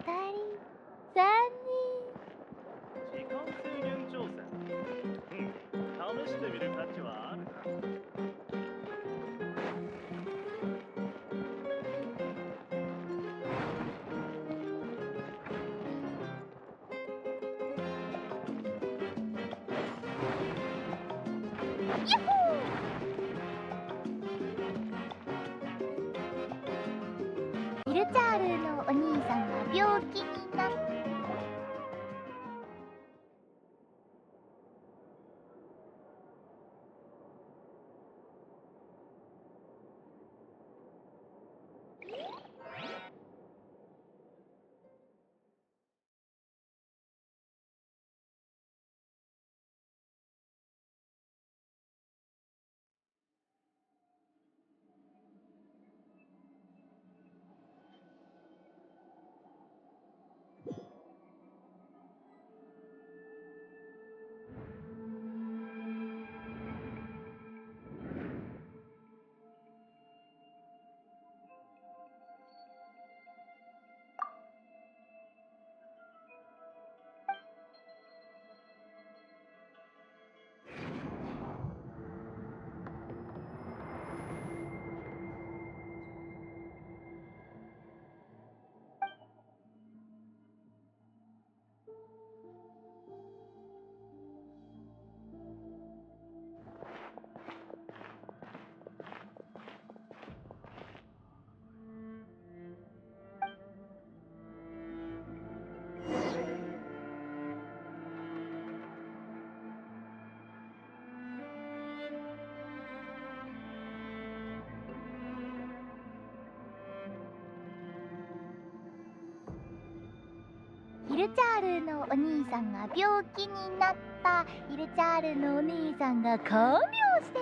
かえり。3時間制限挑戦。試してみる価値はあるな。人。ヒルチャールのお兄さんが病気になった。ヒルチャールのお兄さんが病気になった。ヒルチャールのお兄さんが看病して。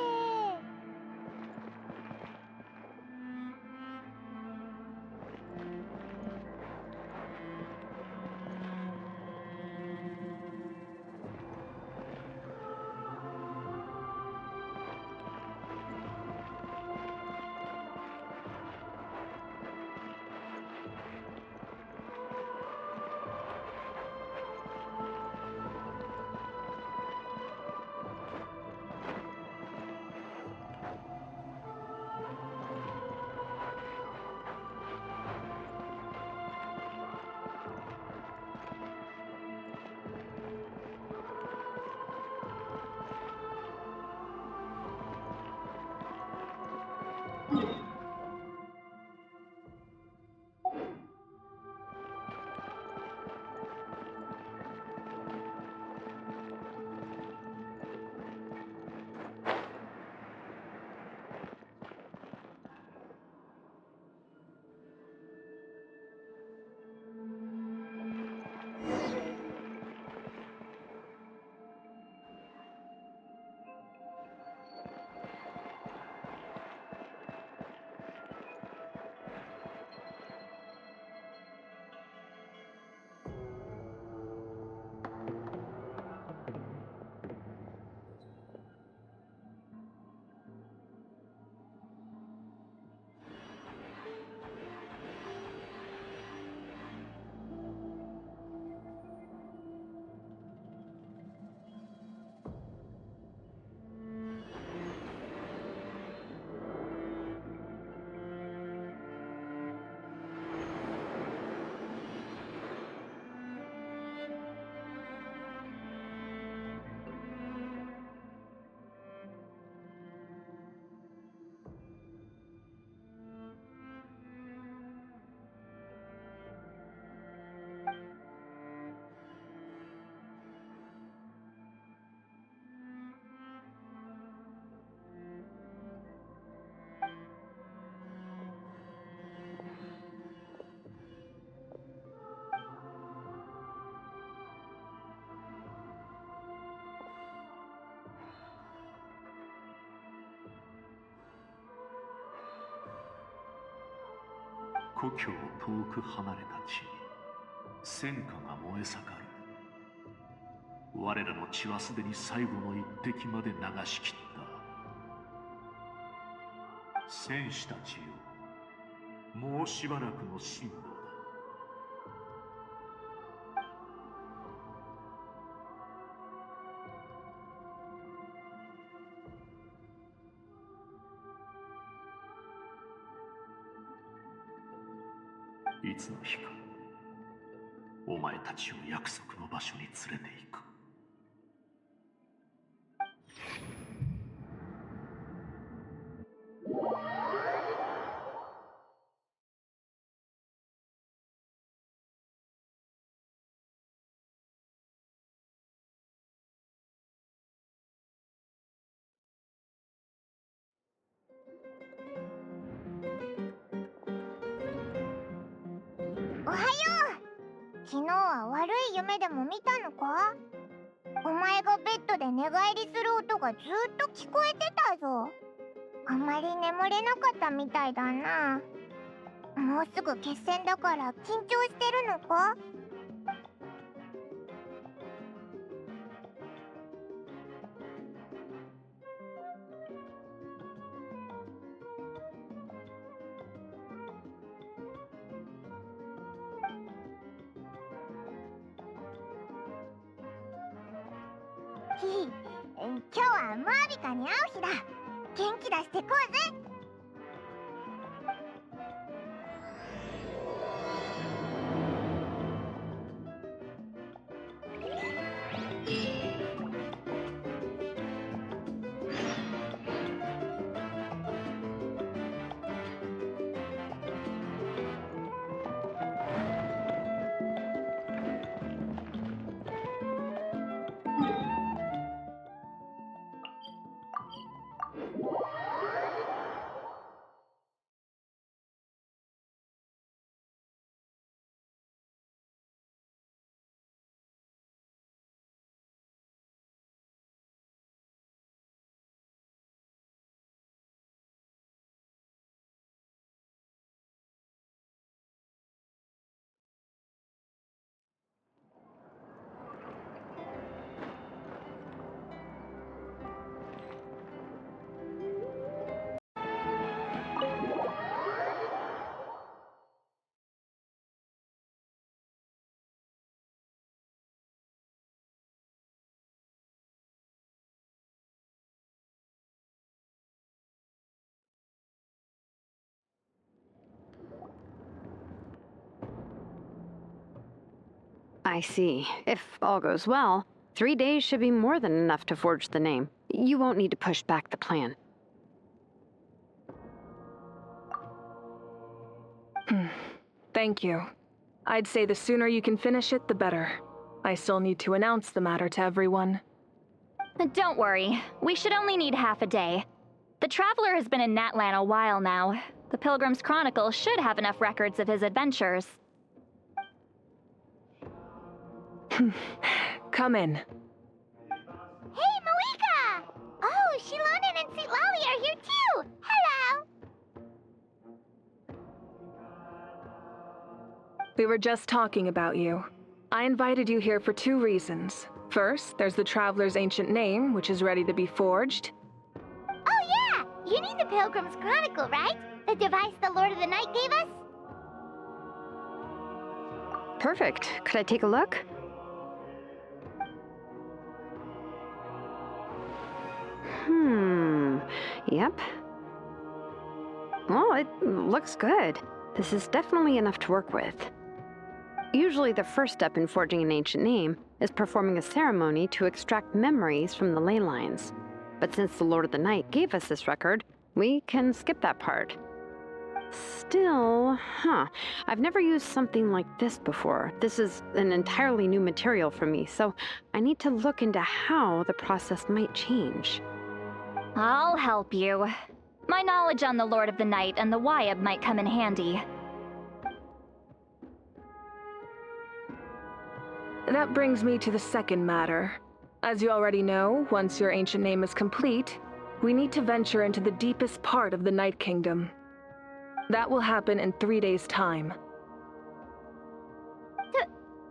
故郷遠く離れた地に戦火が燃え盛る。我らの血はすでに最後の一滴まで流し切った。戦士たちよ、もうしばらくの辛抱だ。いつの日かお前たちを約束の場所に連れて行く。おはよう。昨日は悪い夢でも見たのか？お前がベッドで寝返りする音がずっと聞こえてたぞ。あまり眠れなかったみたいだな。もうすぐ決戦だから緊張してるのか？今日はマービカに会う日だ。元気出してこうぜ。I see. If all goes well, 3 days should be more than enough to forge the name. You won't need to push back the plan. Thank you. I'd say the sooner you can finish it, the better. I still need to announce the matter to everyone. Don't worry. We should only need half a day. The Traveler has been in Natlan a while now. The Pilgrim's Chronicle should have enough records of his adventures. Come in. Hey, Malika! Oh, Shilonen and St. Lolly are here too! Hello! We were just talking about you. I invited you here for 2 reasons. First, there's the Traveler's ancient name, which is ready to be forged. Oh yeah! You need the Pilgrim's Chronicle, right? The device the Lord of the Night gave us? Perfect. Could I take a look? Yep. Well, it looks good. This is definitely enough to work with. Usually the first step in forging an ancient name is performing a ceremony to extract memories from the ley lines. But since the Lord of the Night gave us this record, we can skip that part. Still, I've never used something like this before. This is an entirely new material for me, so I need to look into how the process might change. I'll help you. My knowledge on the Lord of the Night and the Wyab might come in handy. That brings me to the second matter. As you already know, once your ancient name is complete, we need to venture into the deepest part of the Night Kingdom. That will happen in 3 days' time.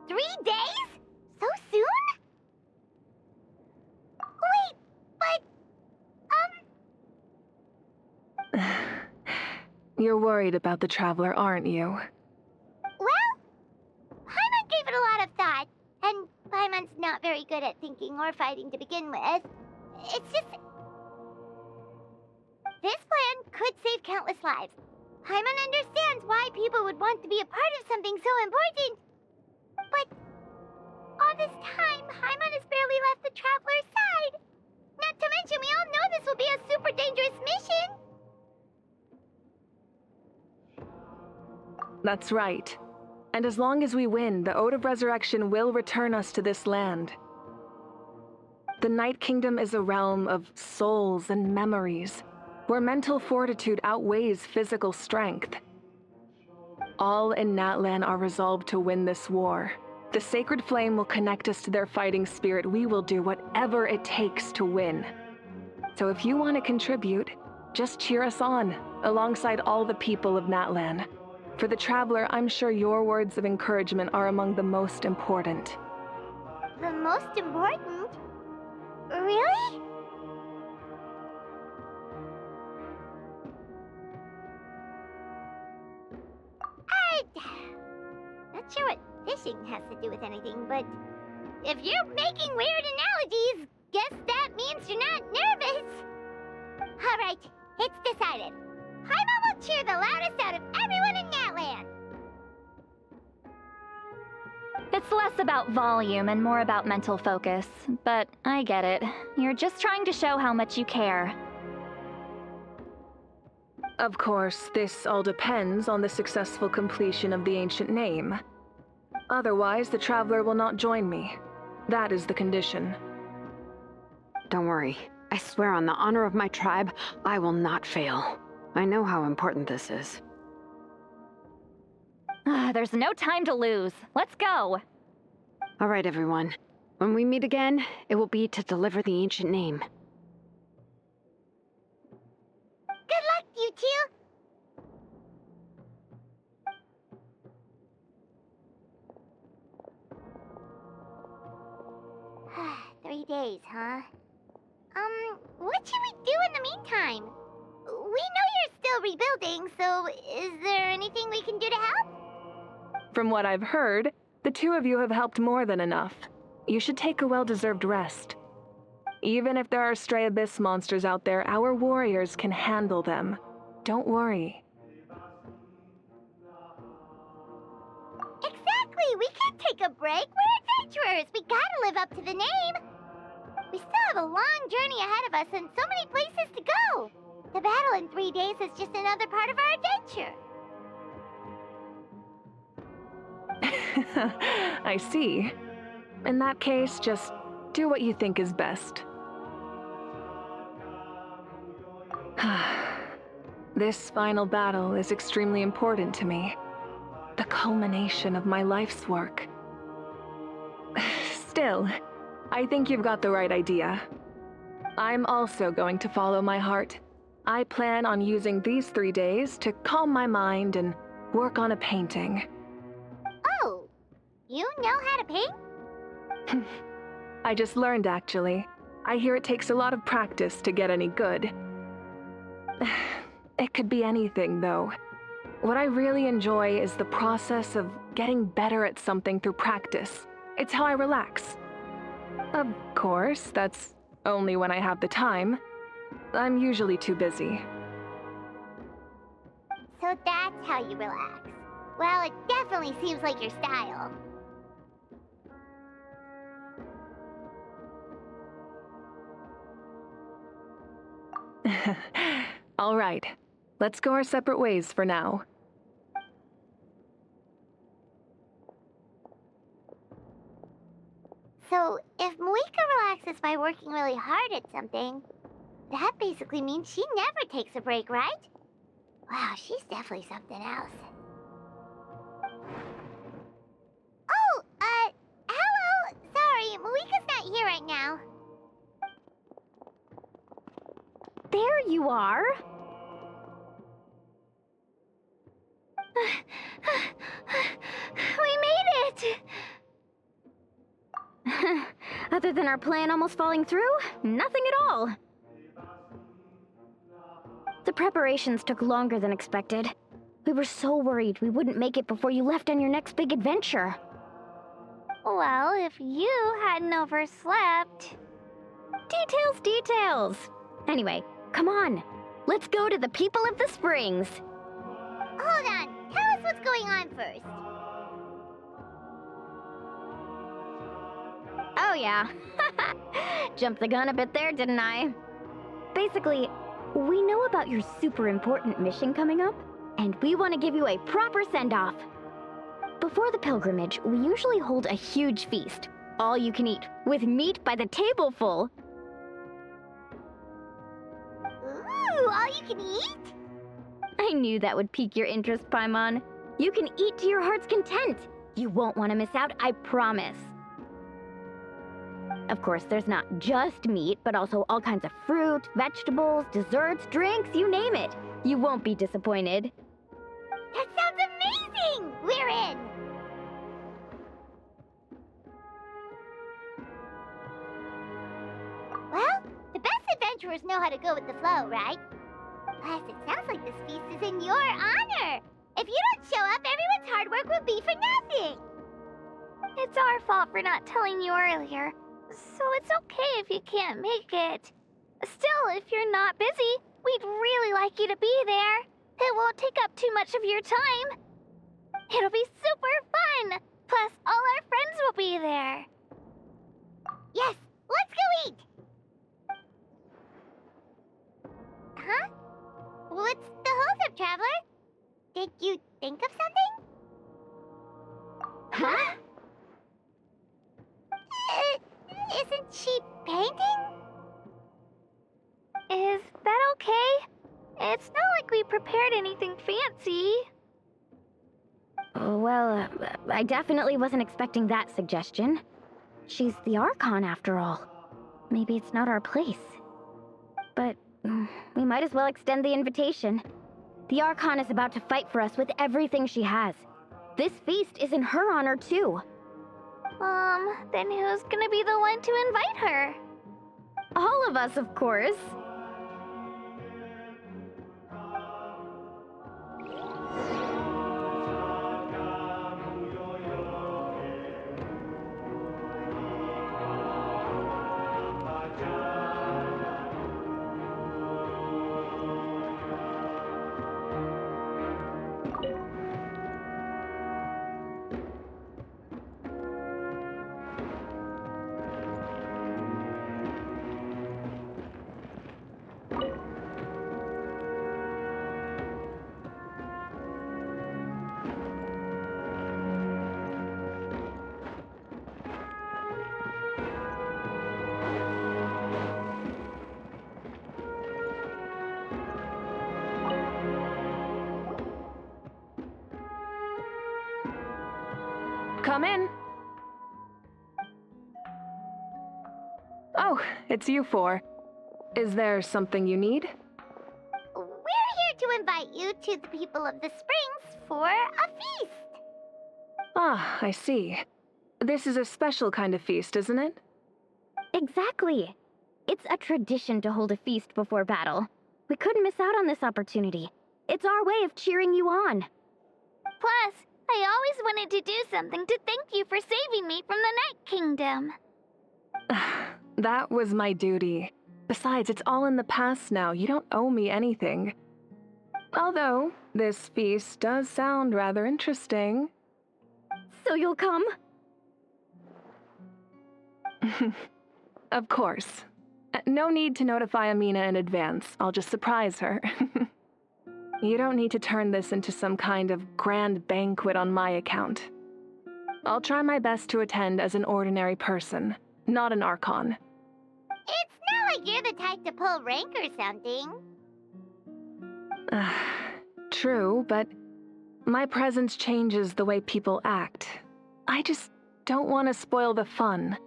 3 days? So soon? Wait, but... You're worried about the Traveler, aren't you? Well, Paimon gave it a lot of thought, and Paimon's not very good at thinking or fighting to begin with. It's just... This plan could save countless lives. Paimon understands why people would want to be a part of something so important. But all this time, Paimon has barely left the Traveler's side. Not to mention, we all know this will be a super dangerous mission. That's right. And as long as we win, the Ode of Resurrection will return us to this land. The Night Kingdom is a realm of souls and memories, where mental fortitude outweighs physical strength. All in Natlan are resolved to win this war. The sacred flame will connect us to their fighting spirit. We will do whatever it takes to win. So if you want to contribute, just cheer us on, alongside all the people of Natlan. For the Traveler, I'm sure your words of encouragement are among the most important. The most important? Really? Not sure what fishing has to do with anything, but if you're making weird analogies, guess that means you're not nervous. Alright, it's decided. Paimon will cheer the loudest out of everyone in Natlan. It's less about volume and more about mental focus, but I get it. You're just trying to show how much you care. Of course, this all depends on the successful completion of the ancient name. Otherwise, the Traveler will not join me. That is the condition. Don't worry. I swear on the honor of my tribe, I will not fail. I know how important this is. There's no time to lose. Let's go. All right, everyone. When we meet again, it will be to deliver the ancient name. Good luck, you two! 3 days, huh? What should we do in the meantime? We know you're still rebuilding, so is there anything we can do to help? From what I've heard, the two of you have helped more than enough. You should take a well-deserved rest. Even if there are stray abyss monsters out there, our warriors can handle them. Don't worry. Exactly! We can't take a break. We're adventurers. We gotta live up to the name. We still have a long journey ahead of us and so many places to go. The battle in 3 days is just another part of our adventure. I see. In that case, just do what you think is best. This final battle is extremely important to me. The culmination of my life's work. Still, I think you've got the right idea. I'm also going to follow my heart. I plan on using these 3 days to calm my mind and work on a painting. Oh, you know how to paint? I just learned, actually. I hear it takes a lot of practice to get any good. It could be anything, though. What I really enjoy is the process of getting better at something through practice. It's how I relax. Of course, that's only when I have the time. I'm usually too busy. So that's how you relax. Well, it definitely seems like your style. All right. Let's go our separate ways for now. So, if Moika relaxes by working really hard at something, that basically means she never takes a break, right? Wow, she's definitely something else. Oh, hello! Sorry, Moika's not here right now. There you are. We made it! Other than our plan almost falling through, nothing at all. The preparations took longer than expected. We were so worried we wouldn't make it before you left on your next big adventure. Well, if you hadn't overslept... Details, details! Anyway, come on. Let's go to the People of the Springs. Hold on, tell us what's going on first. Oh, yeah. Jumped the gun a bit there, didn't I? Basically, we know about your super important mission coming up, and we want to give you a proper send-off. Before the pilgrimage, we usually hold a huge feast, all you can eat, with meat by the tableful. Ooh, all you can eat? I knew that would pique your interest, Paimon. You can eat to your heart's content. You won't want to miss out, I promise. Of course, there's not just meat, but also all kinds of fruit, vegetables, desserts, drinks, you name it. You won't be disappointed. That sounds amazing! We're in! Well, the best adventurers know how to go with the flow, right? Plus, it sounds like this feast is in your honor. If you don't show up, everyone's hard work will be for nothing. It's our fault for not telling you earlier, so it's okay if you can't make it. Still, if you're not busy, we'd really like you to be there. It won't take up too much of your time. It'll be super fun! Plus, all our friends will be there. Yes, let's go eat! Huh? What's the hold-up, Traveler? Did you think of something? Huh? Isn't she painting? Is that okay? It's not like we prepared anything fancy. Well, I definitely wasn't expecting that suggestion. She's the Archon, after all. Maybe it's not our place. But we might as well extend the invitation. The Archon is about to fight for us with everything she has. This feast is in her honor, too. Then who's gonna be the one to invite her? All of us, of course. Come in. Oh, it's you four. Is there something you need? We're here to invite you to the people of the Springs for a feast. Ah, I see. This is a special kind of feast, isn't it? Exactly. It's a tradition to hold a feast before battle. We couldn't miss out on this opportunity. It's our way of cheering you on. Plus, I always wanted to do something to thank you for saving me from the Night Kingdom. That was my duty. Besides, it's all in the past now. You don't owe me anything. Although, this feast does sound rather interesting. So you'll come? Of course. No need to notify Amina in advance. I'll just surprise her. You don't need to turn this into some kind of grand banquet on my account. I'll try my best to attend as an ordinary person, not an Archon. It's not like you're the type to pull rank or something. True, but my presence changes the way people act. I just don't want to spoil the fun.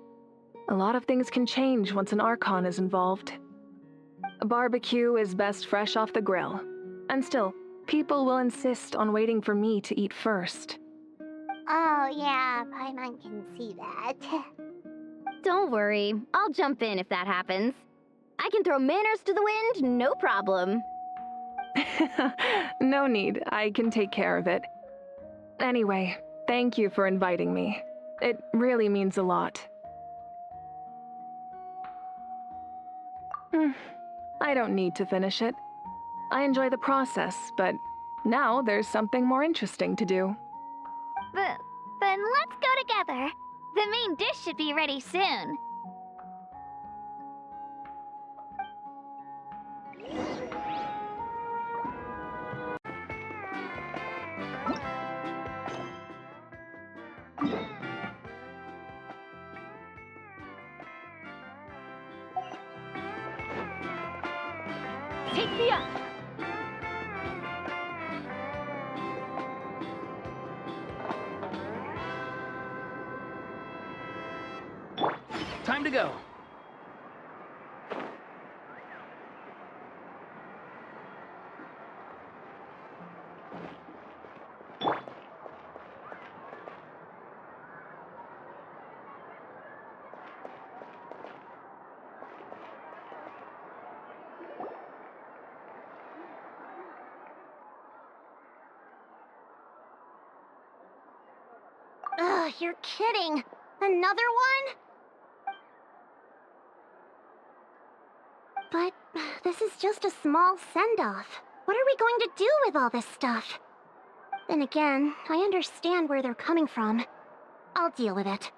A lot of things can change once an Archon is involved. A barbecue is best fresh off the grill. And still, people will insist on waiting for me to eat first. Oh yeah, Paimon can see that. Don't worry. I'll jump in if that happens. I can throw manners to the wind, no problem. No need. I can take care of it. Anyway, thank you for inviting me. It really means a lot. I don't need to finish it. I enjoy the process, but Now there's something more interesting to do. Then let's go together. The main dish should be ready soon. Take me up! Time to go. Ugh, you're kidding. Another one? But this is just a small send-off. What are we going to do with all this stuff? Then again, I understand where they're coming from. I'll deal with it.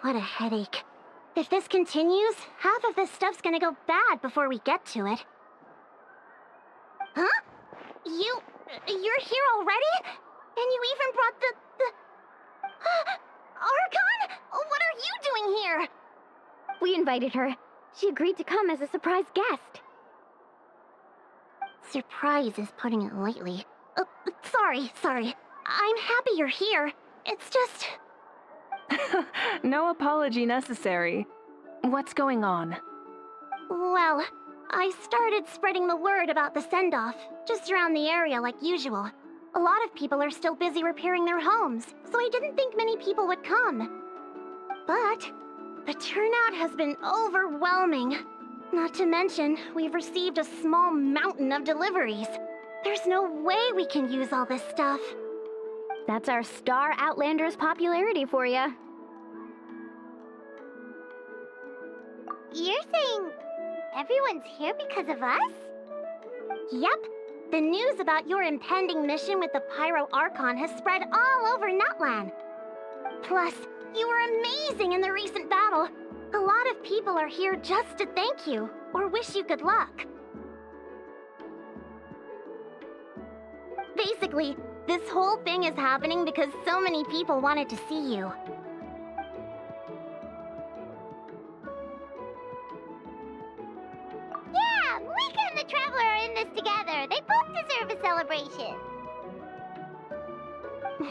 What a headache. If this continues, half of this stuff's gonna go bad before we get to it. Huh? You're here already? And you even brought the... Archon? What are you doing here? We invited her. She agreed to come as a surprise guest. Surprise is putting it lightly. Sorry. I'm happy you're here. It's just... No apology necessary. What's going on? Well, I started spreading the word about the send-off, just around the area like usual. A lot of people are still busy repairing their homes, so I didn't think many people would come. But the turnout has been overwhelming. Not to mention, we've received a small mountain of deliveries. There's no way we can use all this stuff. That's our Star Outlander's popularity for you. You're saying everyone's here because of us? Yep. The news about your impending mission with the Pyro Archon has spread all over Nutland. Plus, you were amazing in the recent battle. A lot of people are here just to thank you, or wish you good luck. Basically, this whole thing is happening because so many people wanted to see you. Yeah, Mika and the Traveler are in this together. They both deserve a celebration.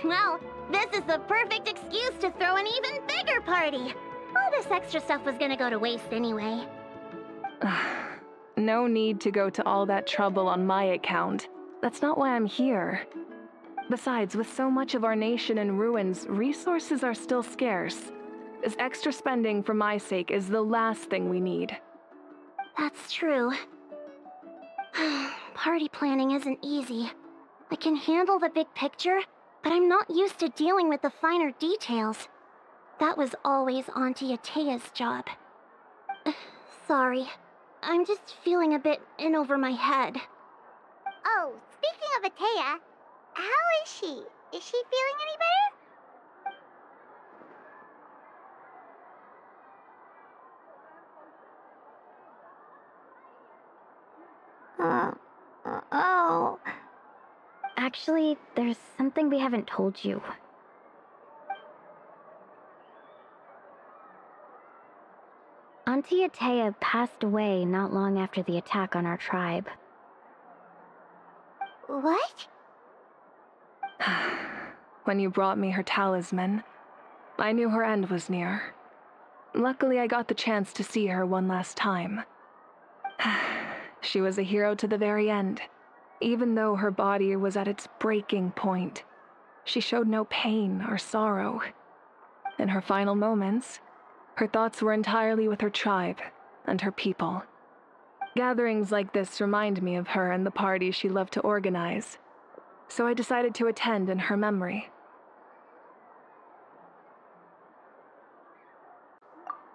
Well, this is the perfect excuse to throw an even bigger party. All this extra stuff was gonna go to waste anyway. No need to go to all that trouble on my account. That's not why I'm here. Besides, with so much of our nation in ruins, resources are still scarce. This extra spending for my sake is the last thing we need. That's true. Party planning isn't easy. I can handle the big picture, but I'm not used to dealing with the finer details. That was always Auntie Atea's job. Sorry. I'm just feeling a bit in over my head. Oh, speaking of Atea, how is she? Is she feeling any better? Oh. Actually, there's something we haven't told you. Auntie Atea passed away not long after the attack on our tribe. What? When you brought me her talisman, I knew her end was near. Luckily, I got the chance to see her one last time. She was a hero to the very end. Even though her body was at its breaking point, she showed no pain or sorrow. In her final moments, her thoughts were entirely with her tribe and her people. Gatherings like this remind me of her and the parties she loved to organize, so I decided to attend in her memory.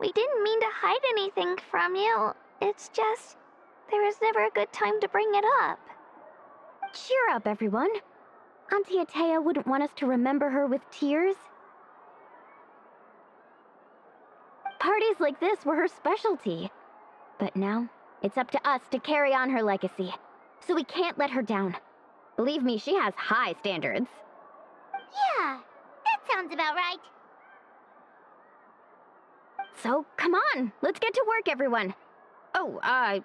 We didn't mean to hide anything from you. It's just, there was never a good time to bring it up. Cheer up, everyone. Auntie Atea wouldn't want us to remember her with tears. Parties like this were her specialty. But now, it's up to us to carry on her legacy. So we can't let her down. Believe me, she has high standards. Yeah, that sounds about right. So, come on, let's get to work, everyone. Oh,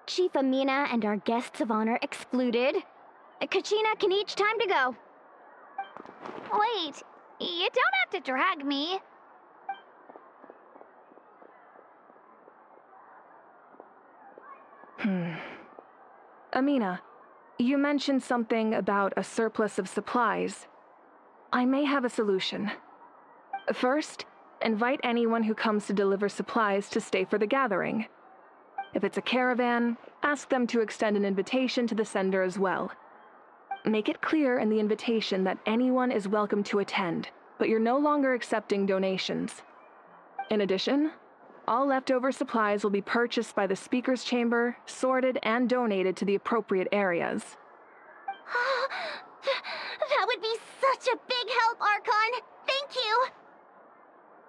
Chief Amina and our guests of honor excluded. Kachina can each time to go. Wait, you don't have to drag me. Amina, you mentioned something about a surplus of supplies. I may have a solution. First, invite anyone who comes to deliver supplies to stay for the gathering. If it's a caravan, ask them to extend an invitation to the sender as well. Make it clear in the invitation that anyone is welcome to attend, but you're no longer accepting donations. In addition, all leftover supplies will be purchased by the speaker's chamber, sorted, and donated to the appropriate areas. That would be such a big help, Archon! Thank you!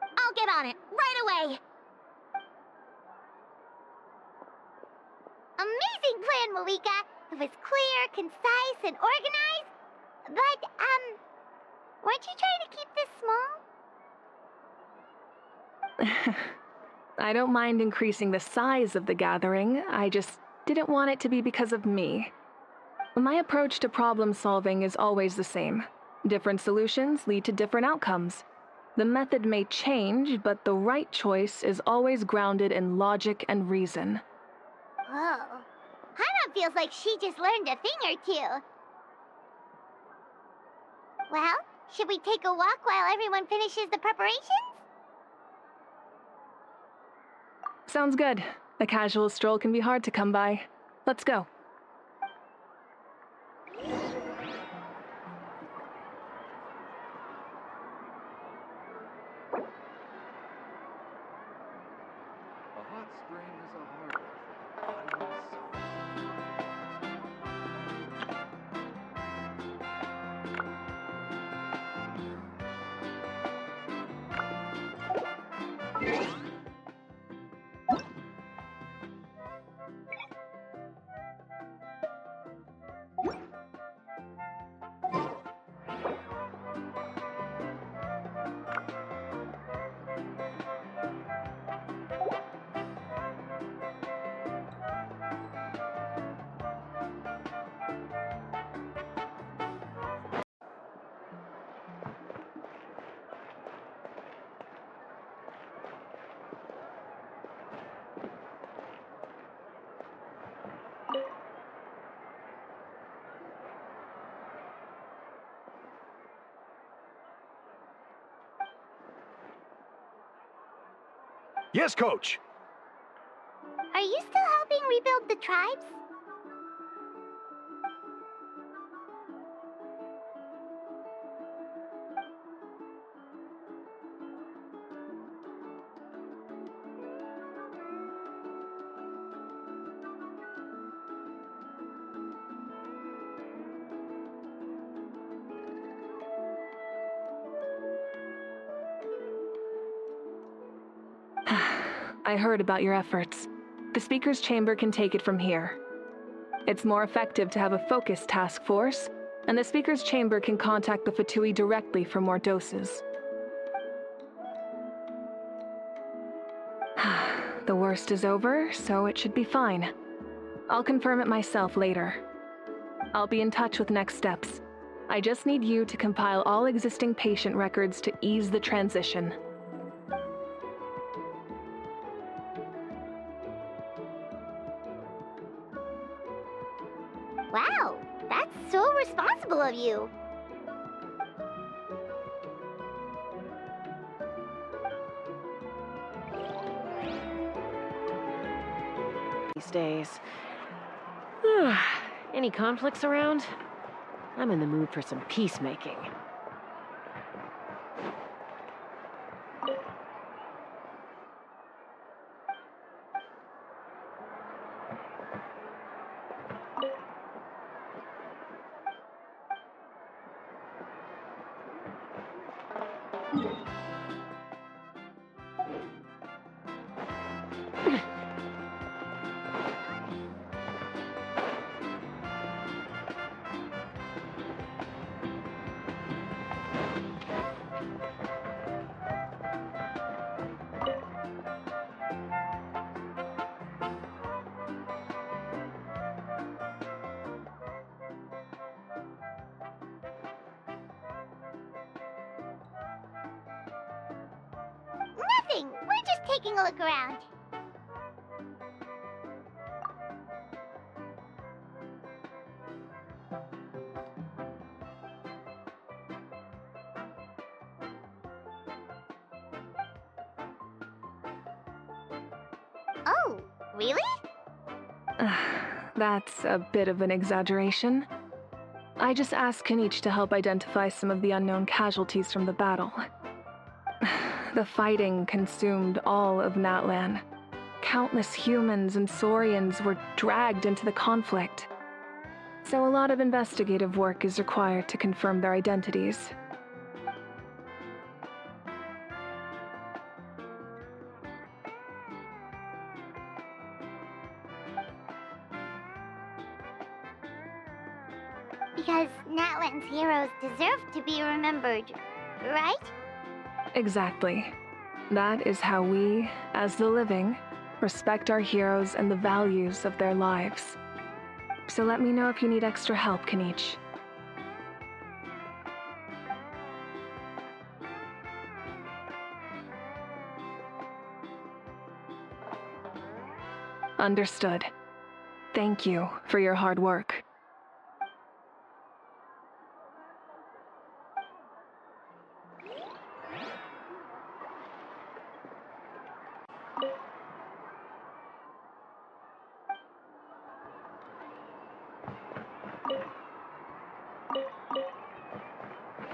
I'll get on it, right away! Amazing plan, Malika! It was clear, concise, and organized. But, weren't you trying to keep this small? I don't mind increasing the size of the gathering, I just didn't want it to be because of me. My approach to problem solving is always the same. Different solutions lead to different outcomes. The method may change, but the right choice is always grounded in logic and reason. Whoa. Hana feels like she just learned a thing or two. Well, should we take a walk while everyone finishes the preparations? Sounds good. A casual stroll can be hard to come by. Let's go. A hot spring is a harbor. I want some. Yes, Coach! Are you still helping rebuild the tribes? I heard about your efforts. The speaker's chamber can take it from here. It's more effective to have a focused task force, and the speaker's chamber can contact the Fatui directly for more doses. The worst is over, so it should be fine. I'll confirm it myself later. I'll be in touch with next steps. I just need you to compile all existing patient records to ease the transition. Wow, that's so responsible of you. These days. Any conflicts around? I'm in the mood for some peacemaking. Nothing. We're just taking a look around. Oh, really? That's a bit of an exaggeration. I just asked Kenichi to help identify some of the unknown casualties from the battle. The fighting consumed all of Natlan. Countless humans and Saurians were dragged into the conflict. So a lot of investigative work is required to confirm their identities. Because Natlan's heroes deserve to be remembered, right? Exactly. That is how we, as the living, respect our heroes and the values of their lives. So let me know if you need extra help, Kenichi. Understood. Thank you for your hard work.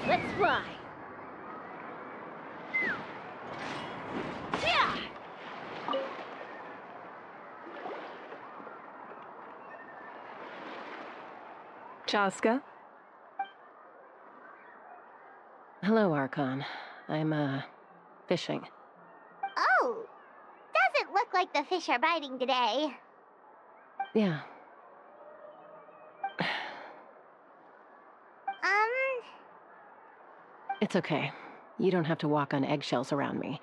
Let's fly! Yeah! Chaska? Hello, Archon. I'm, fishing. Oh, doesn't look like the fish are biting today. Yeah. It's okay. You don't have to walk on eggshells around me.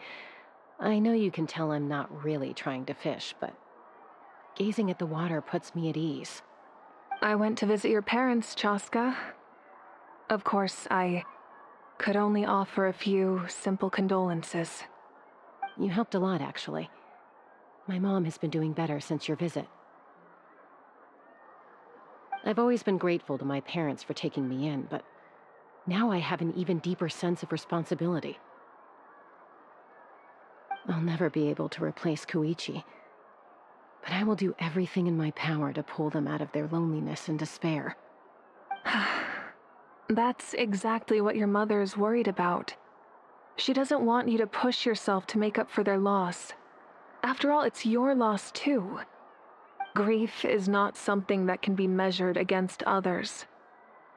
I know you can tell I'm not really trying to fish, but gazing at the water puts me at ease. I went to visit your parents, Chaska. Of course, I could only offer a few simple condolences. You helped a lot, actually. My mom has been doing better since your visit. I've always been grateful to my parents for taking me in, but now I have an even deeper sense of responsibility. I'll never be able to replace Koichi, but I will do everything in my power to pull them out of their loneliness and despair. That's exactly what your mother is worried about. She doesn't want you to push yourself to make up for their loss. After all, it's your loss too. Grief is not something that can be measured against others.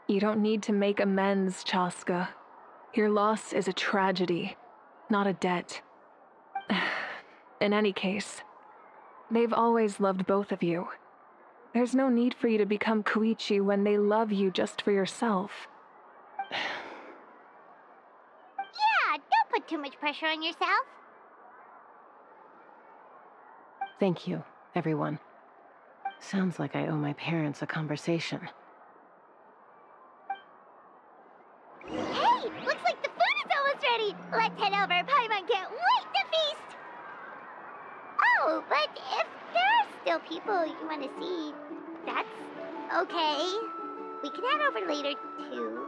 You don't need to make amends, Chaska. Your loss is a tragedy, not a debt. In any case, they've always loved both of you. There's no need for you to become Koichi when they love you just for yourself. Yeah, don't put too much pressure on yourself. Thank you, everyone. Sounds like I owe my parents a conversation. Hey, looks like the food is almost ready. Let's head over. Paimon can't wait to feast. Oh, but if there are still people you want to see, that's okay. We can head over later, too.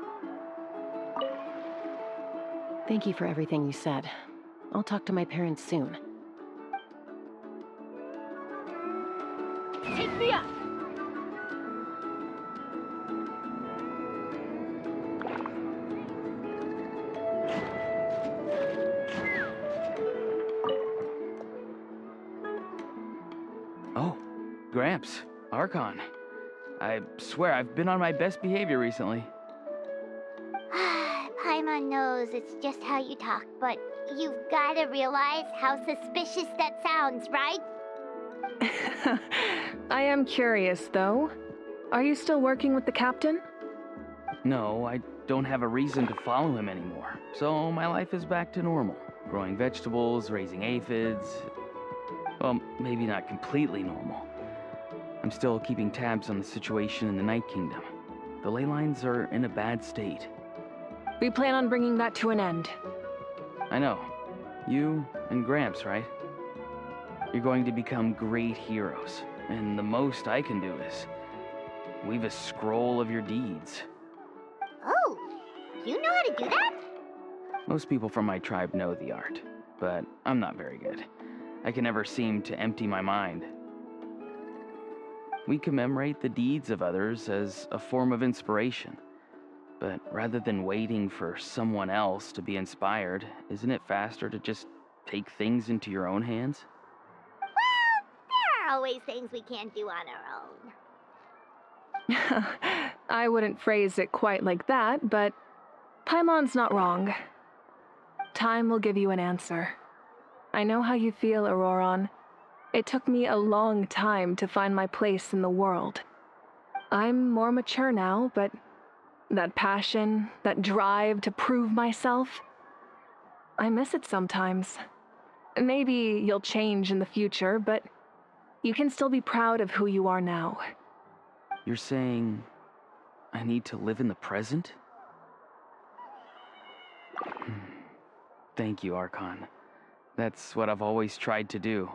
Thank you for everything you said. I'll talk to my parents soon. Take me up! Oh, Gramps, Archon. I swear I've been on my best behavior recently. Paimon knows suppose it's just how you talk, but you've gotta realize how suspicious that sounds, right? I am curious, though. Are you still working with the captain? No, I don't have a reason to follow him anymore, so my life is back to normal. Growing vegetables, raising aphids. Well, maybe not completely normal. I'm still keeping tabs on the situation in the Night Kingdom. The ley lines are in a bad state. We plan on bringing that to an end. I know. You and Gramps, right? You're going to become great heroes, and the most I can do is weave a scroll of your deeds. Oh, you know how to do that? Most people from my tribe know the art, but I'm not very good. I can never seem to empty my mind. We commemorate the deeds of others as a form of inspiration. But rather than waiting for someone else to be inspired, isn't it faster to just take things into your own hands? Well, there are always things we can't do on our own. I wouldn't phrase it quite like that, but Paimon's not wrong. Time will give you an answer. I know how you feel, Auroron. It took me a long time to find my place in the world. I'm more mature now, but that passion, that drive to prove myself, I miss it sometimes. Maybe you'll change in the future, but you can still be proud of who you are now. You're saying I need to live in the present? Thank you, Archon. That's what I've always tried to do.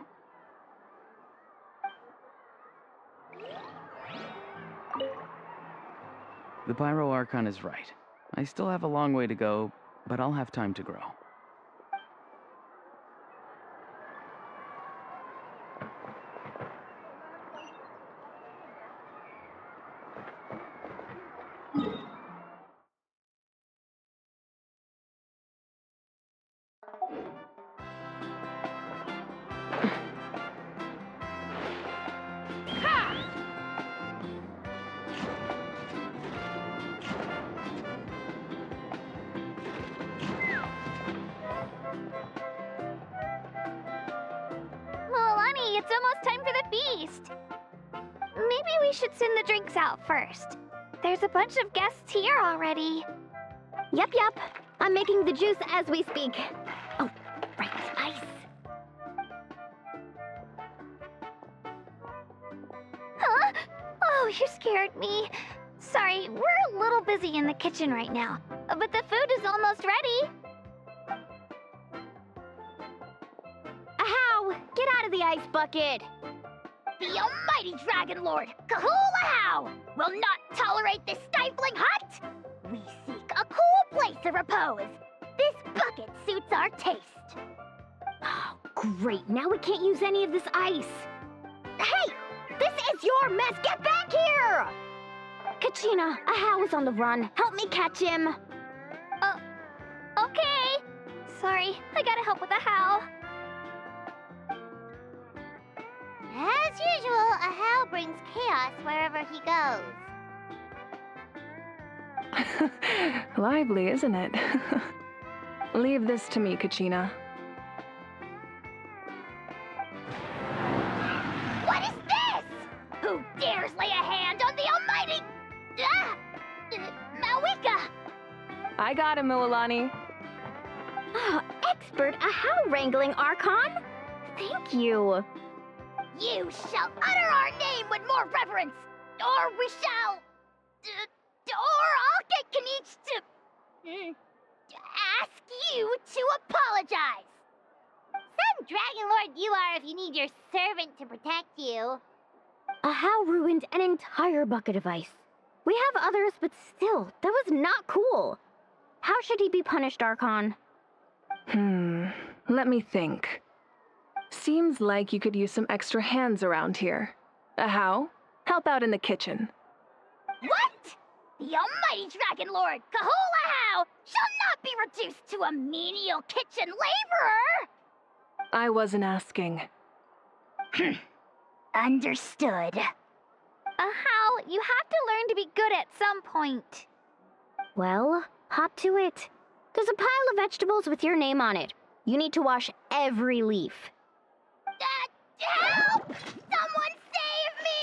The Pyro Archon is right. I still have a long way to go, but I'll have time to grow. Milani, it's almost time for the feast. Maybe we should send the drinks out first. There's a bunch of guests here already. Yep. I'm making the juice as we speak. Oh, right, ice. Huh? Oh, you scared me. Sorry, we're a little busy in the kitchen right now, but the food is almost ready. Ahow! Get out of the ice bucket! The almighty Dragon Lord, Kahulahau, will not tolerate this stifling hut! We seek a cool place of repose. This bucket suits our taste. Oh, great. Now we can't use any of this ice. Hey! This is your mess! Get back here! Kachina, Ahow is on the run. Help me catch him. Okay. Sorry, I gotta help with the how. As usual, Ahow brings chaos wherever he goes. Lively, isn't it? Leave this to me, Kachina. What is this? Who dares lay a hand on the almighty... Mawika! I got him, Milani. Expert Ahow wrangling, Archon. Thank you. You shall utter our name with more reverence, or we shall... or I'll get Kanich to ask you to apologize. Some Dragon Lord you are if you need your servant to protect you. Ahow ruined an entire bucket of ice. We have others, but still, that was not cool. How should he be punished, Archon? Let me think. Seems like you could use some extra hands around here. Ahow, help out in the kitchen. What? The almighty Dragon Lord, Kahulahau, shall not be reduced to a menial kitchen laborer! I wasn't asking. Understood. Ahow, you have to learn to be good at some point. Well, hop to it. There's a pile of vegetables with your name on it. You need to wash every leaf. Help! Someone save me!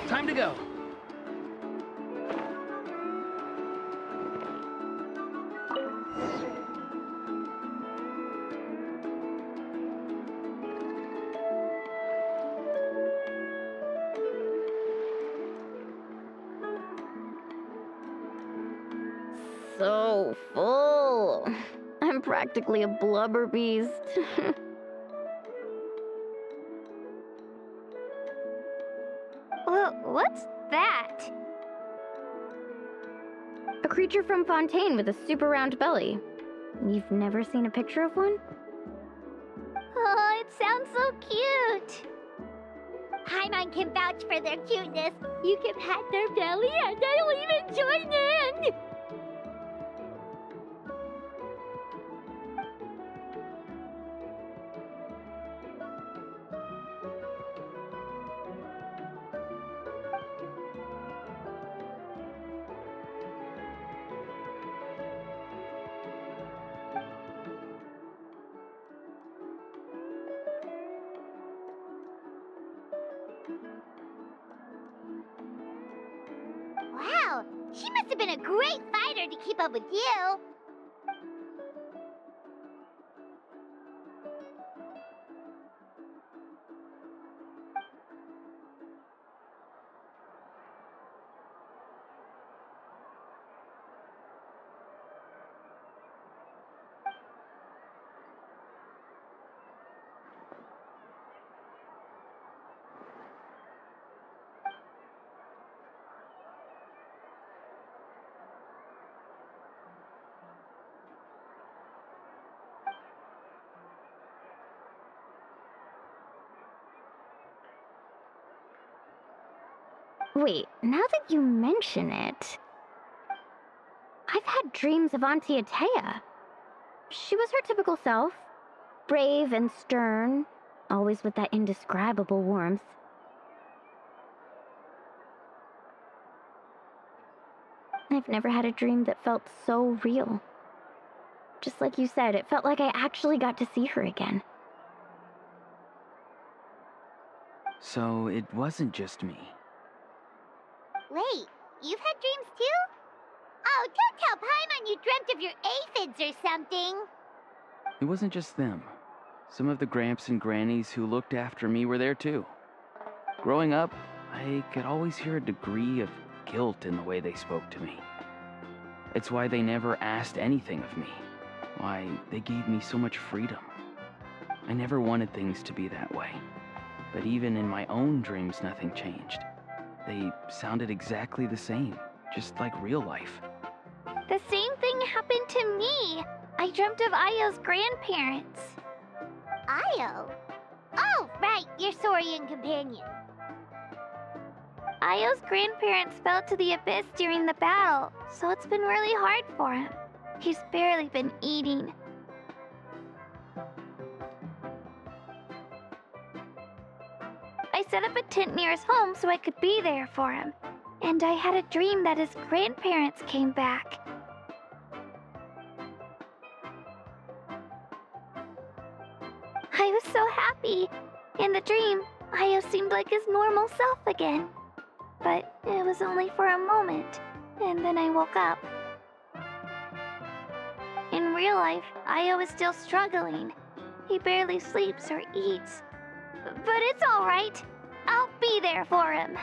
Time to go. So full. I'm practically a blubber beast. What's that? A creature from Fontaine with a super round belly. You've never seen a picture of one? Oh, it sounds so cute. Paimon can vouch for their cuteness. You can pat their belly and I'll even join in. Wow, she must have been a great fighter to keep up with you. Wait, now that you mention it, I've had dreams of Auntie Atea. She was her typical self, brave and stern, always with that indescribable warmth. I've never had a dream that felt so real. Just like you said, it felt like I actually got to see her again. So it wasn't just me. Wait, you've had dreams too? Oh, don't tell Paimon you dreamt of your aphids or something. It wasn't just them. Some of the Gramps and Grannies who looked after me were there too. Growing up, I could always hear a degree of guilt in the way they spoke to me. It's why they never asked anything of me. Why they gave me so much freedom. I never wanted things to be that way. But even in my own dreams, nothing changed. They sounded exactly the same, just like real life. The same thing happened to me. I dreamt of Ayo's grandparents. Ayo? Oh, right, your Saurian companion. Ayo's grandparents fell to the abyss during the battle, so it's been really hard for him. He's barely been eating. I set up a tent near his home so I could be there for him. And I had a dream that his grandparents came back. I was so happy. In the dream, Ayo seemed like his normal self again. But it was only for a moment, and then I woke up. In real life, Ayo is still struggling. He barely sleeps or eats. But it's all right. I'll be there for him.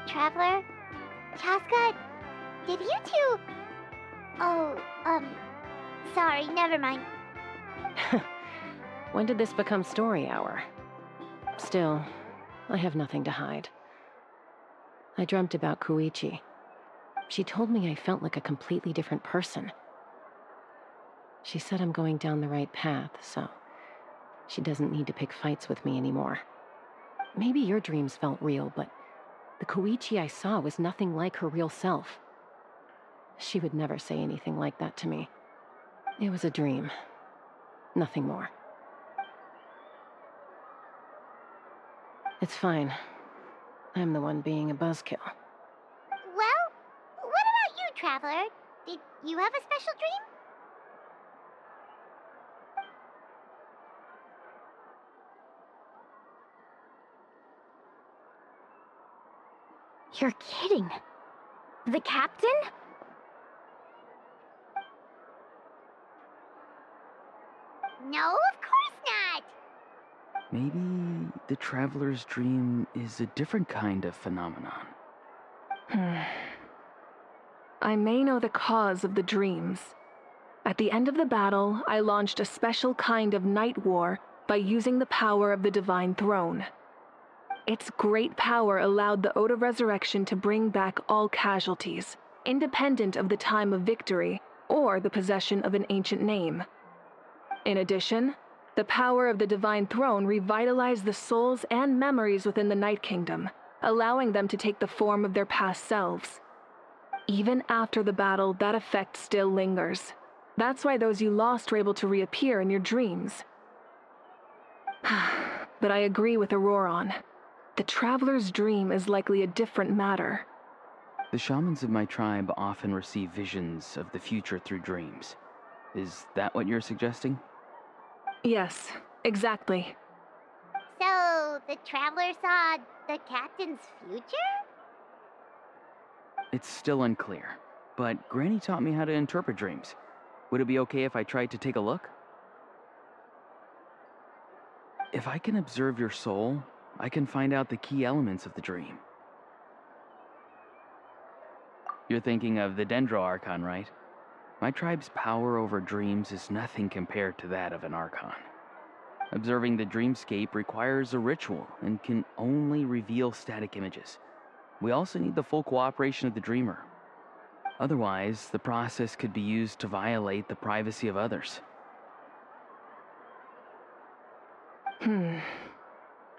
Traveler, Chaska, Did you two... Oh, sorry, never mind. When did this become story hour? Still, I have nothing to hide. I dreamt about Koichi. She told me I felt like a completely different person. She said I'm going down the right path, so she doesn't need to pick fights with me anymore. Maybe your dreams felt real, but the Koichi I saw was nothing like her real self. She would never say anything like that to me. It was a dream. Nothing more. It's fine. I'm the one being a buzzkill. Well, what about you, Traveler? Did you have a special dream? You're kidding. The captain? No, of course not! Maybe the traveler's dream is a different kind of phenomenon. I may know the cause of the dreams. At the end of the battle, I launched a special kind of night war by using the power of the Divine Throne. Its great power allowed the Ode of Resurrection to bring back all casualties, independent of the time of victory or the possession of an ancient name. In addition, the power of the Divine Throne revitalized the souls and memories within the Night Kingdom, allowing them to take the form of their past selves. Even after the battle, that effect still lingers. That's why those you lost were able to reappear in your dreams. But I agree with Auroron. The Traveler's dream is likely a different matter. The shamans of my tribe often receive visions of the future through dreams. Is that what you're suggesting? Yes, exactly. So, the Traveler saw the captain's future? It's still unclear, but Granny taught me how to interpret dreams. Would it be okay if I tried to take a look? If I can observe your soul, I can find out the key elements of the dream. You're thinking of the Dendro Archon, right? My tribe's power over dreams is nothing compared to that of an Archon. Observing the dreamscape requires a ritual and can only reveal static images. We also need the full cooperation of the dreamer. Otherwise, the process could be used to violate the privacy of others.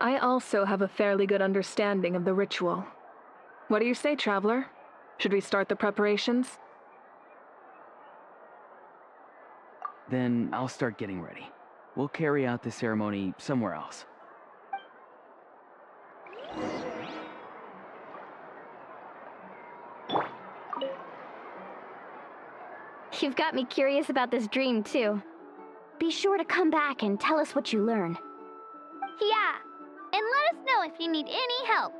I also have a fairly good understanding of the ritual. What do you say, Traveler? Should we start the preparations? Then I'll start getting ready. We'll carry out the ceremony somewhere else. You've got me curious about this dream, too. Be sure to come back and tell us what you learn. Yeah, and let us know if you need any help.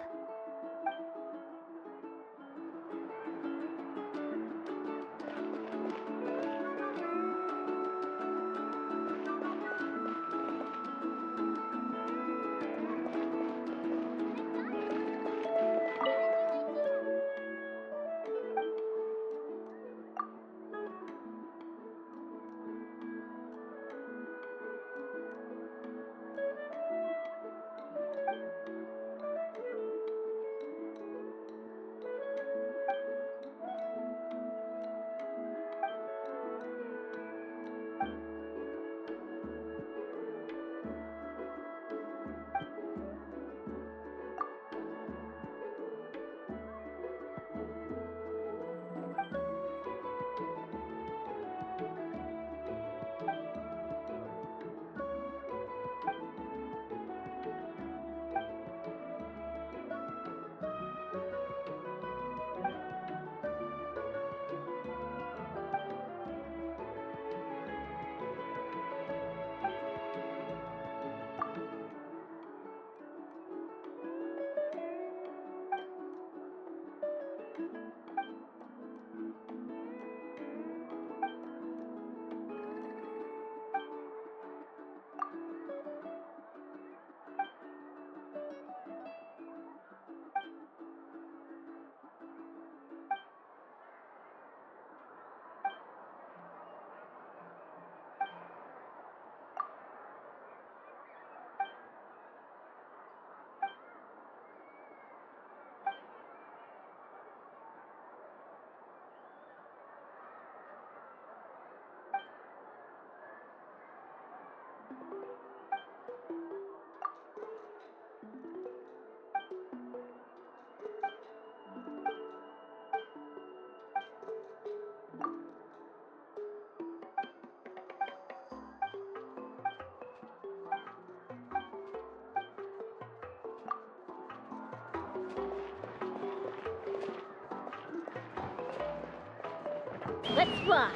Let's fly.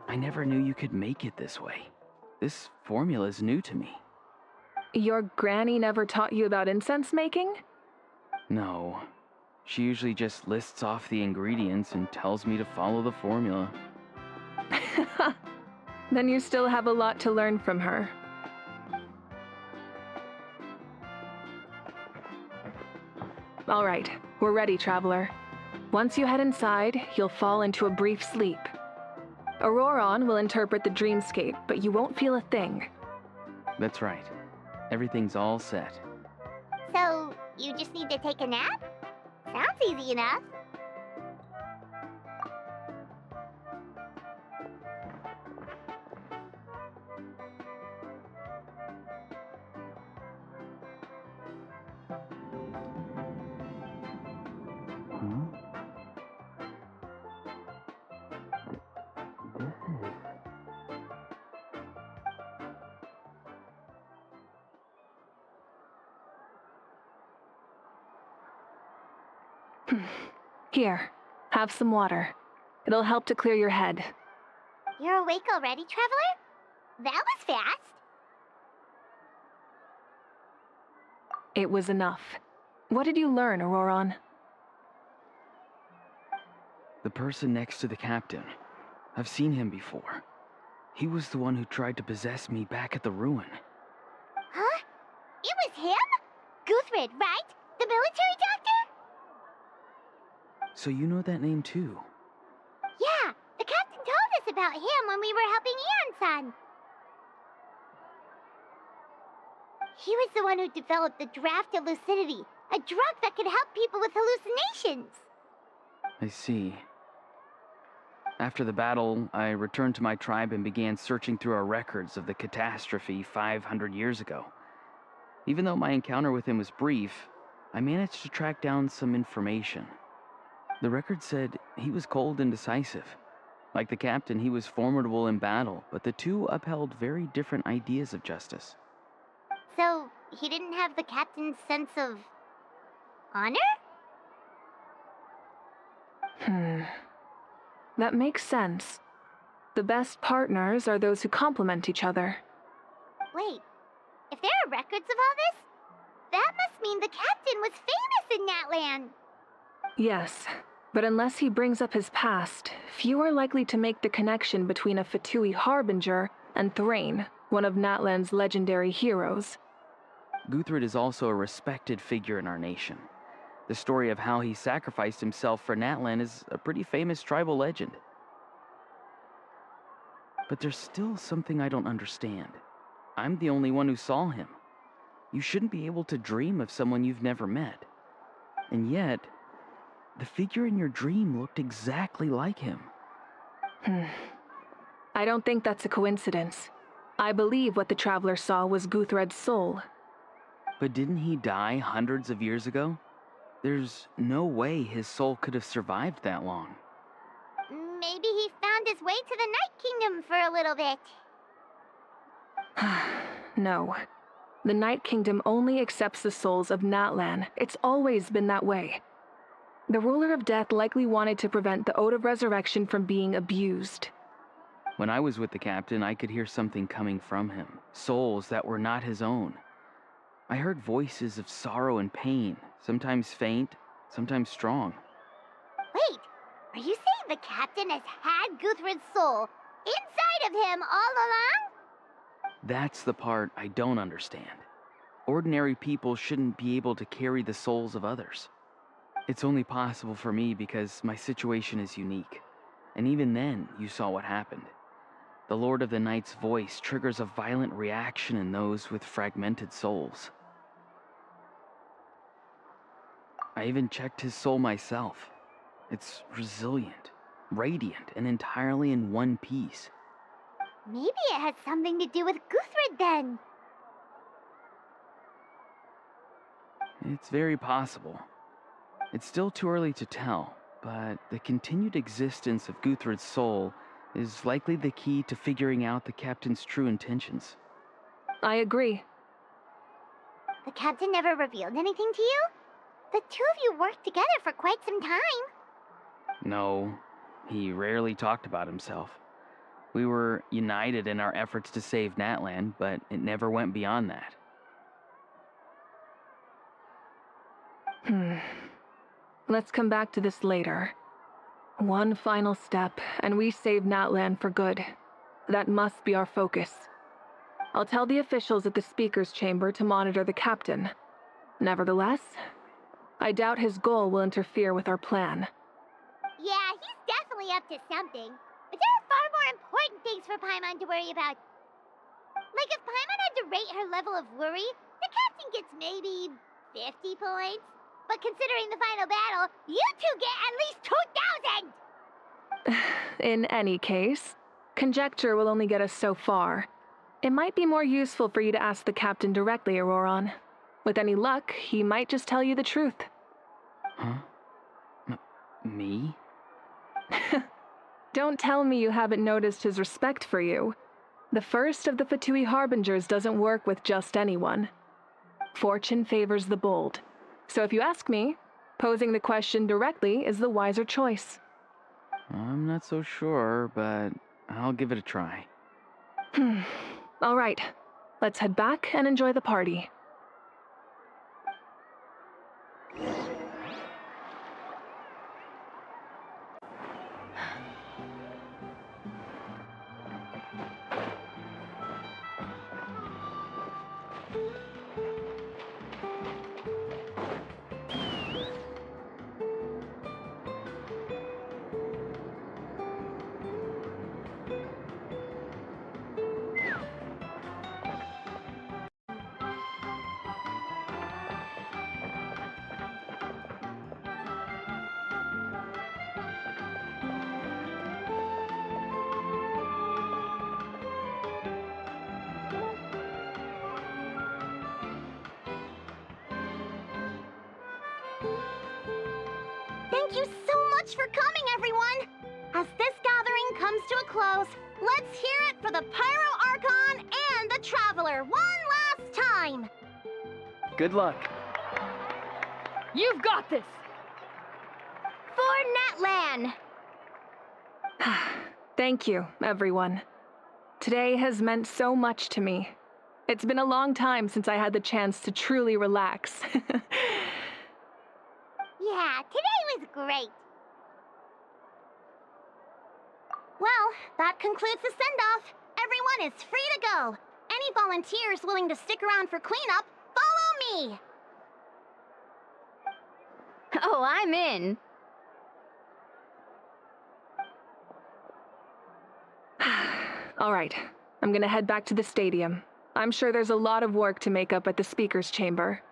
I never knew you could make it this way. This formula is new to me. Your granny never taught you about incense making? No. She usually just lists off the ingredients and tells me to follow the formula. Then you still have a lot to learn from her. All right, we're ready, traveler. Once you head inside, you'll fall into a brief sleep. Auroron will interpret the dreamscape, but you won't feel a thing. That's right. Everything's all set. So, you just need to take a nap? Sounds easy enough. Here, have some water. It'll help to clear your head. You're awake already, traveler? That was fast. It was enough. What did you learn, Auroron? The person next to the captain. I've seen him before. He was the one who tried to possess me back at the ruin. Huh? It was him? Guthred, right? The military doctor? So you know that name too? Yeah, the captain told us about him when we were helping Eon-san. He was the one who developed the draft of lucidity, a drug that could help people with hallucinations. I see. After the battle, I returned to my tribe and began searching through our records of the catastrophe 500 years ago. Even though my encounter with him was brief, I managed to track down some information. The record said he was cold and decisive. Like the captain, he was formidable in battle, but the two upheld very different ideas of justice. So, he didn't have the captain's sense of honor? That makes sense. The best partners are those who complement each other. Wait, if there are records of all this, that must mean the captain was famous in that land. Yes, but unless he brings up his past, few are likely to make the connection between a Fatui harbinger and Thrain, one of Natlan's legendary heroes. Guthred is also a respected figure in our nation. The story of how he sacrificed himself for Natlan is a pretty famous tribal legend. But there's still something I don't understand. I'm the only one who saw him. You shouldn't be able to dream of someone you've never met. And yet, the figure in your dream looked exactly like him. I don't think that's a coincidence. I believe what the traveler saw was Guthred's soul. But didn't he die hundreds of years ago? There's no way his soul could have survived that long. Maybe he found his way to the Night Kingdom for a little bit. No. The Night Kingdom only accepts the souls of Natlan. It's always been that way. The ruler of death likely wanted to prevent the Ode of Resurrection from being abused. When I was with the captain, I could hear something coming from him. Souls that were not his own. I heard voices of sorrow and pain, sometimes faint, sometimes strong. Wait, are you saying the captain has had Guthred's soul inside of him all along? That's the part I don't understand. Ordinary people shouldn't be able to carry the souls of others. It's only possible for me because my situation is unique. And even then, you saw what happened. The Lord of the Night's voice triggers a violent reaction in those with fragmented souls. I even checked his soul myself. It's resilient, radiant, and entirely in one piece. Maybe it had something to do with Guthred then. It's very possible. It's still too early to tell, but the continued existence of Guthred's soul is likely the key to figuring out the captain's true intentions. I agree. The captain never revealed anything to you? The two of you worked together for quite some time. No, he rarely talked about himself. We were united in our efforts to save Natlan, but it never went beyond that. Let's come back to this later. One final step, and we save Natlan for good. That must be our focus. I'll tell the officials at the speaker's chamber to monitor the captain. Nevertheless, I doubt his goal will interfere with our plan. Yeah, he's definitely up to something. But there are far more important things for Paimon to worry about. Like if Paimon had to rate her level of worry, the captain gets maybe 50 points. But considering the final battle, you two get at least 2,000! In any case, conjecture will only get us so far. It might be more useful for you to ask the captain directly, Auroron. With any luck, he might just tell you the truth. Huh? Me? Don't tell me you haven't noticed his respect for you. The first of the Fatui Harbingers doesn't work with just anyone. Fortune favors the bold. So if you ask me, posing the question directly is the wiser choice. I'm not so sure, but I'll give it a try. All right, let's head back and enjoy the party. Thank you so much for coming, everyone! As this gathering comes to a close, let's hear it for the Pyro Archon and the Traveler one last time! Good luck. You've got this! For Natlan! Thank you, everyone. Today has meant so much to me. It's been a long time since I had the chance to truly relax. Yeah, today was great. Well, that concludes the send-off. Everyone is free to go. Any volunteers willing to stick around for cleanup, follow me! Oh, I'm in. All right, I'm gonna head back to the stadium. I'm sure there's a lot of work to make up at the speaker's chamber.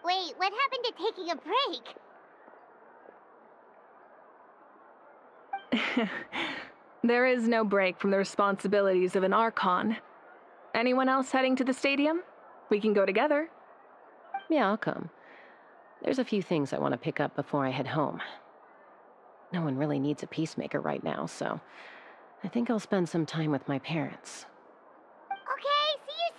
Wait, what happened to taking a break? There is no break from the responsibilities of an Archon. Anyone else heading to the stadium? We can go together. Yeah, I'll come. There's a few things I want to pick up before I head home. No one really needs a peacemaker right now, so I think I'll spend some time with my parents. Okay, see you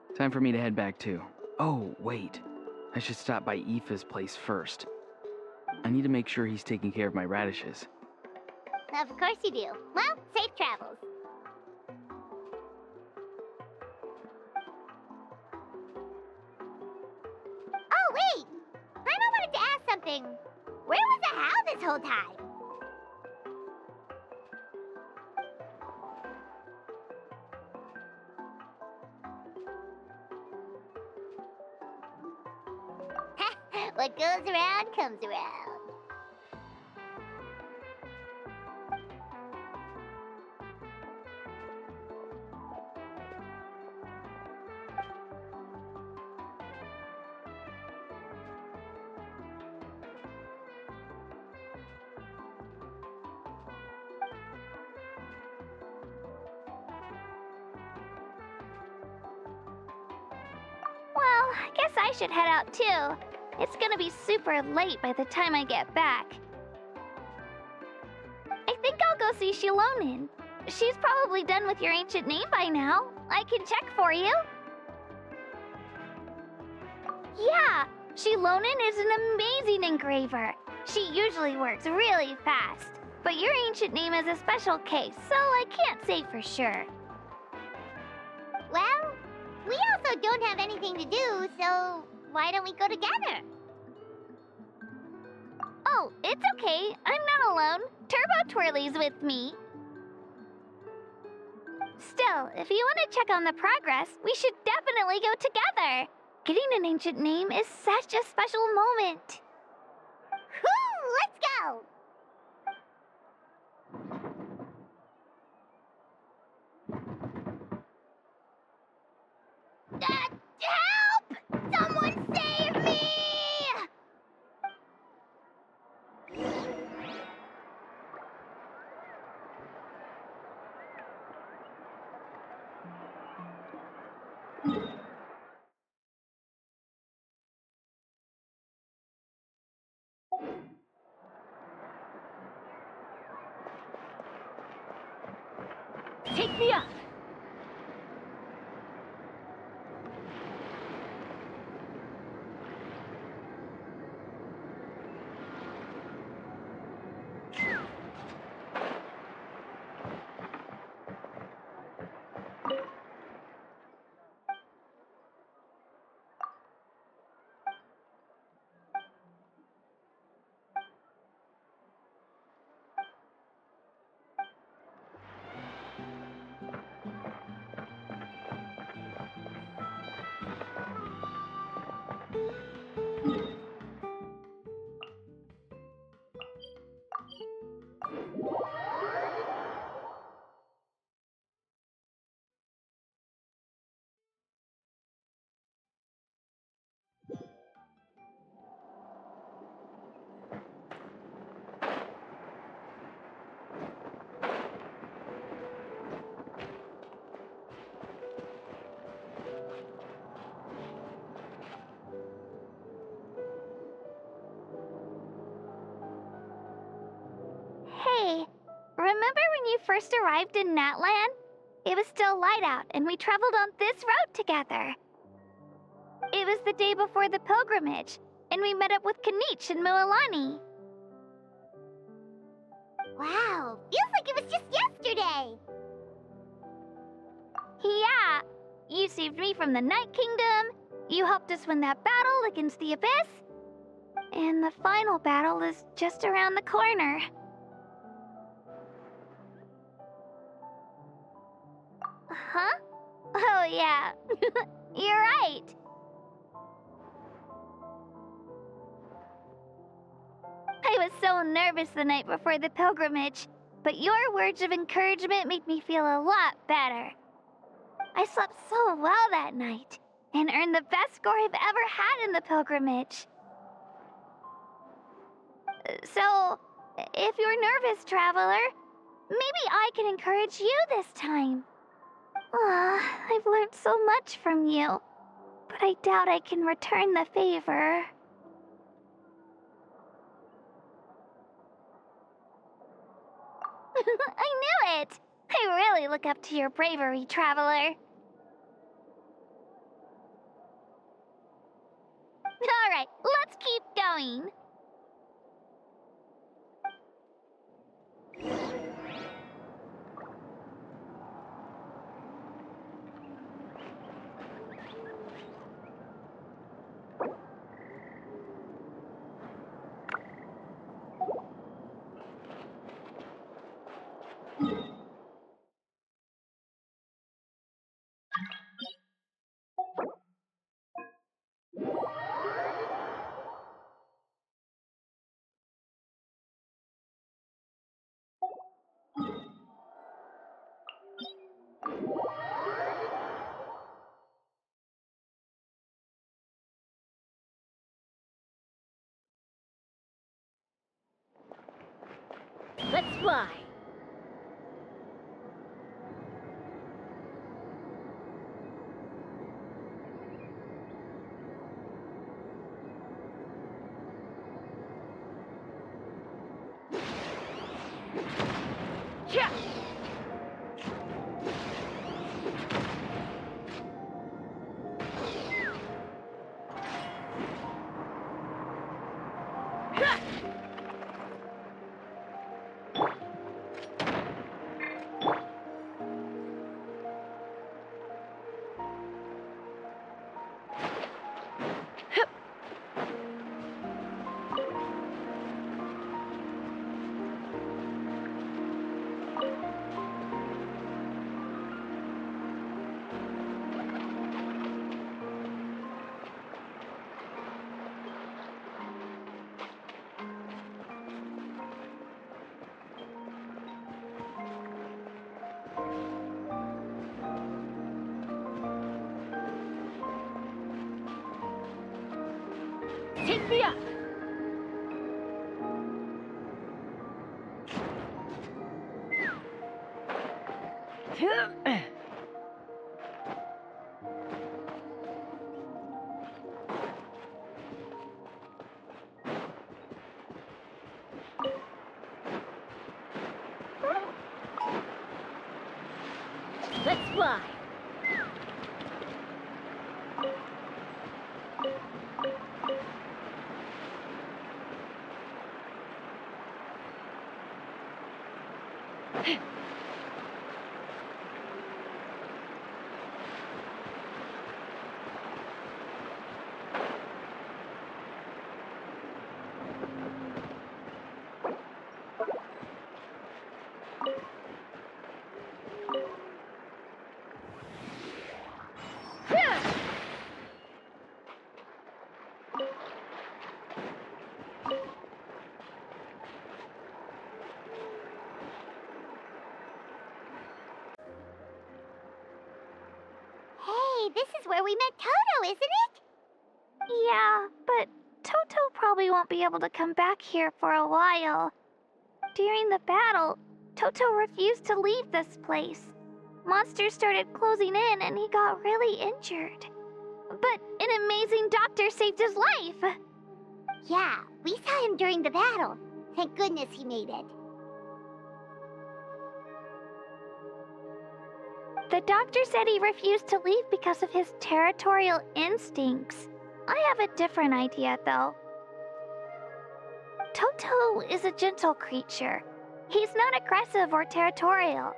soon! Time for me to head back too. Oh, wait. I should stop by Aoife's place first. I need to make sure he's taking care of my radishes. Of course you do. Well, safe travels. Oh, wait! I wanted to ask something. Where was the How this whole time? What goes around comes around. Well, I guess I should head out too. It's gonna be super late by the time I get back. I think see Shilonin. She's probably done with your ancient name by now. I can check for you. Yeah, Shilonin is an amazing engraver. She usually works really fast. But your ancient name is a special case, so I can't say for sure. Well, we also don't have anything to do, so why don't we go together? Oh, it's okay. I'm not alone. Turbo Twirly's with me. Still, if you want to check on the progress, we should definitely go together. Getting an ancient name is such a special moment. Whoo! Let's go! Help! Someone save me! Take me up! Hey, remember when you first arrived in Natland? It was still light out, and we traveled on this road together. It was the day before the pilgrimage, and we met up with Kanich and Mualani. Wow, feels like it was just yesterday. Yeah, you saved me from the Night Kingdom, you helped us win that battle against the Abyss, and the final battle is just around the corner. Huh? Oh yeah, you're right. I was so nervous the night before the pilgrimage, but your words of encouragement made me feel a lot better. I slept so well that night, and earned the best score I've ever had in the pilgrimage. So, if you're nervous, traveler, maybe I can encourage you this time. I've learned so much from you, but I doubt I can return the favor. I knew it! I really look up to your bravery, traveler. Alright, let's keep going. Let's fly! Cha! Yeah. Let's fly. Hey, this is where we met Toto, isn't it? Yeah, but Toto probably won't be able to come back here for a while. During the battle, Toto refused to leave this place. Monsters started closing in and he got really injured. But an amazing doctor saved his life! Yeah, we saw him during the battle. Thank goodness he made it. The doctor said he refused to leave because of his territorial instincts. I have a different idea, though. Toto is a gentle creature. He's not aggressive or territorial.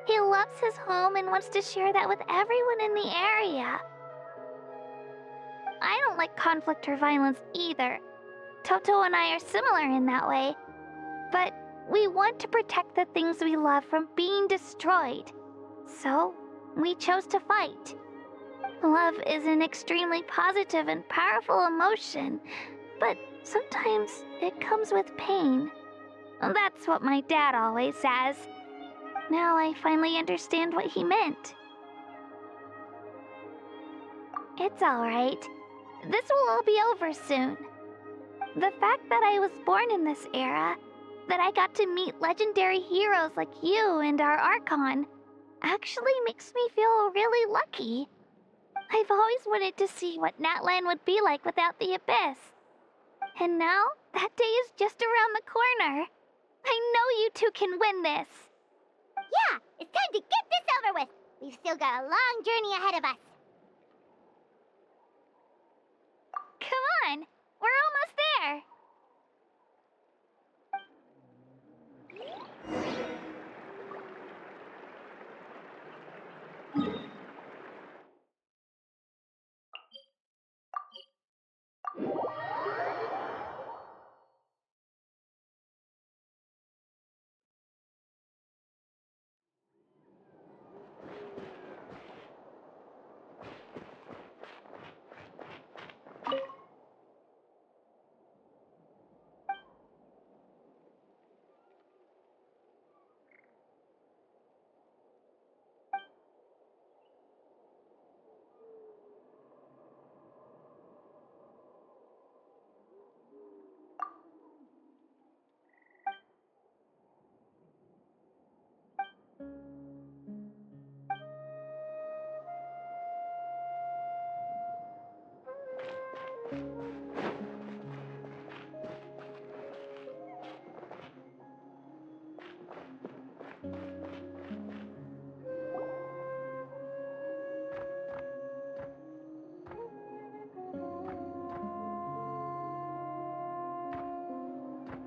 He loves his home and wants to share that with everyone in the area. I don't like conflict or violence either. Toto and I are similar in that way. But we want to protect the things we love from being destroyed. So, we chose to fight. Love is an extremely positive and powerful emotion, but sometimes it comes with pain. That's what my dad always says. Now I finally understand what he meant. It's alright. This will all be over soon. The fact that I was born in this era, that I got to meet legendary heroes like you and our Archon, actually makes me feel really lucky. I've always wanted to see what Natlan would be like without the Abyss. And now, that day is just around the corner. I know you two can win this. Yeah, it's time to get this over with. We've still got a long journey ahead of us. Come on, we're almost there.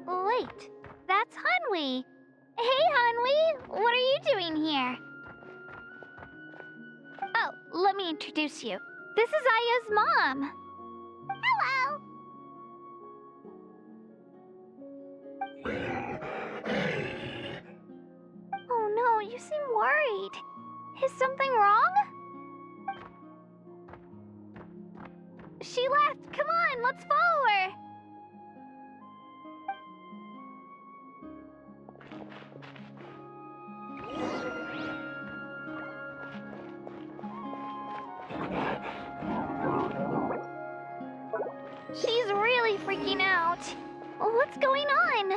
Wait, that's Hanwi. Hey, Hanwi, what are you doing here? Oh, let me introduce you. This is Aya's mom. Hello! Oh no, you seem worried. Is something wrong? She left. Come on, let's follow her. She's really What's going on?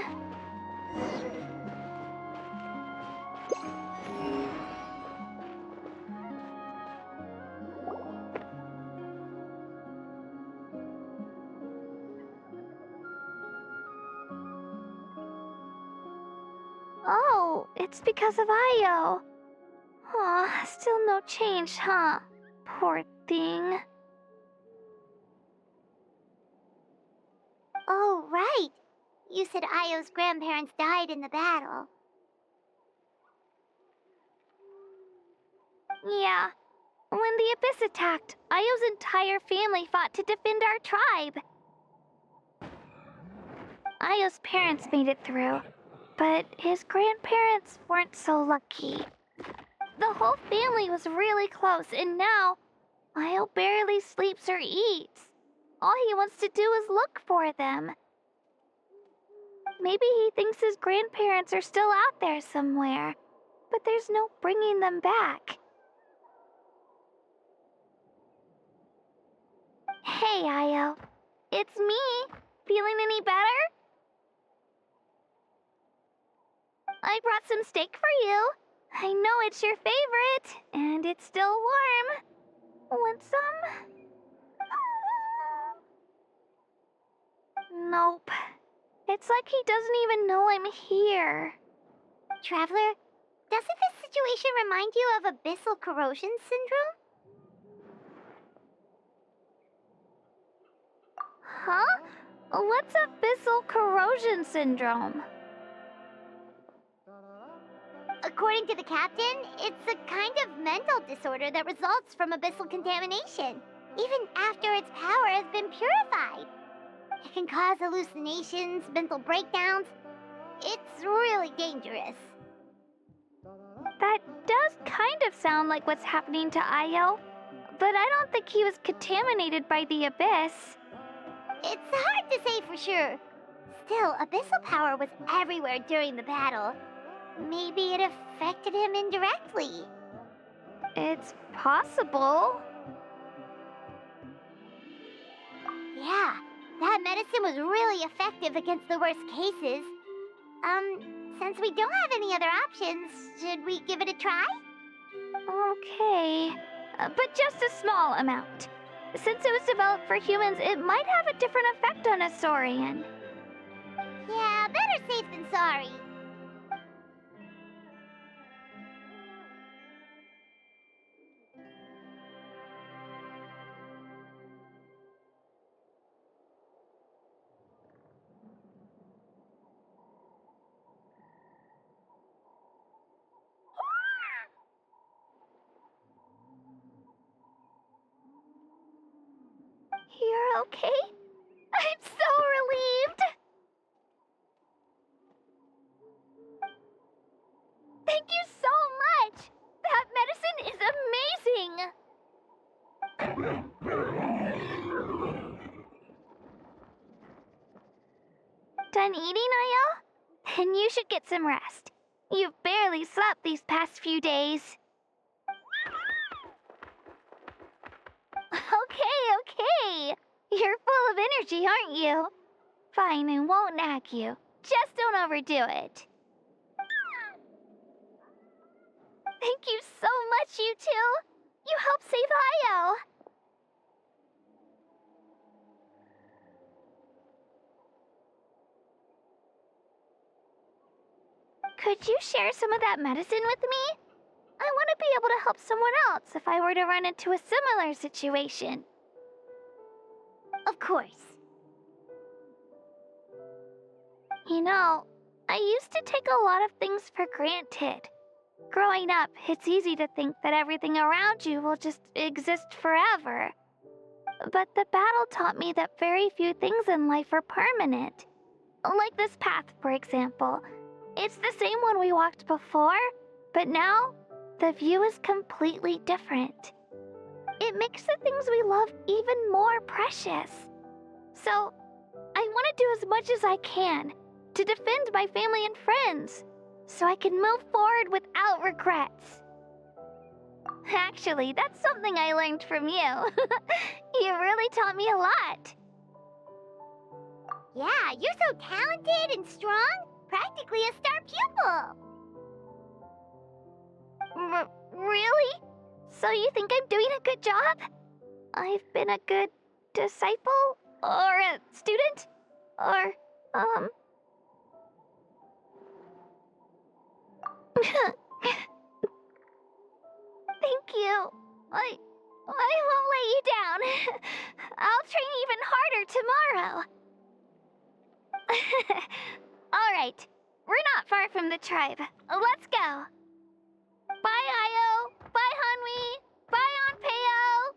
Oh, it's because of Io. Aw, still no change, huh? Poor thing. Oh, right. You said Io's grandparents died in the battle. Yeah. When the Abyss attacked, Io's entire family fought to defend our tribe. Io's parents made it through, but his grandparents weren't so lucky. The whole family was really close, and now Io barely sleeps or eats. All he wants to do is look for them. Maybe he thinks his grandparents are still out there somewhere, but there's no bringing them back. Hey, Io. It's me. Feeling any better? I brought some steak for you. I know it's your favorite, and it's still warm. Want some? Nope. It's like he doesn't even know I'm here. Traveler, doesn't this situation remind you of abyssal corrosion syndrome? Huh? What's abyssal corrosion syndrome? According to the captain, it's a kind of mental disorder that results from abyssal contamination, even after its power has been purified. It can cause hallucinations, mental breakdowns. It's really dangerous. That does kind of sound like what's happening to Io, but I don't think he was contaminated by the Abyss. It's hard to say for sure. Still, abyssal power was everywhere during the battle. Maybe it affected him indirectly. It's possible. Yeah, that medicine was really effective against the worst cases. Since we don't have any other options, should we give it a try? Okay, but just a small amount. Since it was developed for humans, it might have a different effect on a Saurian. Yeah, better safe than sorry. You're okay? I'm so relieved! Thank you so much! That medicine is amazing! Done eating, Io? Then you should get some rest. You've barely slept these past few days. Okay. You're full of energy, aren't you? Fine, I won't nag you. Just don't overdo it. Thank you so much, you two. You helped save Io. Could you share some of that medicine with me? I want to be able to help someone else if I were to run into a similar situation. Of course. You know, I used to take a lot of things for granted. Growing up, it's easy to think that everything around you will just exist forever. But the battle taught me that very few things in life are permanent. Like this path, for example. It's the same one we walked before, but now the view is completely different. It makes the things we love even more precious. So, I want to do as much as I can to defend my family and friends, so I can move forward without regrets. Actually, that's something I learned from you. You really taught me a lot. Yeah, you're so talented and strong. Practically a star pupil. Really? So you think I'm doing a good job? I've been a good disciple? Or a student? Or, Thank you. I won't let you down. I'll train even harder tomorrow. Alright, we're not far from the tribe. Let's go. Bye, Io. Bye, Hanwi. Bye, Onpeo.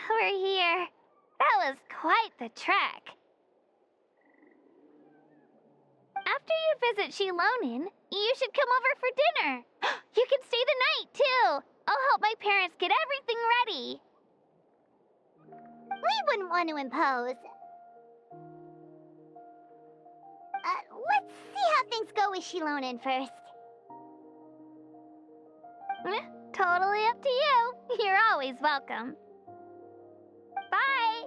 We're here. That was quite the trek. After you visit Shilonin, you should come over for dinner. You can stay the night, too. I'll help my parents get everything ready. We wouldn't want to impose. Let's see how things go with Shilonin first. Totally up to you. You're always welcome. Bye!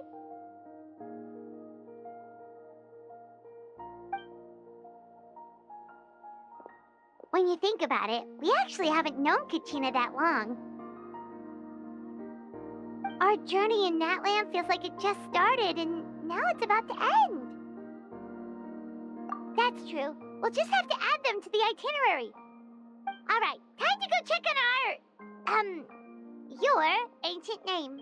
When you think about it, we actually haven't known Kachina that long. Our journey in Natland feels like it just started, and now it's about to end. That's true. We'll just have to add them to the itinerary. All right, time to go check on your ancient name.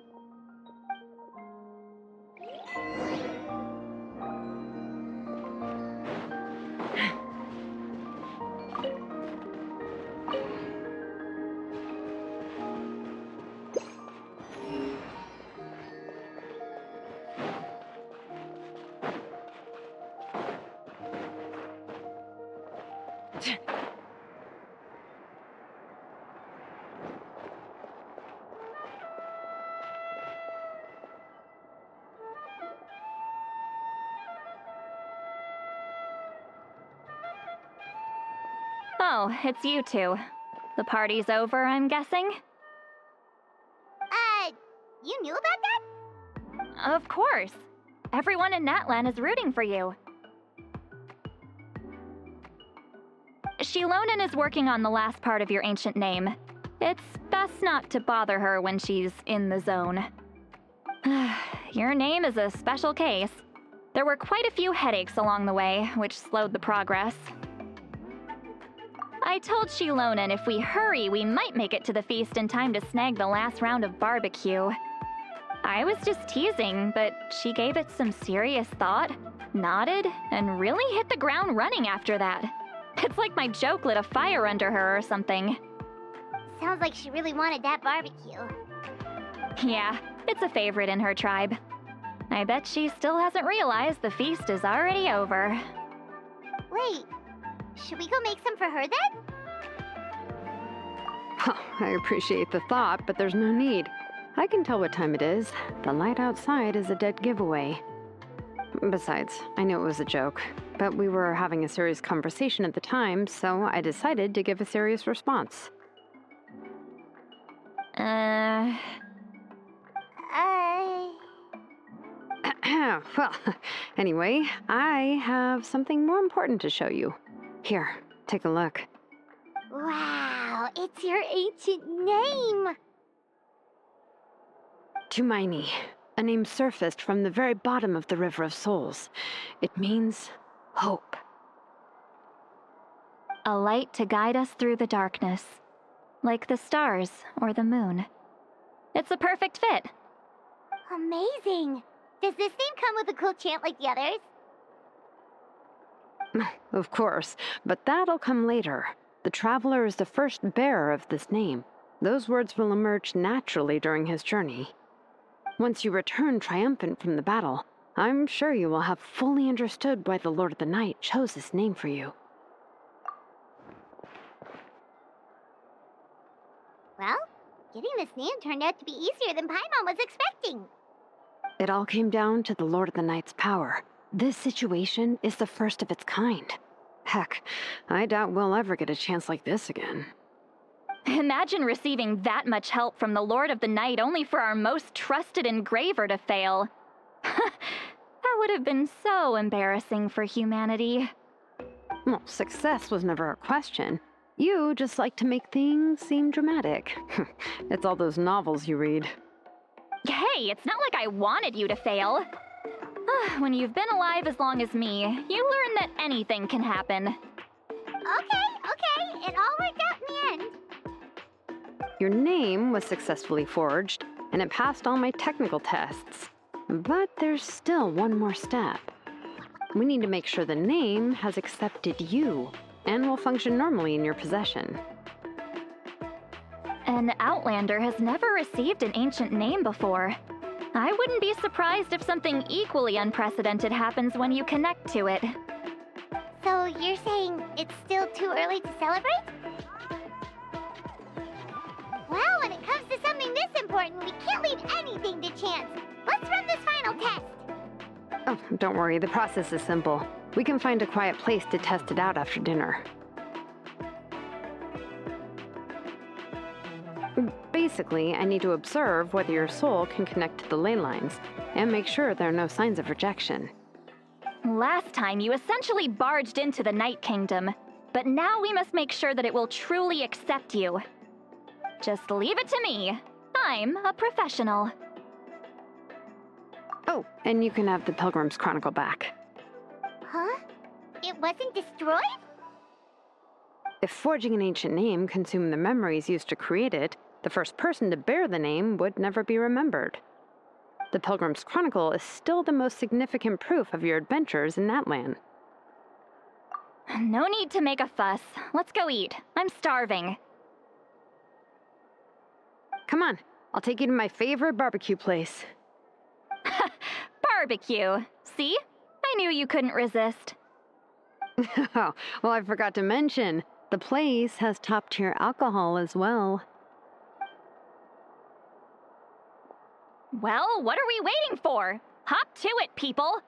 Oh, it's you two. The party's over, I'm guessing? You knew about that? Of course. Everyone in Natlan is rooting for you. Shilonin is working on the last part of your ancient name. It's best not to bother her when she's in the zone. Your name is a special case. There were quite a few headaches along the way, which slowed the progress. I told Shilonin if we hurry, we might make it to the feast in time to snag the last round of barbecue. I was just teasing, but she gave it some serious thought, nodded, and really hit the ground running after that. It's like my joke lit a fire under her or something. Sounds like she really wanted that barbecue. Yeah, it's a favorite in her tribe. I bet she still hasn't realized the feast is already over. Wait, should we go make some for her then? Well, I appreciate the thought, but there's no need. I can tell what time it is. The light outside is a dead giveaway. Besides, I knew it was a joke, but we were having a serious conversation at the time, so I decided to give a serious response. Well, anyway, I have something more important to show you. Here, take a look. Wow, it's your ancient name! Tumaini, a name surfaced from the very bottom of the River of Souls. It means hope. A light to guide us through the darkness, like the stars or the moon. It's a perfect fit. Amazing! Does this name come with a cool chant like the others? Of course, but that'll come later. The Traveler is the first bearer of this name. Those words will emerge naturally during his journey. Once you return triumphant from the battle, I'm sure you will have fully understood why the Lord of the Night chose this name for you. Well, getting this name turned out to be easier than Paimon was expecting. It all came down to the Lord of the Night's power. This situation is the first of its kind. Heck, I doubt we'll ever get a chance like this again. Imagine receiving that much help from the Lord of the Night only for our most trusted engraver to fail. That would have been so embarrassing for humanity. Well, success was never a question. You just like to make things seem dramatic. It's all those novels you read. Hey, it's not like I wanted you to fail. When you've been alive as long as me, you learn that anything can happen. Okay, it all worked out in the end. Your name was successfully forged, and it passed all my technical tests. But there's still one more step. We need to make sure the name has accepted you, and will function normally in your possession. An Outlander has never received an ancient name before. I wouldn't be surprised if something equally unprecedented happens when you connect to it. So you're saying it's still too early to celebrate? Well, when it comes to something this important, we can't leave anything to chance. Let's run this final test. Oh, don't worry, the process is simple. We can find a quiet place to test it out after dinner. Basically, I need to observe whether your soul can connect to the ley lines, and make sure there are no signs of rejection. Last time, you essentially barged into the Night Kingdom, but now we must make sure that it will truly accept you. Just leave it to me. I'm a professional. Oh, and you can have the Pilgrim's Chronicle back. Huh? It wasn't destroyed? If forging an ancient name consumed the memories used to create it, the first person to bear the name would never be remembered. The Pilgrim's Chronicle is still the most significant proof of your adventures in that land. No need to make a fuss. Let's go eat. I'm starving. Come on, I'll take you to my favorite barbecue place. Barbecue. See? I knew you couldn't resist. Oh, well, I forgot to mention, the place has top-tier alcohol as well. Well, what are we waiting for? Hop to it, people!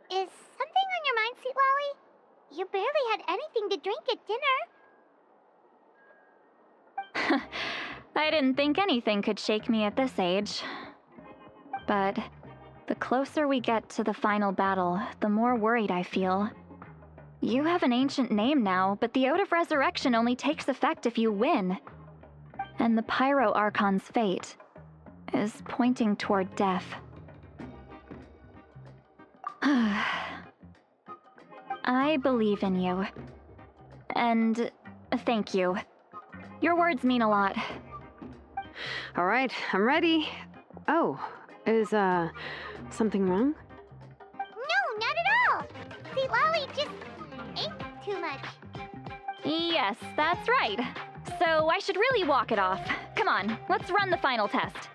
Is something on your mind, Sweet Lolly? You barely had anything to drink at dinner. I didn't think anything could shake me at this age. But the closer we get to the final battle, the more worried I feel. You have an ancient name now, but the Ode of Resurrection only takes effect if you win. And the Pyro Archon's fate is pointing toward death. I believe in you. And thank you. Your words mean a lot. All right, I'm ready. Oh, is, something wrong? No, not at all! Sweet Lolly just ate too much. Yes, that's right. So I should really walk it off. Come on, let's run the final test.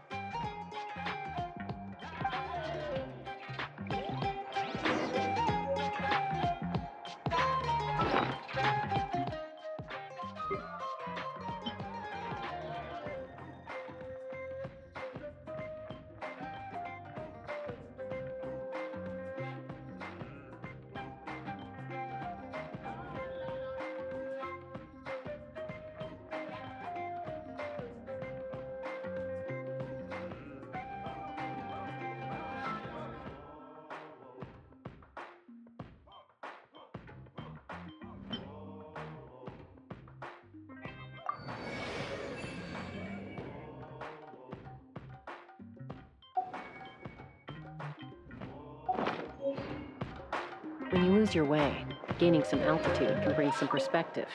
lose your way. Gaining some altitude can bring some perspective.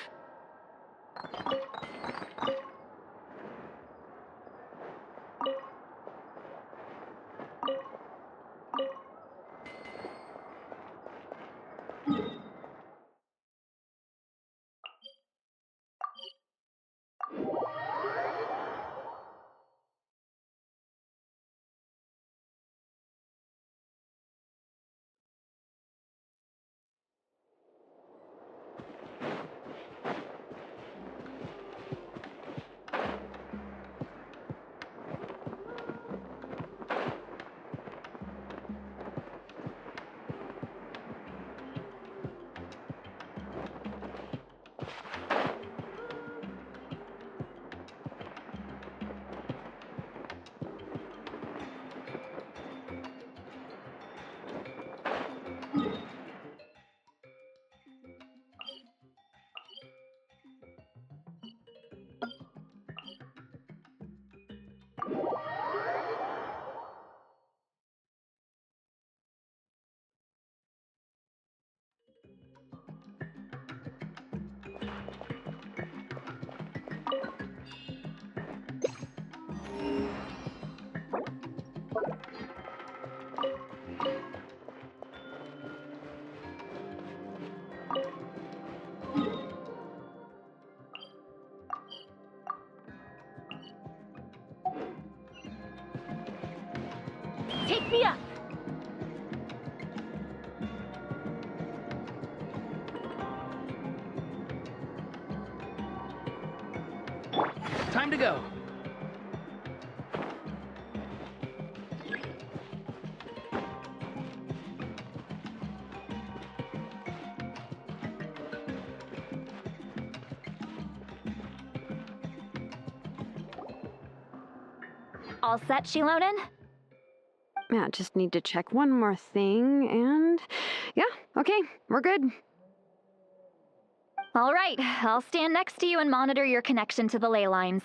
Take me up! Time to go. All set, Shilonen? Yeah, just need to check one more thing, and yeah, okay, we're good. All right, I'll stand next to you and monitor your connection to the ley lines.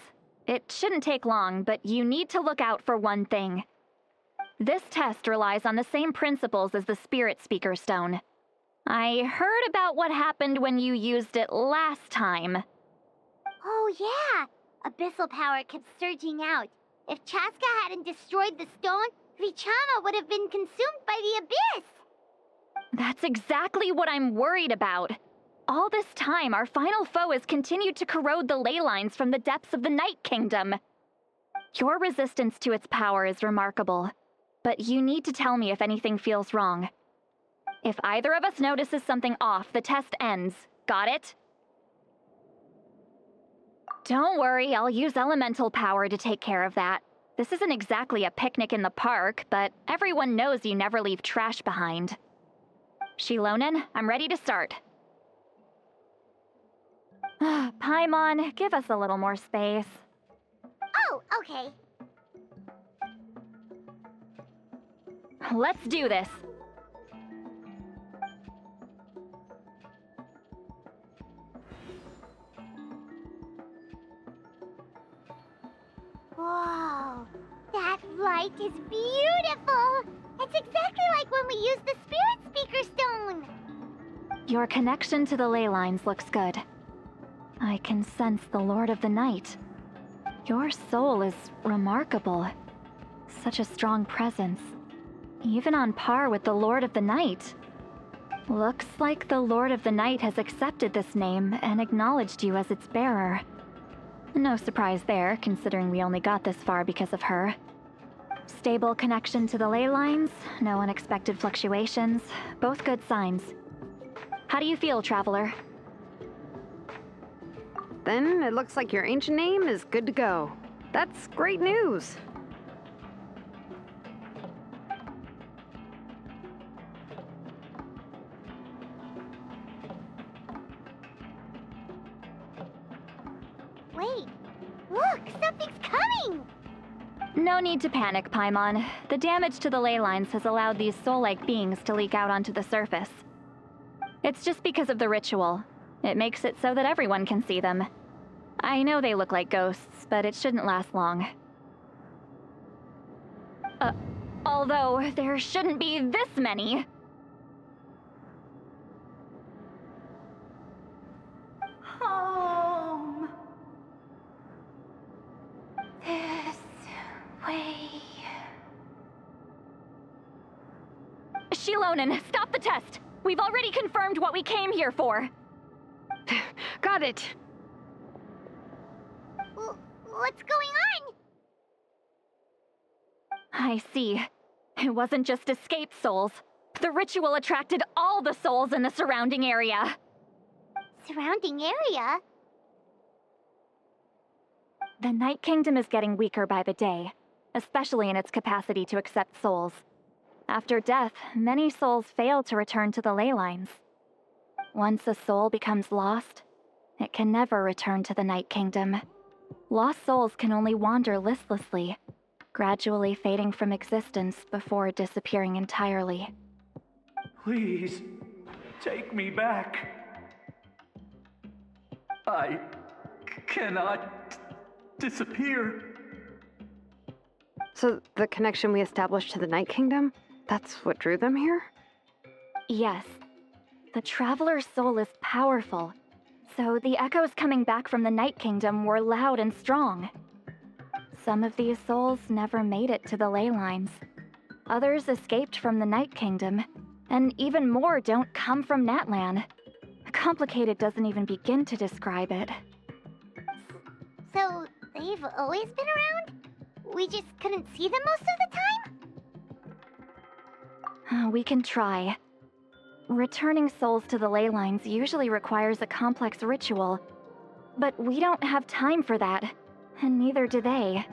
It shouldn't take long, but you need to look out for one thing. This test relies on the same principles as the Spirit Speaker Stone. I heard about what happened when you used it last time. Oh yeah! Abyssal power kept surging out. If Chaska hadn't destroyed the stone, Vichama would have been consumed by the abyss! That's exactly what I'm worried about. All this time, our final foe has continued to corrode the ley lines from the depths of the Night Kingdom. Your resistance to its power is remarkable, but you need to tell me if anything feels wrong. If either of us notices something off, the test ends. Got it? Don't worry, I'll use elemental power to take care of that. This isn't exactly a picnic in the park, but everyone knows you never leave trash behind. Shilonen, I'm ready to start. Paimon, give us a little more space. Oh, okay. Let's do this. Whoa, that light is beautiful! It's exactly like when we used the Spirit Speaker Stone! Your connection to the ley lines looks good. I can sense the Lord of the Night. Your soul is remarkable. Such a strong presence. Even on par with the Lord of the Night. Looks like the Lord of the Night has accepted this name and acknowledged you as its bearer. No surprise there, considering we only got this far because of her. Stable connection to the ley lines, no unexpected fluctuations, both good signs. How do you feel, Traveler? Then it looks like your ancient name is good to go. That's great news. Wait, look, something's coming! No need to panic, Paimon. The damage to the ley lines has allowed these soul-like beings to leak out onto the surface. It's just because of the ritual. It makes it so that everyone can see them. I know they look like ghosts, but it shouldn't last long. Although there shouldn't be this many. Shilonen, stop the test! We've already confirmed what we came here for. Got it. What's going on? I see. It wasn't just escaped souls. The ritual attracted all the souls in the surrounding area. Surrounding area? The Night Kingdom is getting weaker by the day, especially in its capacity to accept souls. After death, many souls fail to return to the ley lines. Once a soul becomes lost, it can never return to the Night Kingdom. Lost souls can only wander listlessly, gradually fading from existence before disappearing entirely. Please, take me back. I cannot disappear. So the connection we established to the Night Kingdom, that's what drew them here? Yes. The Traveler's soul is powerful, so the echoes coming back from the Night Kingdom were loud and strong. Some of these souls never made it to the ley lines. Others escaped from the Night Kingdom, and even more don't come from Natlan. Complicated doesn't even begin to describe it. So, they've always been around? We just couldn't see them most of the time? We can try. Returning souls to the ley lines usually requires a complex ritual, but we don't have time for that, and neither do they.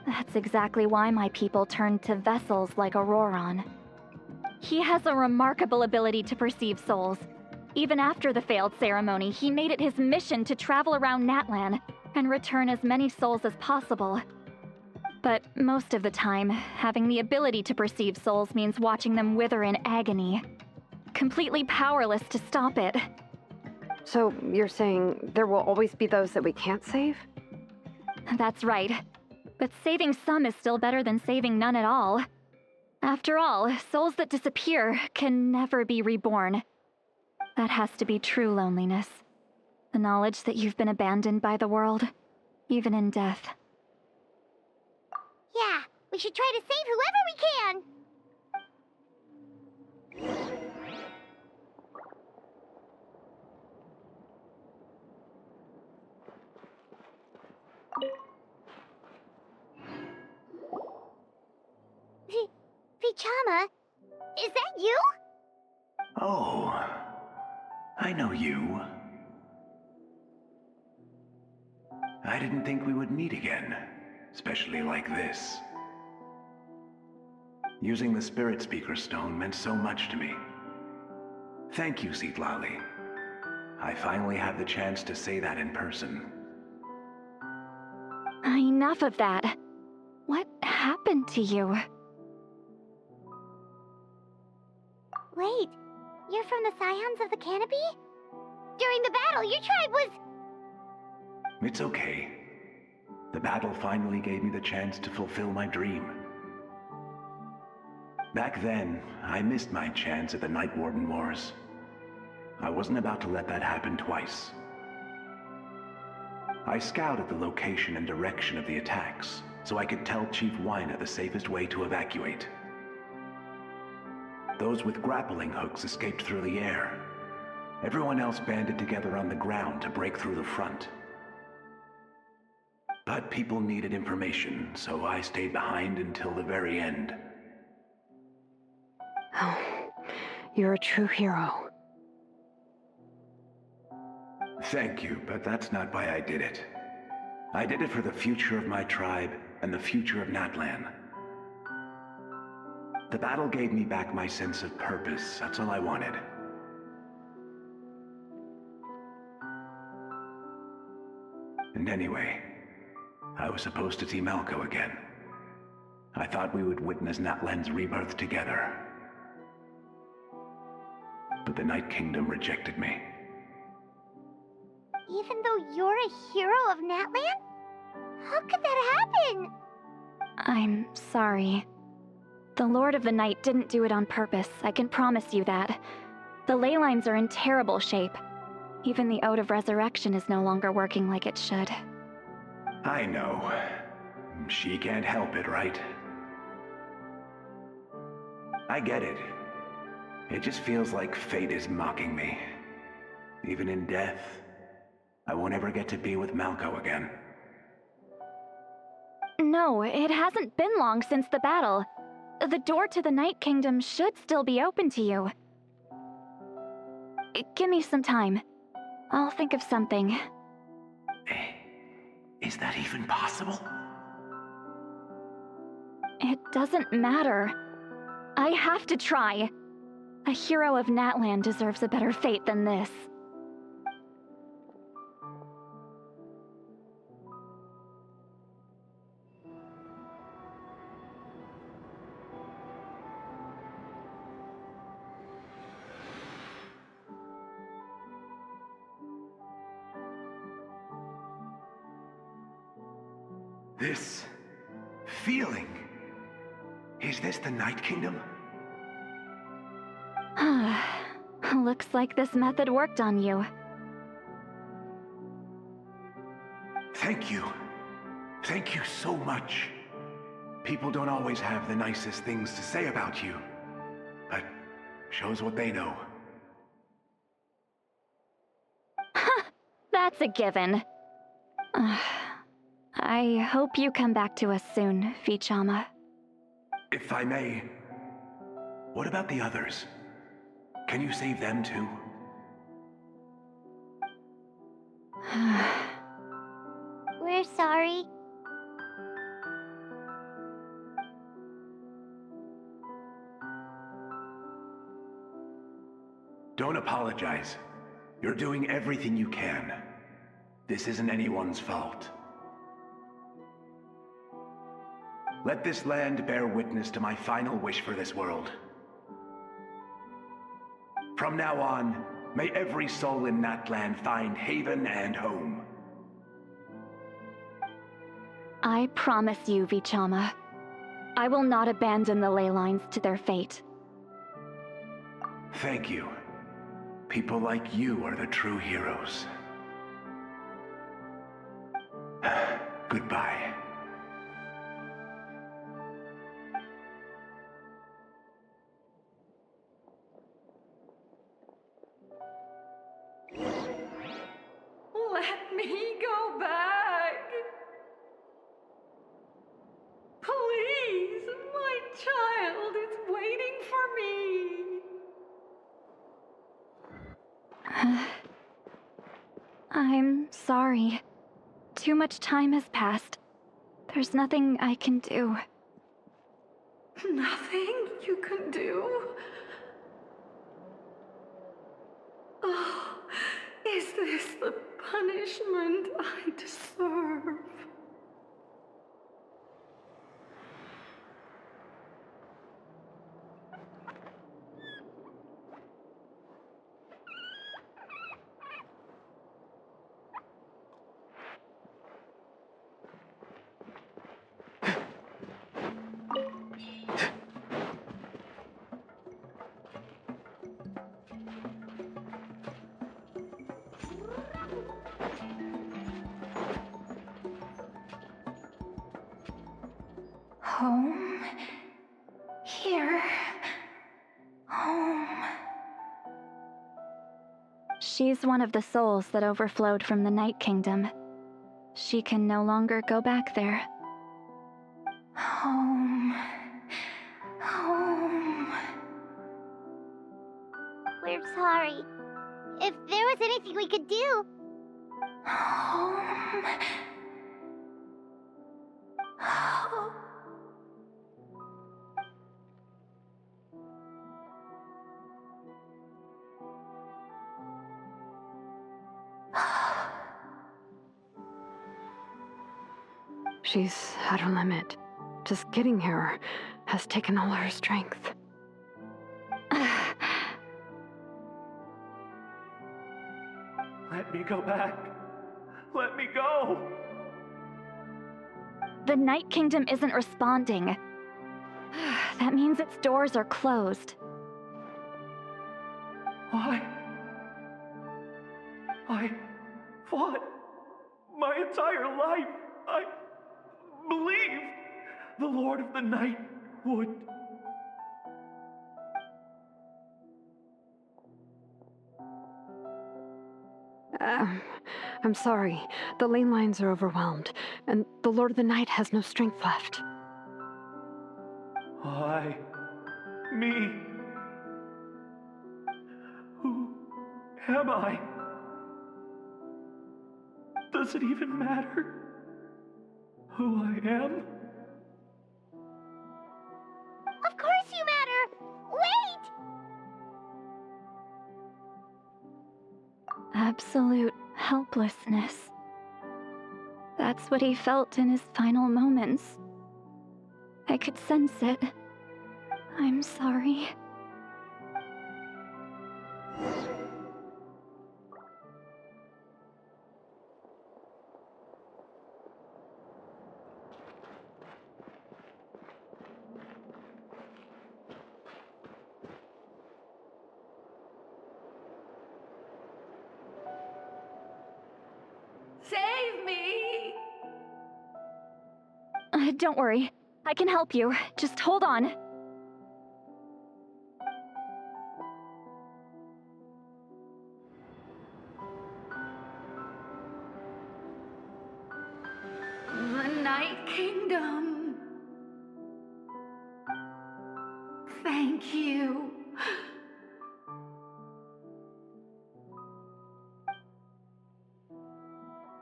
That's exactly why my people turned to vessels like Auroron. He has a remarkable ability to perceive souls. Even after the failed ceremony, he made it his mission to travel around Natlan and return as many souls as possible. But most of the time, having the ability to perceive souls means watching them wither in agony. Completely powerless to stop it. So you're saying there will always be those that we can't save? That's right. But saving some is still better than saving none at all. After all, souls that disappear can never be reborn. That has to be true loneliness. The knowledge that you've been abandoned by the world, even in death. Yeah, we should try to save whoever we can! Vichama, is that you? Oh, I know you. I didn't think we would meet again, especially like this. Using the Spirit Speaker Stone meant so much to me. Thank you, Citlali. I finally had the chance to say that in person. Enough of that. What happened to you? Wait, you're from the Scions of the Canopy? During the battle, your tribe was... It's okay. The battle finally gave me the chance to fulfill my dream. Back then, I missed my chance at the Night Warden Wars. I wasn't about to let that happen twice. I scouted the location and direction of the attacks, so I could tell Chief Wyna the safest way to evacuate. Those with grappling hooks escaped through the air. Everyone else banded together on the ground to break through the front. But people needed information, so I stayed behind until the very end. Oh, you're a true hero. Thank you, but that's not why I did it. I did it for the future of my tribe and the future of Natlan. The battle gave me back my sense of purpose. That's all I wanted. And anyway, I was supposed to see Malco again. I thought we would witness Natlan's rebirth together. But the Night Kingdom rejected me. Even though you're a hero of Natlan? How could that happen? I'm sorry. The Lord of the Night didn't do it on purpose, I can promise you that. The ley lines are in terrible shape. Even the Ode of Resurrection is no longer working like it should. I know. She can't help it, right? I get it. It just feels like fate is mocking me. Even in death, I won't ever get to be with Malco again. No, it hasn't been long since the battle. The door to the Night Kingdom should still be open to you. Give me some time. I'll think of something. Is that even possible? It doesn't matter. I have to try. A hero of Natlan deserves a better fate than this. This feeling. Is this the Night Kingdom? Looks like this method worked on you. Thank you. Thank you so much. People don't always have the nicest things to say about you, but shows what they know. That's a given. I hope you come back to us soon, Vichama. If I may, what about the others? Can you save them too? We're sorry. Don't apologize. You're doing everything you can. This isn't anyone's fault. Let this land bear witness to my final wish for this world. From now on, may every soul in Natlan find haven and home. I promise you, Vichama. I will not abandon the ley lines to their fate. Thank you. People like you are the true heroes. Goodbye. Let me go back. Please, my child is waiting for me. I'm sorry. Too much time has passed. There's nothing I can do. Nothing you can do? Oh, is this the punishment I deserve? Home? Here? Home? She's one of the souls that overflowed from the Night Kingdom. She can no longer go back there. Home. Home. We're sorry. If there was anything we could do. Home. Home. She's at her limit. Just getting here has taken all her strength. Let me go back. Let me go. The Night Kingdom isn't responding. That means its doors are closed. I fought my entire life. I believed the Lord of the Night would. I'm sorry. The ley lines are overwhelmed, and the Lord of the Night has no strength left. Why? Me? Who am I? Does it even matter who I am? Of course you matter! Wait! Absolute helplessness. That's what he felt in his final moments. I could sense it. I'm sorry. Save me! Don't worry. I can help you. Just hold on. The Night Kingdom. Thank you.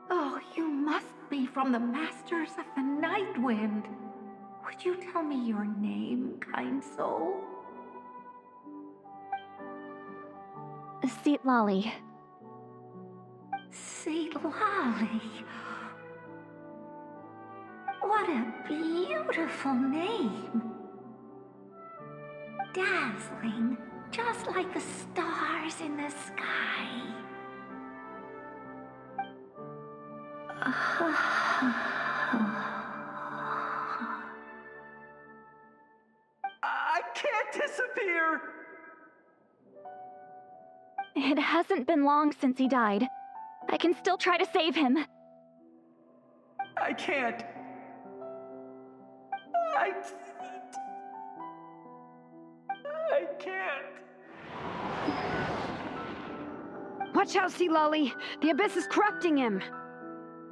Oh, you must be from the Masters of the Night Wind. Would you tell me your name, kind soul? Seat Lolly. Lolly. What a beautiful name. Dazzling, just like the stars in the sky. I can't disappear! It hasn't been long since he died. I can still try to save him. I can't. I can't. Watch out, Sea Lolly! The abyss is corrupting him!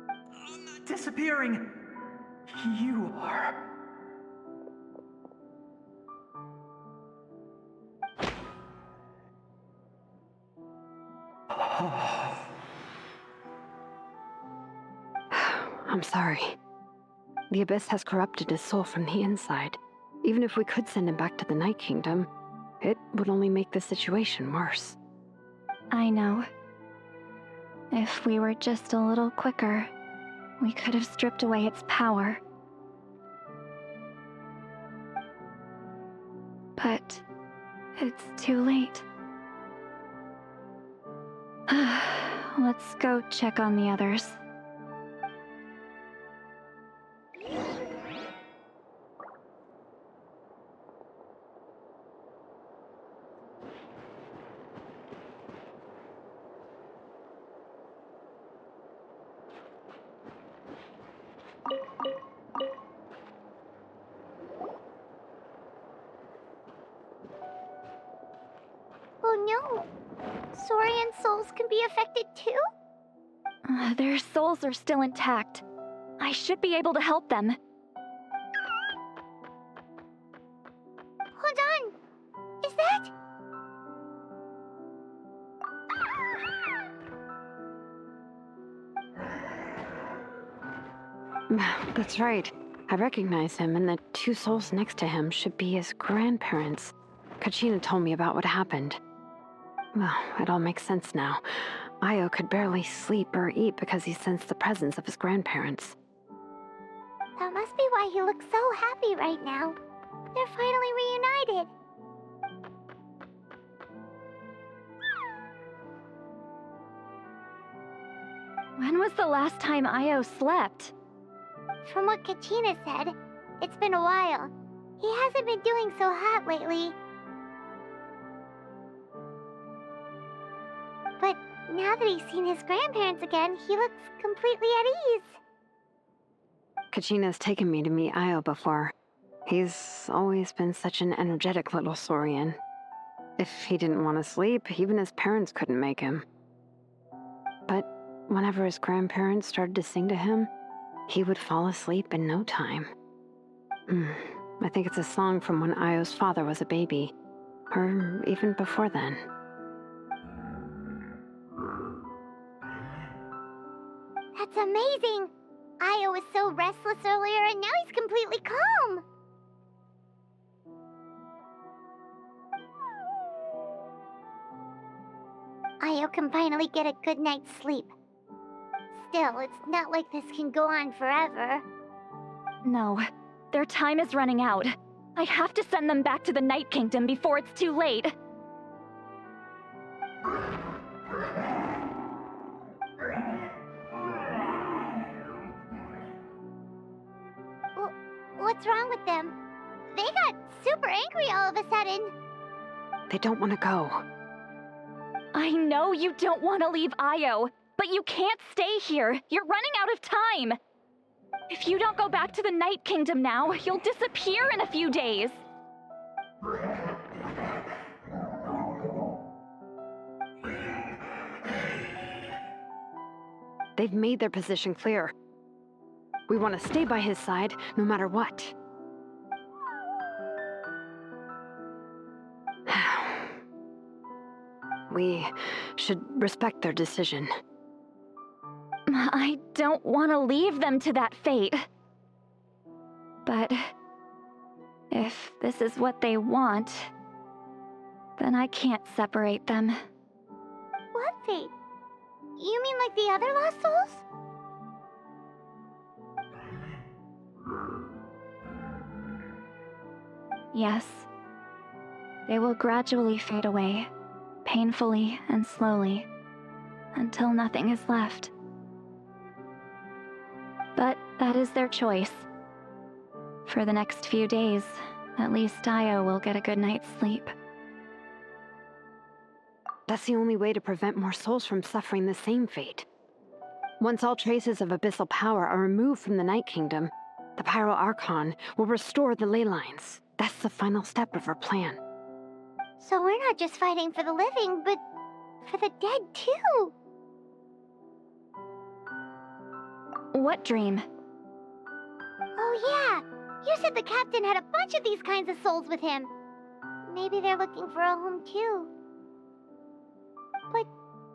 I'm not disappearing. You are. I'm sorry. The abyss has corrupted his soul from the inside. Even if we could send him back to the Night Kingdom, it would only make the situation worse. I know. If we were just a little quicker, we could have stripped away its power. But it's too late. Let's go check on the others. Oh no! Saurian souls can be affected too? Their souls are still intact. I should be able to help them. Hold on! Is that... That's right. I recognize him, and the two souls next to him should be his grandparents. Kachina told me about what happened. Well, it all makes sense now. Io could barely sleep or eat because he sensed the presence of his grandparents. That must be why he looks so happy right now. They're finally reunited. When was the last time Io slept? From what Kachina said, it's been a while. He hasn't been doing so hot lately. But now that he's seen his grandparents again, he looks completely at ease. Kachina's taken me to meet Io before. He's always been such an energetic little Saurian. If he didn't want to sleep, even his parents couldn't make him. But whenever his grandparents started to sing to him, he would fall asleep in no time. I think it's a song from when Io's father was a baby, or even before then. That's amazing! Io was so restless earlier and now he's completely calm! Io can finally get a good night's sleep. Still, it's not like this can go on forever. No, their time is running out. I have to send them back to the Night Kingdom before it's too late. What's wrong with them? They got super angry all of a sudden. They don't want to go. I know you don't want to leave Io, but you can't stay here. You're running out of time. If you don't go back to the Night Kingdom now, you'll disappear in a few days. They've made their position clear. We want to stay by his side, no matter what. We should respect their decision. I don't want to leave them to that fate. But if this is what they want, then I can't separate them. What fate? You mean like the other lost souls? Yes. They will gradually fade away, painfully and slowly, until nothing is left. But that is their choice. For the next few days, at least Io will get a good night's sleep. That's the only way to prevent more souls from suffering the same fate. Once all traces of abyssal power are removed from the Night Kingdom, the Pyro Archon will restore the ley lines. That's the final step of our plan. So we're not just fighting for the living, but for the dead too. What dream? Oh yeah, you said the captain had a bunch of these kinds of souls with him. Maybe they're looking for a home too. But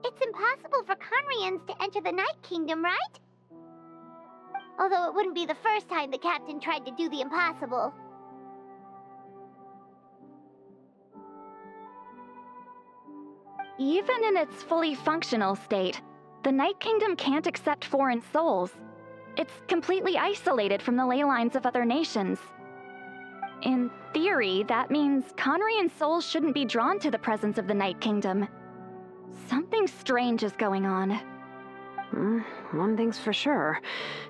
it's impossible for Conrians to enter the Night Kingdom, right? Although it wouldn't be the first time the captain tried to do the impossible. Even in its fully functional state, the Night Kingdom can't accept foreign souls. It's completely isolated from the ley lines of other nations. In theory, that means Conrian souls shouldn't be drawn to the presence of the Night Kingdom. Something strange is going on. One thing's for sure.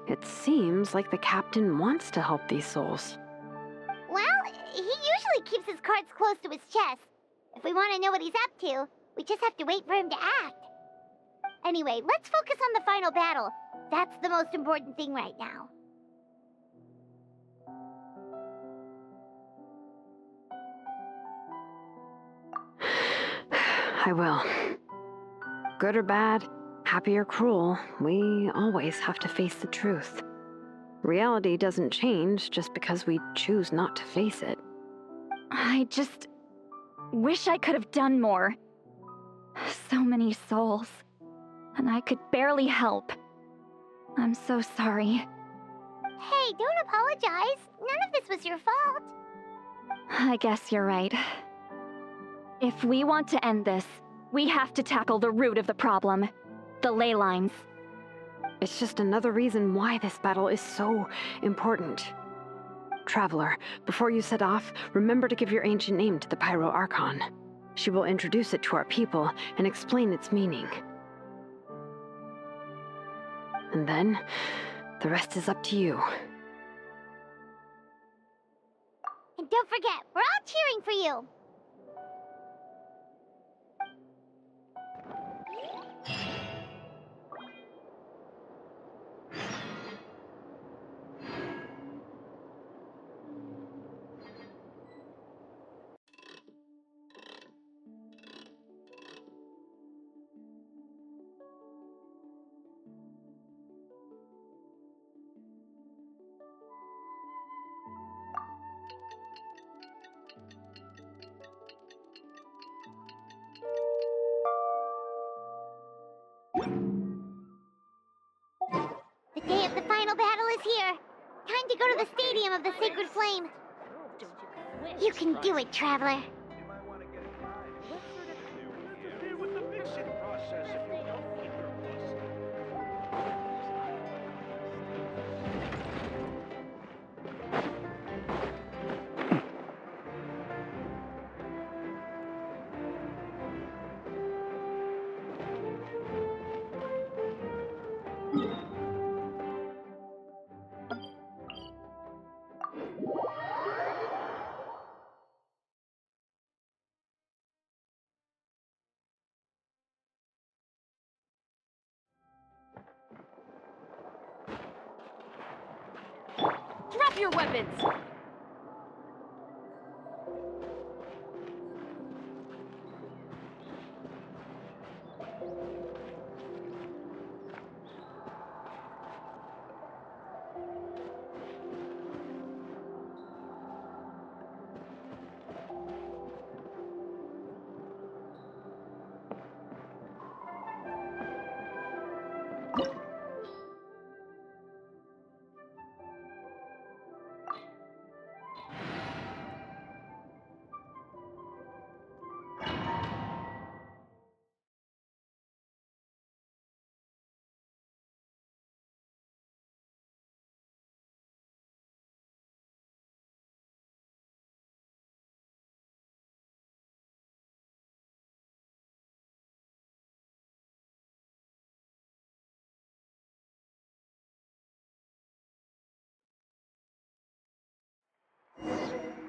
It seems like the captain wants to help these souls. Well, he usually keeps his cards close to his chest. If we want to know what he's up to, we just have to wait for him to act. Anyway, let's focus on the final battle. That's the most important thing right now. I will. Good or bad, happy or cruel, we always have to face the truth. Reality doesn't change just because we choose not to face it. I just wish I could have done more. So many souls, and I could barely help. I'm so sorry. Hey, don't apologize. None of this was your fault. I guess you're right. If we want to end this, we have to tackle the root of the problem. The ley lines. It's just another reason why this battle is so important. Traveler, before you set off, remember to give your ancient name to the Pyro Archon. She will introduce it to our people and explain its meaning. And then, the rest is up to you. And don't forget, we're all cheering for you. The day of the final battle is here. Time to go to the Stadium of the Sacred Flame. You can do it, Traveler. Interfere with the mixing process if you don't keep your voice. Drop your weapons!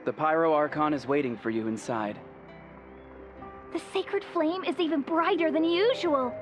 The Pyro Archon is waiting for you inside. The sacred flame is even brighter than usual.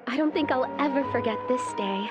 I don't think I'll ever forget this day.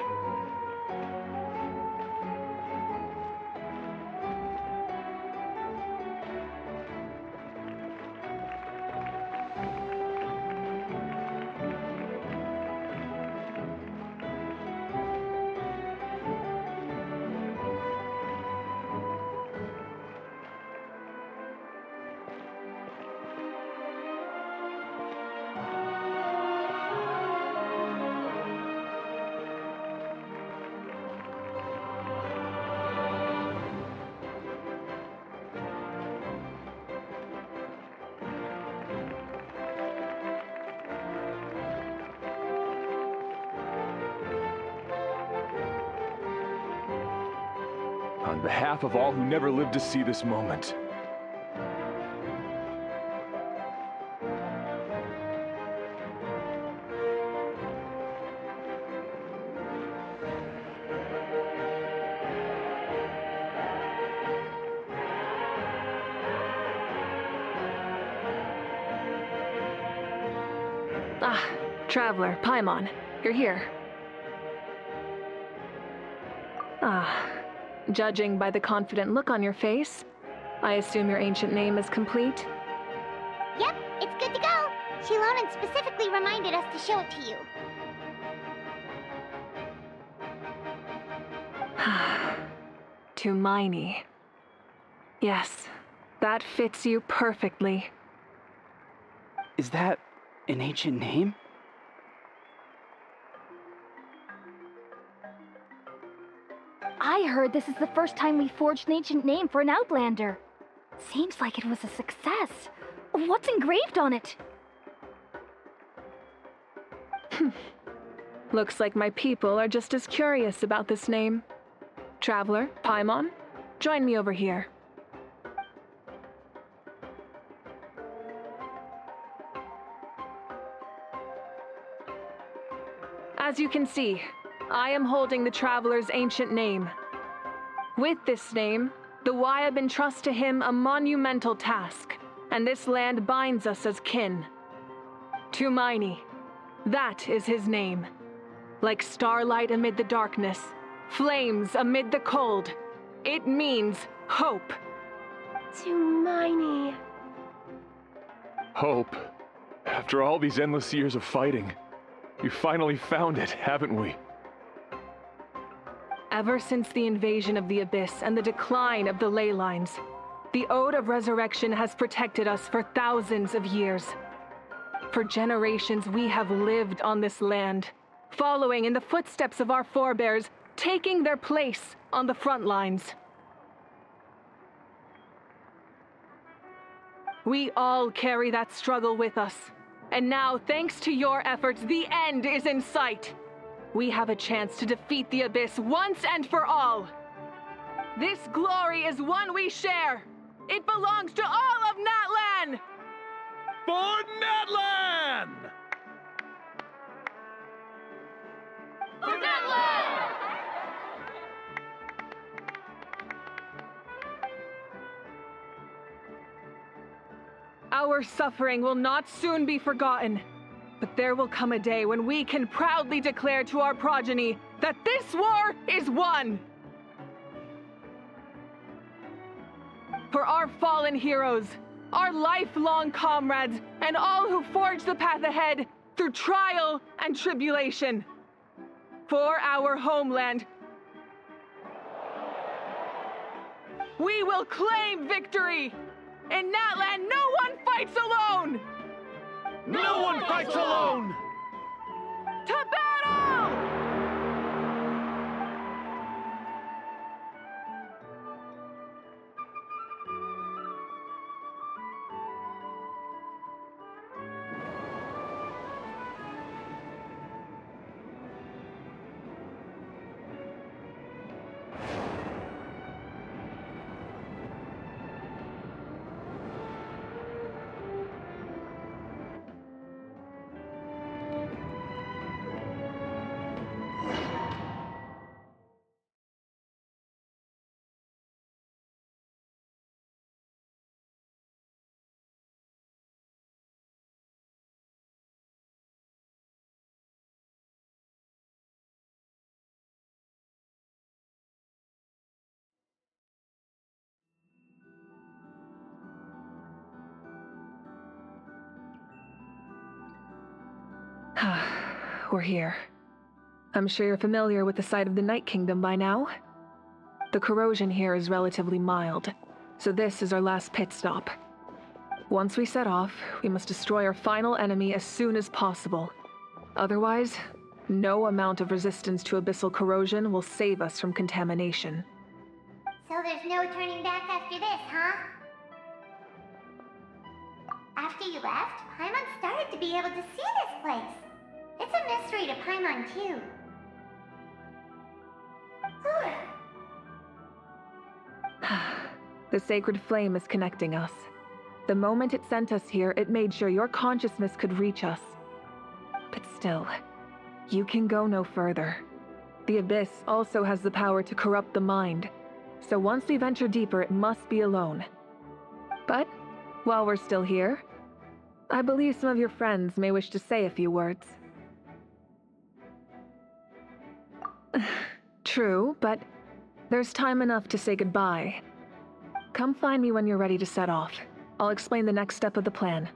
On behalf of all who never lived to see this moment. Ah, Traveler, Paimon, you're here. Ah, judging by the confident look on your face, I assume your ancient name is complete? Yep, it's good to go. Shilonen specifically reminded us to show it to you. To Miney. Yes, that fits you perfectly. Is that an ancient name? I heard this is the first time we forged an ancient name for an Outlander. Seems like it was a success. What's engraved on it? Looks like my people are just as curious about this name. Traveler, Paimon, join me over here. As you can see, I am holding the Traveler's ancient name. With this name, the Wyab entrust to him a monumental task, and this land binds us as kin. Tumaini, that is his name. Like starlight amid the darkness, flames amid the cold, it means hope. Tumaini. Hope. After all these endless years of fighting, we finally found it, haven't we? Ever since the invasion of the Abyss and the decline of the ley lines, the Ode of Resurrection has protected us for thousands of years. For generations, we have lived on this land, following in the footsteps of our forebears, taking their place on the front lines. We all carry that struggle with us. And now, thanks to your efforts, the end is in sight. We have a chance to defeat the Abyss once and for all. This glory is one we share. It belongs to all of Natlan! For Natlan! For Natlan! Our suffering will not soon be forgotten. But there will come a day when we can proudly declare to our progeny that this war is won! For our fallen heroes, our lifelong comrades, and all who forge the path ahead through trial and tribulation. For our homeland, we will claim victory! In Natlan, no one fights alone! No one fights alone! To battle! We're here. I'm sure you're familiar with the site of the Night Kingdom by now. The corrosion here is relatively mild, so this is our last pit stop. Once we set off, we must destroy our final enemy as soon as possible. Otherwise, no amount of resistance to abyssal corrosion will save us from contamination. So there's no turning back after this, huh? After you left, Paimon started to be able to see this place. It's a mystery to Paimon, too. The sacred flame is connecting us. The moment it sent us here, it made sure your consciousness could reach us. But still, you can go no further. The Abyss also has the power to corrupt the mind, so once we venture deeper, it must be alone. But, while we're still here, I believe some of your friends may wish to say a few words. True, but there's time enough to say goodbye. Come find me when you're ready to set off. I'll explain the next step of the plan.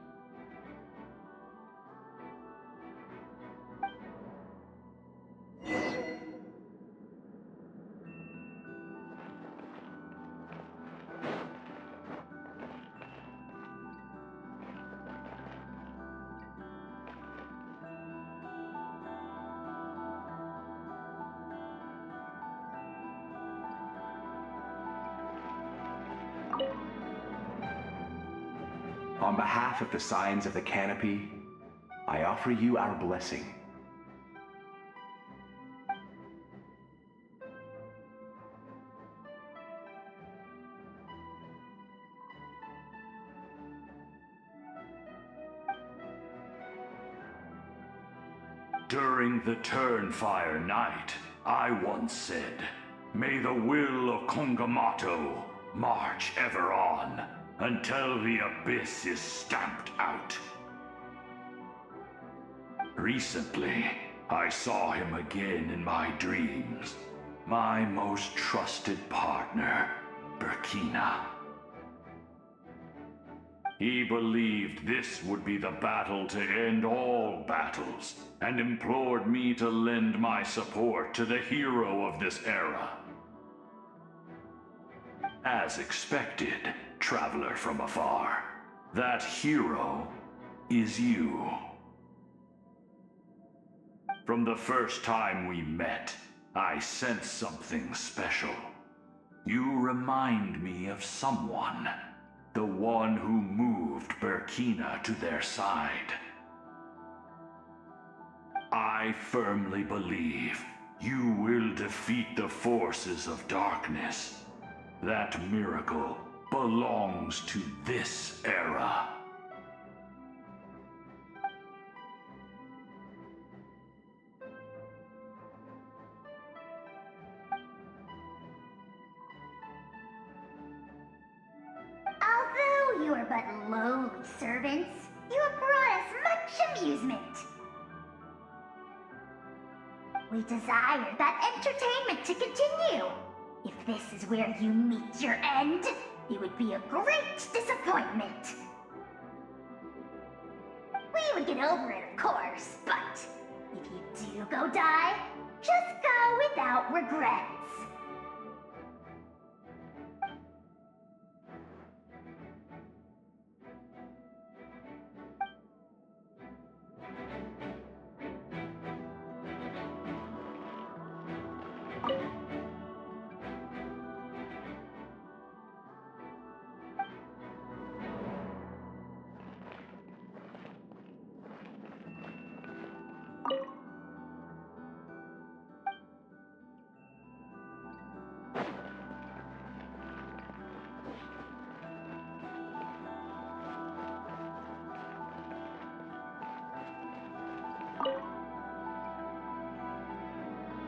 On behalf of the Signs of the Canopy, I offer you our blessing. During the Turnfire Night, I once said, "May the will of Kongamato march ever on until the abyss is stamped out." Recently, I saw him again in my dreams. My most trusted partner, Burkina. He believed this would be the battle to end all battles, and implored me to lend my support to the hero of this era. As expected, traveler from afar, that hero is you. From the first time we met, I sensed something special. You remind me of someone. The one who moved Burkina to their side. I firmly believe you will defeat the forces of darkness. That miracle belongs to this era. Although you are but lowly servants, you have brought us much amusement. We desire that entertainment to continue. If this is where you meet your end, it would be a great disappointment. We would get over it, of course, but if you do go die, just go without regrets.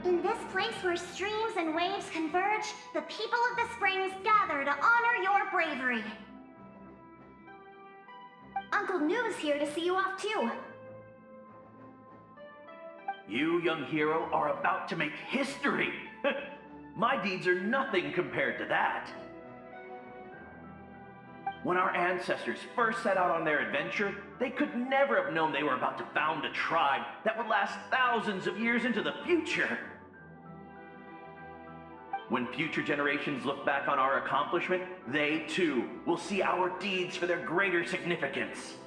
In this place where streams and waves converge, the people of the springs gather to honor your bravery. Uncle Noo's here to see you off too. You, young hero, are about to make history. My deeds are nothing compared to that. When our ancestors first set out on their adventure, they could never have known they were about to found a tribe that would last thousands of years into the future. When future generations look back on our accomplishment, they too will see our deeds for their greater significance.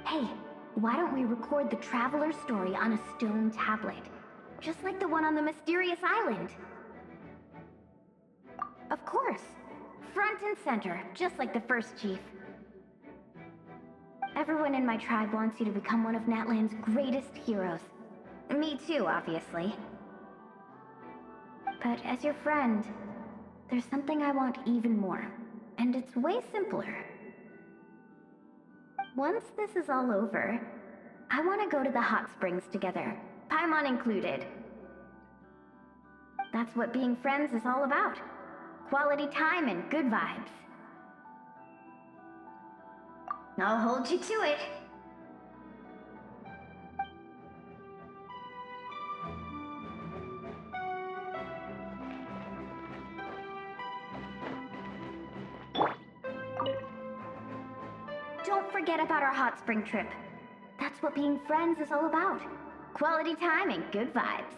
Hey, why don't we record the traveler's story on a stone tablet? Just like the one on the mysterious island. Of course. Front and center, just like the first chief. Everyone in my tribe wants you to become one of Natlan's greatest heroes. Me too, obviously. But as your friend, there's something I want even more. And it's way simpler. Once this is all over, I want to go to the hot springs together, Paimon included. That's what being friends is all about. Quality time and good vibes. I'll hold you to it. Don't forget about our hot spring trip. That's what being friends is all about. Quality time and good vibes.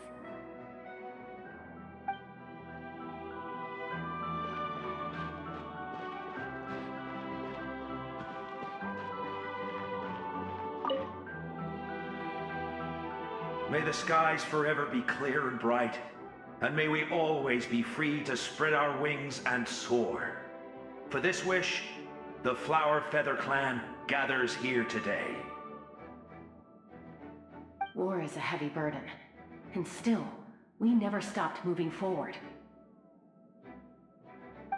May the skies forever be clear and bright, and may we always be free to spread our wings and soar. For this wish, the Flower Feather Clan gathers here today. War is a heavy burden, and still, we never stopped moving forward.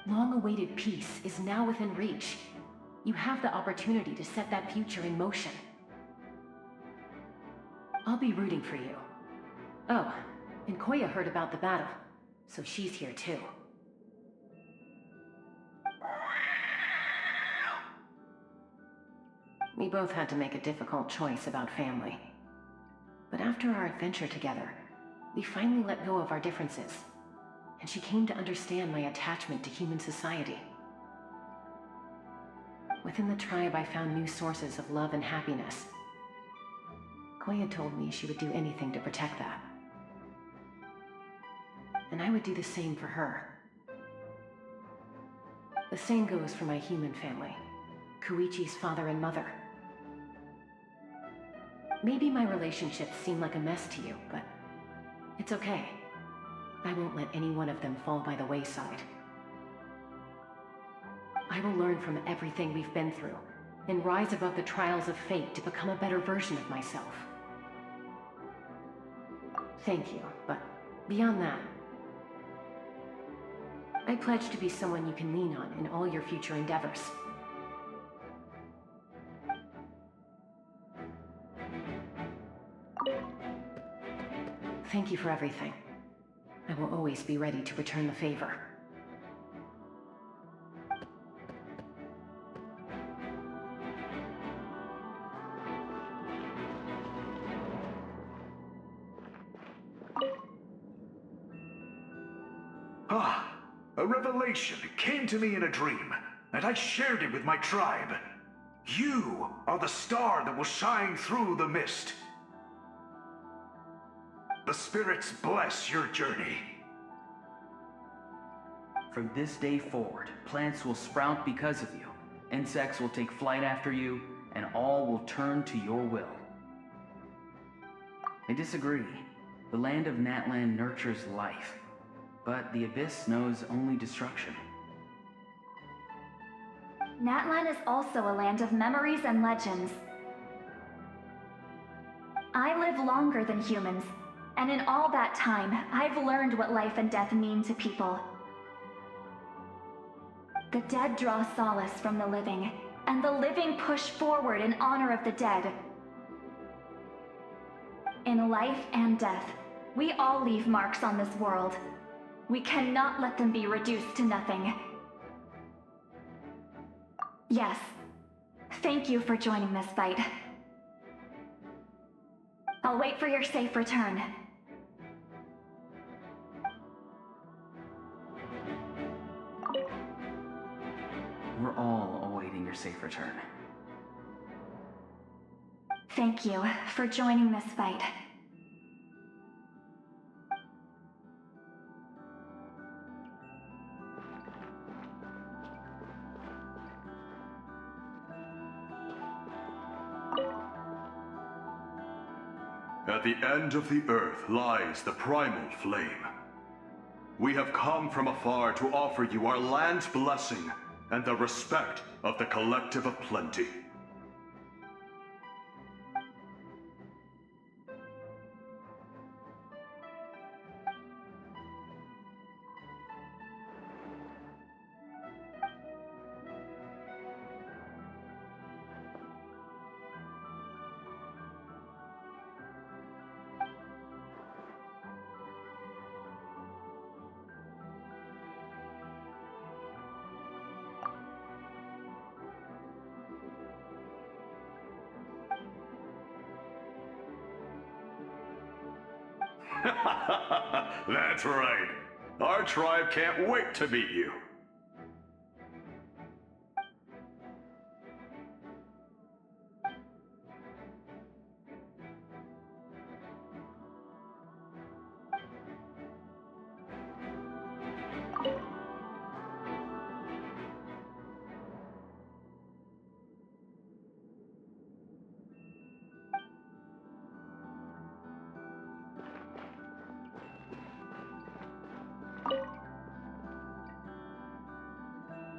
Long-awaited peace is now within reach. You have the opportunity to set that future in motion. I'll be rooting for you. Oh, and Koya heard about the battle, so she's here too. We both had to make a difficult choice about family. But after our adventure together, we finally let go of our differences, and she came to understand my attachment to human society. Within the tribe, I found new sources of love and happiness. Koya told me she would do anything to protect that. And I would do the same for her. The same goes for my human family, Koichi's father and mother. Maybe my relationships seem like a mess to you, but it's okay. I won't let any one of them fall by the wayside. I will learn from everything we've been through and rise above the trials of fate to become a better version of myself. Thank you, but beyond that, I pledge to be someone you can lean on in all your future endeavors. Thank you for everything. I will always be ready to return the favor. A revelation came to me in a dream, and I shared it with my tribe. You are the star that will shine through the mist. The spirits bless your journey. From this day forward, plants will sprout because of you, insects will take flight after you, and all will turn to your will. I disagree. The land of Natlan nurtures life, but the Abyss knows only destruction. Natlan is also a land of memories and legends. I live longer than humans, and in all that time, I've learned what life and death mean to people. The dead draw solace from the living, and the living push forward in honor of the dead. In life and death, we all leave marks on this world. We cannot let them be reduced to nothing. Yes. Thank you for joining this fight. I'll wait for your safe return. We're all awaiting your safe return. Thank you for joining this fight. At the end of the earth lies the primal flame. We have come from afar to offer you our land's blessing and the respect of the collective of plenty. That's right. Our tribe can't wait to meet you.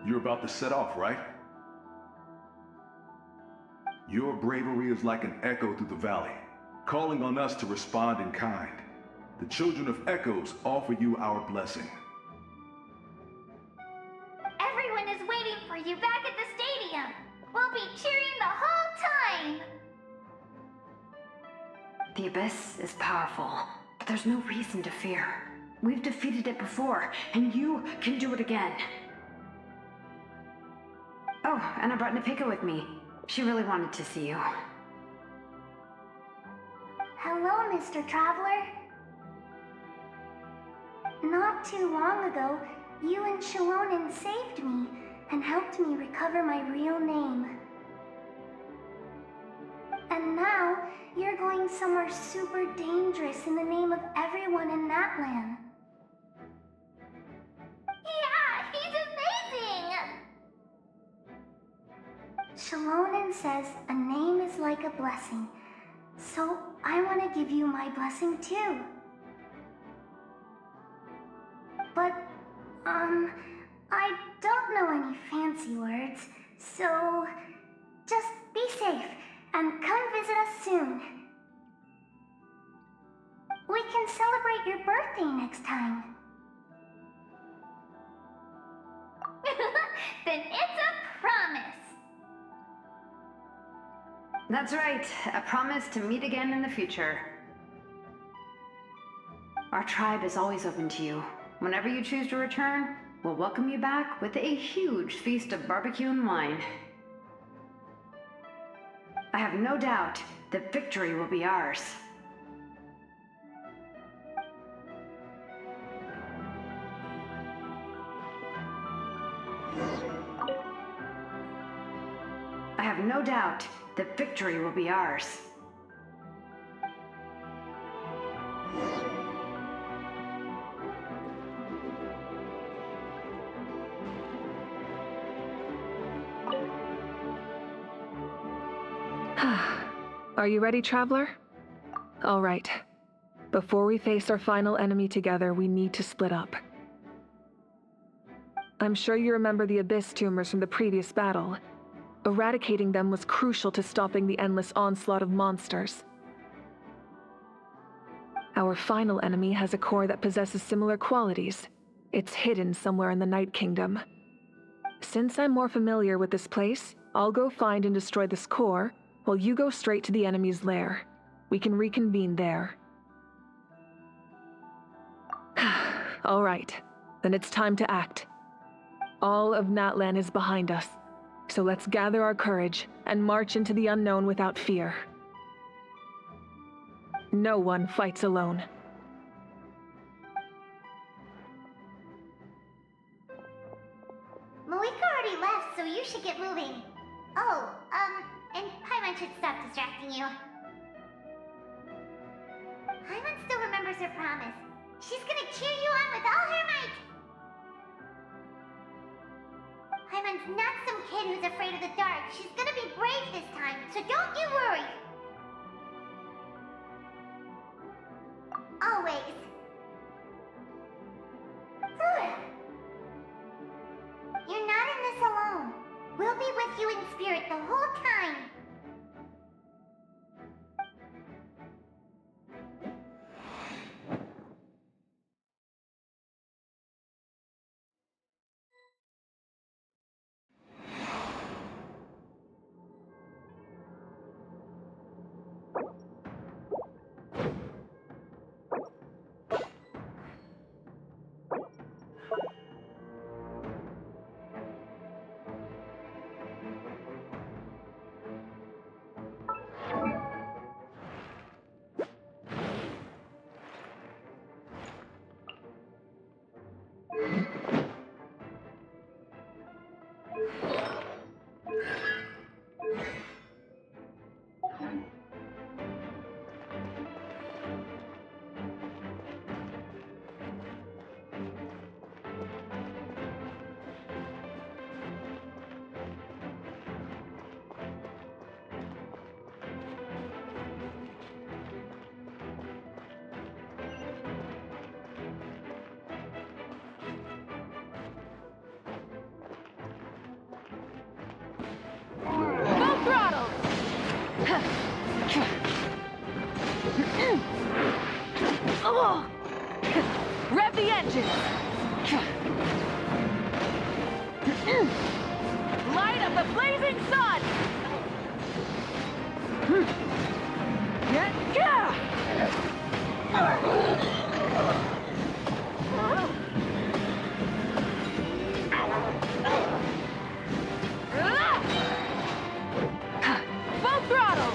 You're about to set off, right? Your bravery is like an echo through the valley, calling on us to respond in kind. The children of Echoes offer you our blessing. Everyone is waiting for you back at the stadium. We'll be cheering the whole time. The Abyss is powerful, but there's no reason to fear. We've defeated it before, and you can do it again. Oh, and I brought Napika with me. She really wanted to see you. Hello, Mr. Traveler. Not too long ago, you and Shilonen saved me and helped me recover my real name. And now, you're going somewhere super dangerous in the name of everyone in Natlan. Yeah, he's amazing! Shilonen says a name is like a blessing, so I want to give you my blessing too. But, I don't know any fancy words, so just be safe and come visit us soon. We can celebrate your birthday next time. Then it's a promise. That's right, a promise to meet again in the future. Our tribe is always open to you. Whenever you choose to return, we'll welcome you back with a huge feast of barbecue and wine. I have no doubt that victory will be ours. I have no doubt that victory will be ours. Are you ready, Traveler? All right. Before we face our final enemy together, we need to split up. I'm sure you remember the Abyss tumors from the previous battle. Eradicating them was crucial to stopping the endless onslaught of monsters. Our final enemy has a core that possesses similar qualities. It's hidden somewhere in the Night Kingdom. Since I'm more familiar with this place, I'll go find and destroy this core, while you go straight to the enemy's lair. We can reconvene there. All right, then it's time to act. All of Natlan is behind us, so let's gather our courage and march into the unknown without fear. No one fights alone. Malika already left, so you should get moving. Oh, and Paimon should stop distracting you. Paimon still remembers her promise. She's gonna cheer you on with all her might. Paimon's not some kid who's afraid of the dark. She's gonna be brave this time, so don't you worry. Always. You're not in this alone. We'll be with you in spirit the whole time. Rev the engine! Light up the blazing sun! Full throttle!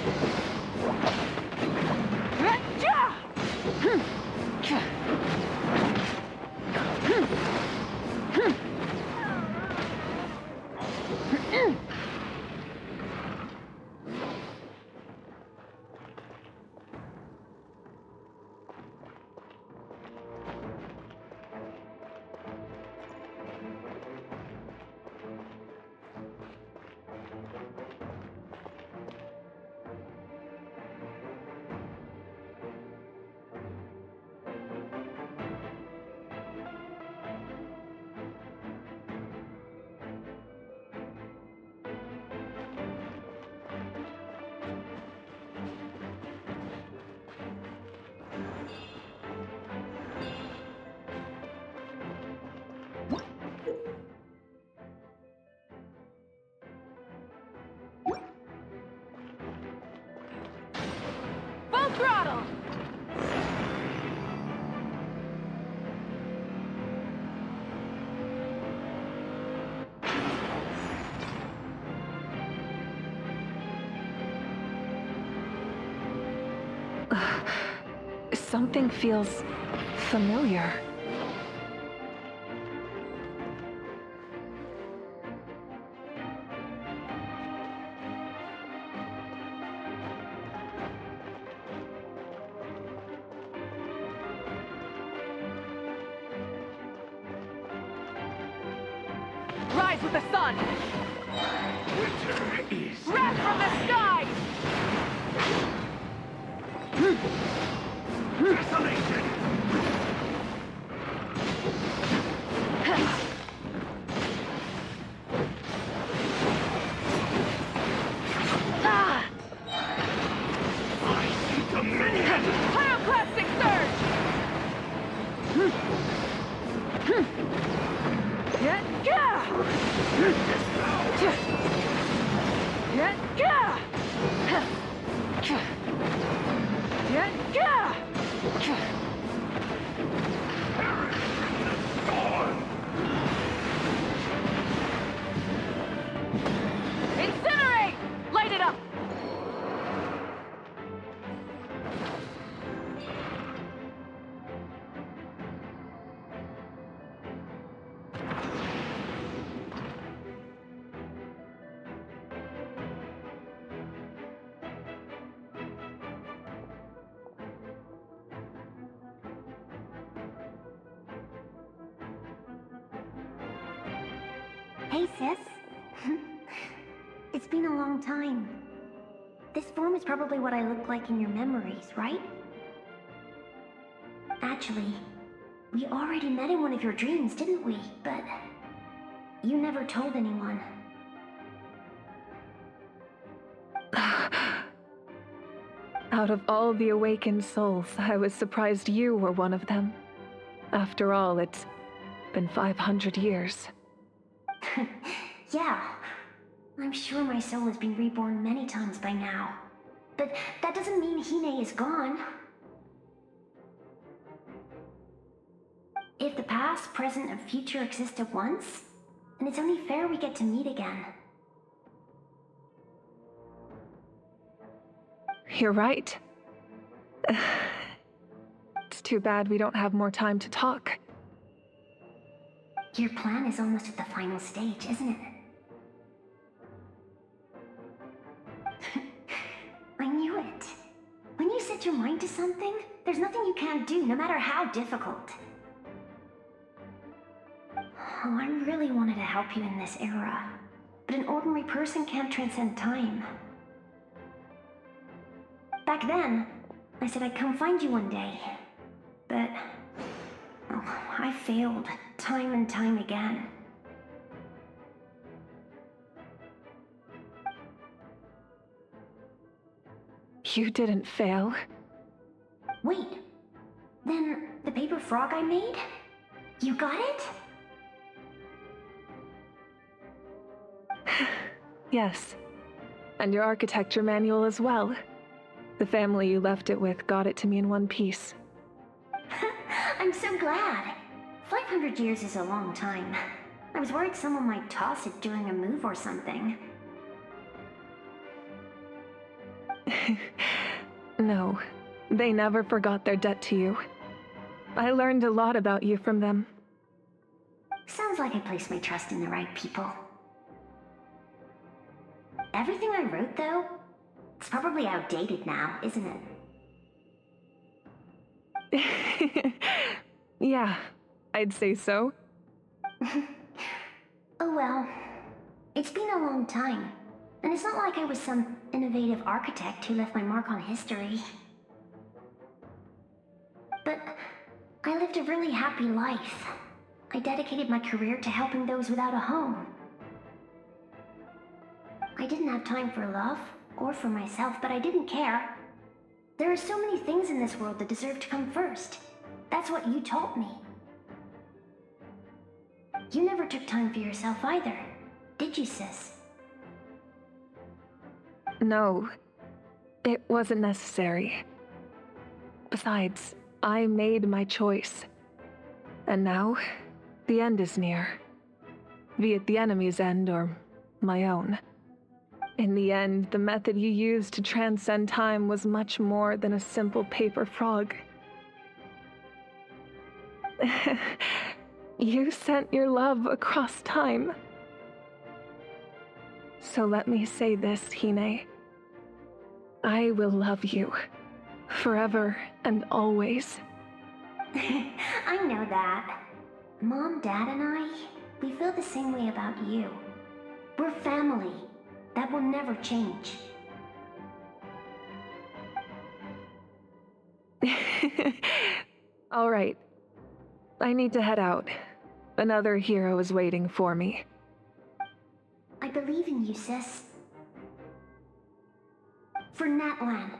Full throttle! Something feels familiar. Rise with the sun! Winter is Wrath from the skies! desolated! Dominion! Pyroclastic surge! Incinerate! Light it up! Hey, sis. It's been a long time. This form is probably what I look like in your memories, right? Actually, we already met in one of your dreams, didn't we? But you never told anyone. Out of all the awakened souls, I was surprised you were one of them. After all, it's been 500 years. Yeah. I'm sure my soul has been reborn many times by now. But that doesn't mean Hine is gone. If the past, present, and future exist at once, then it's only fair we get to meet again. You're right. It's too bad we don't have more time to talk. Your plan is almost at the final stage, isn't it? I knew it. When you set your mind to something, there's nothing you can't do, no matter how difficult. Oh, I really wanted to help you in this era, but an ordinary person can't transcend time. Back then, I said I'd come find you one day, but I failed time and time again. You didn't fail. Wait, then the paper frog I made? You got it? Yes. And your architecture manual as well. The family you left it with got it to me in one piece. I'm so glad. 500 years is a long time. I was worried someone might toss it during a move or something. No, they never forgot their debt to you. I learned a lot about you from them. Sounds like I placed my trust in the right people. Everything I wrote, though, it's probably outdated now, isn't it? Yeah, I'd say so. Oh well. It's been a long time. And it's not like I was some innovative architect who left my mark on history. But I lived a really happy life. I dedicated my career to helping those without a home. I didn't have time for love, or for myself, but I didn't care. There are so many things in this world that deserve to come first. That's what you taught me. You never took time for yourself either, did you, sis? No, it wasn't necessary. Besides, I made my choice. And now, the end is near. Be it the enemy's end or my own. In the end, the method you used to transcend time was much more than a simple paper frog. You sent your love across time. So let me say this, Hine. I will love you. Forever and always. I know that. Mom, Dad, and I, we feel the same way about you. We're family. That will never change. All right. I need to head out. Another hero is waiting for me. I believe in you, sis. For Natlan.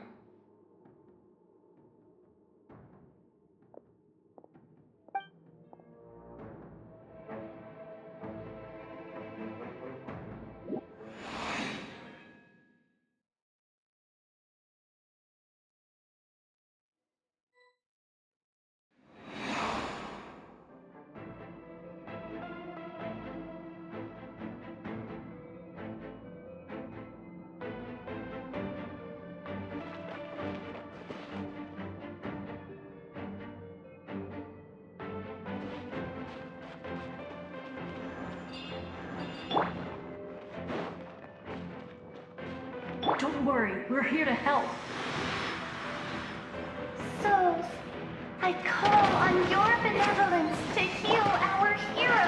Don't worry, we're here to help. So, I call on your benevolence to heal our hero.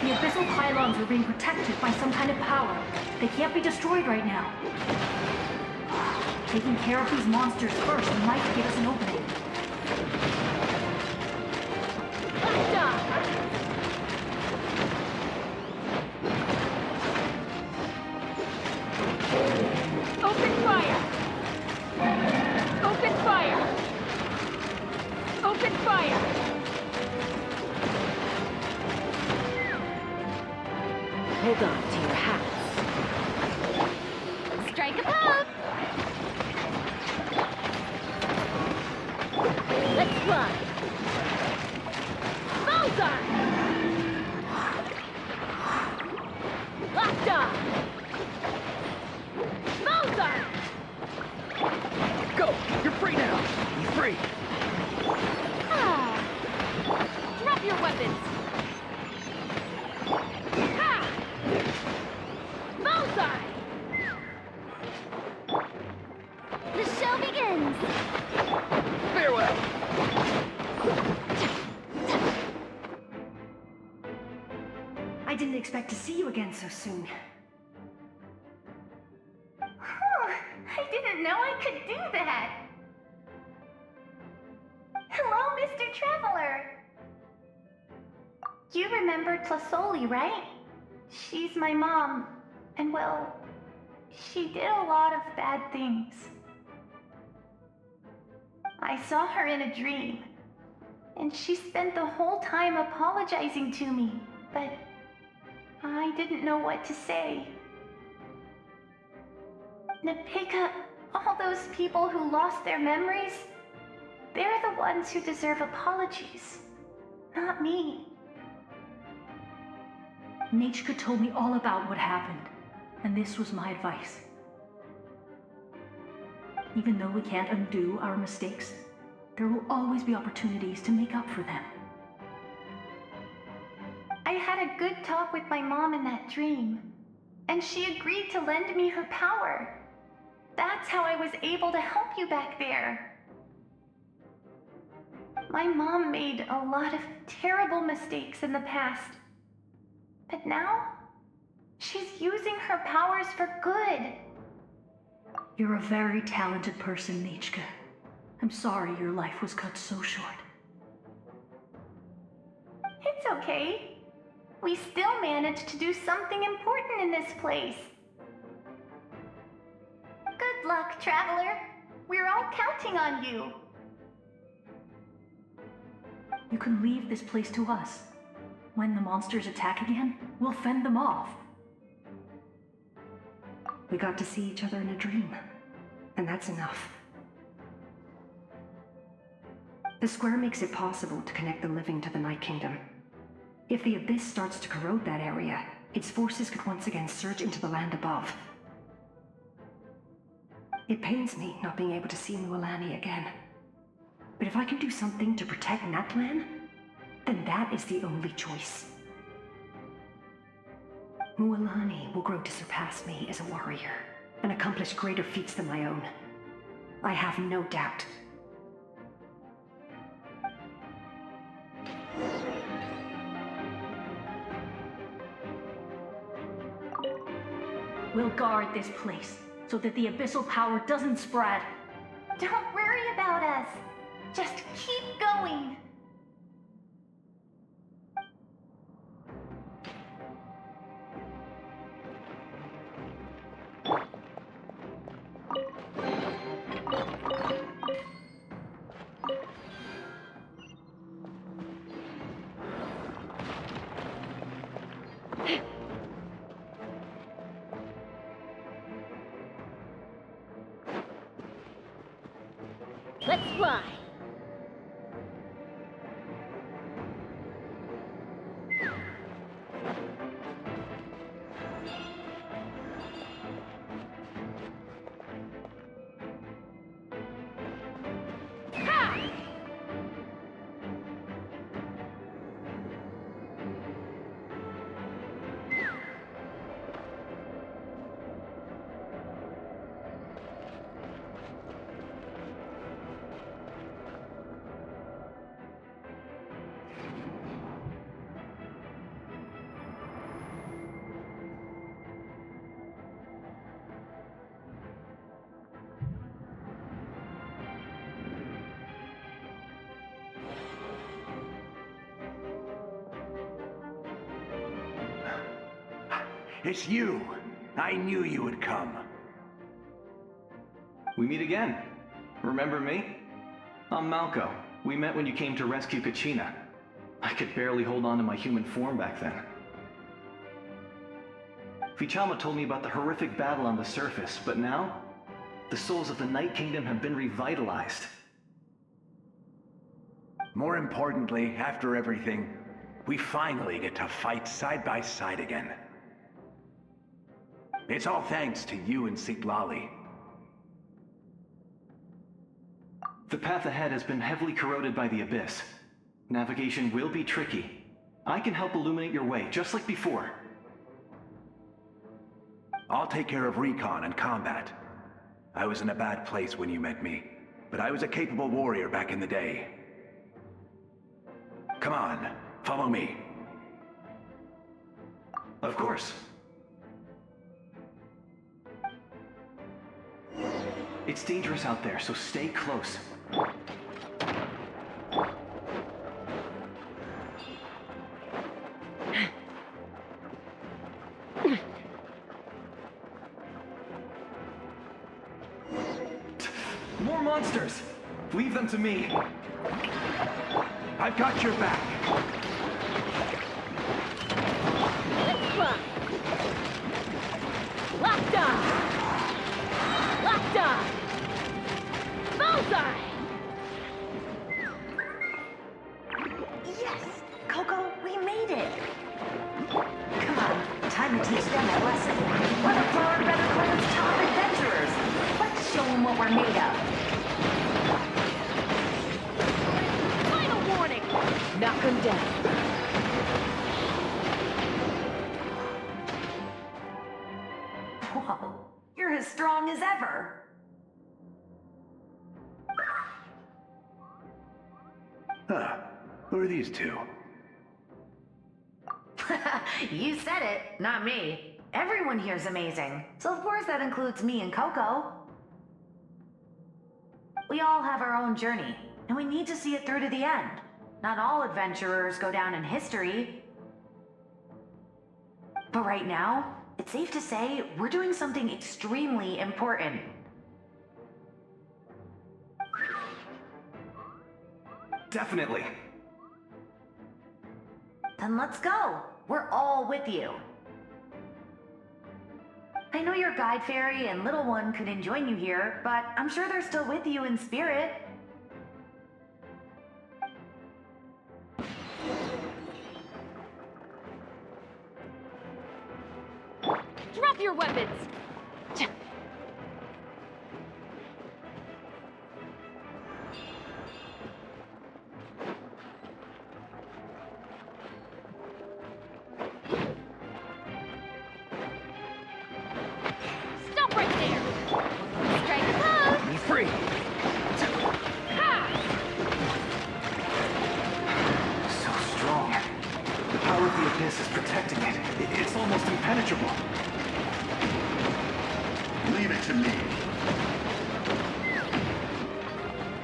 The abyssal pylons are being protected by some kind of power. They can't be destroyed right now. Taking care of these monsters first might give us an opening. Open fire! Open fire! Open fire! Hold on to your hats. Strike a pose! Let's fly! Bullseye! Locked on! Bullseye! Go! You're free now! Be free! Ah. Drop your weapons! Ha! Bullseye! The show begins! Farewell! I didn't expect to see you again so soon. I didn't know I could do that. Hello, Mr. Traveler. You remember Tlasoli, right? She's my mom, and well, she did a lot of bad things. I saw her in a dream, and she spent the whole time apologizing to me, but I didn't know what to say. Napika, all those people who lost their memories, They're the ones who deserve apologies, not me. Nichika told me all about what happened, and this was my advice. Even though we can't undo our mistakes, there will always be opportunities to make up for them. I had a good talk with my mom in that dream, and she agreed to lend me her power. That's how I was able to help you back there. My mom made a lot of terrible mistakes in the past, but now she's using her powers for good. You're a very talented person, Nichika. I'm sorry your life was cut so short. It's okay. We still managed to do something important in this place. Good luck, Traveler. We're all counting on you. You can leave this place to us. When the monsters attack again, we'll fend them off. We got to see each other in a dream, and that's enough. The square makes it possible to connect the living to the Night Kingdom. If the Abyss starts to corrode that area, its forces could once again surge into the land above. It pains me not being able to see Mualani again. But if I can do something to protect Natlan, then that is the only choice. Mualani will grow to surpass me as a warrior, and accomplish greater feats than my own. I have no doubt. We'll guard this place, so that the abyssal power doesn't spread. Don't worry about us. Just keep going. Let's fly! It's you! I knew you would come. We meet again. Remember me? I'm Malco. We met when you came to rescue Kachina. I could barely hold on to my human form back then. Vichama told me about the horrific battle on the surface, but now, the souls of the Night Kingdom have been revitalized. More importantly, after everything, we finally get to fight side by side again. It's all thanks to you and Sitlali. The path ahead has been heavily corroded by the Abyss. Navigation will be tricky. I can help illuminate your way, just like before. I'll take care of recon and combat. I was in a bad place when you met me, but I was a capable warrior back in the day. Come on, follow me. Of course. It's dangerous out there, so stay close. More monsters! Leave them to me. I've got your back. Let's fly! Locked on! Locked on! Bullseye! made of. Final warning! Knock him down. Whoa, you're as strong as ever. Huh. Who are these two? You said it, not me. Everyone here's amazing. So of course that includes me and Coco. We all have our own journey, and we need to see it through to the end. Not all adventurers go down in history. But right now, it's safe to say we're doing something extremely important. Definitely. Then let's go. We're all with you. I know your guide fairy and little one couldn't join you here, but I'm sure they're still with you in spirit. Drop your weapons! Stop right there! Strike a pose! Be free! So strong. The power of the Abyss is protecting it. It's almost impenetrable. Leave it to me.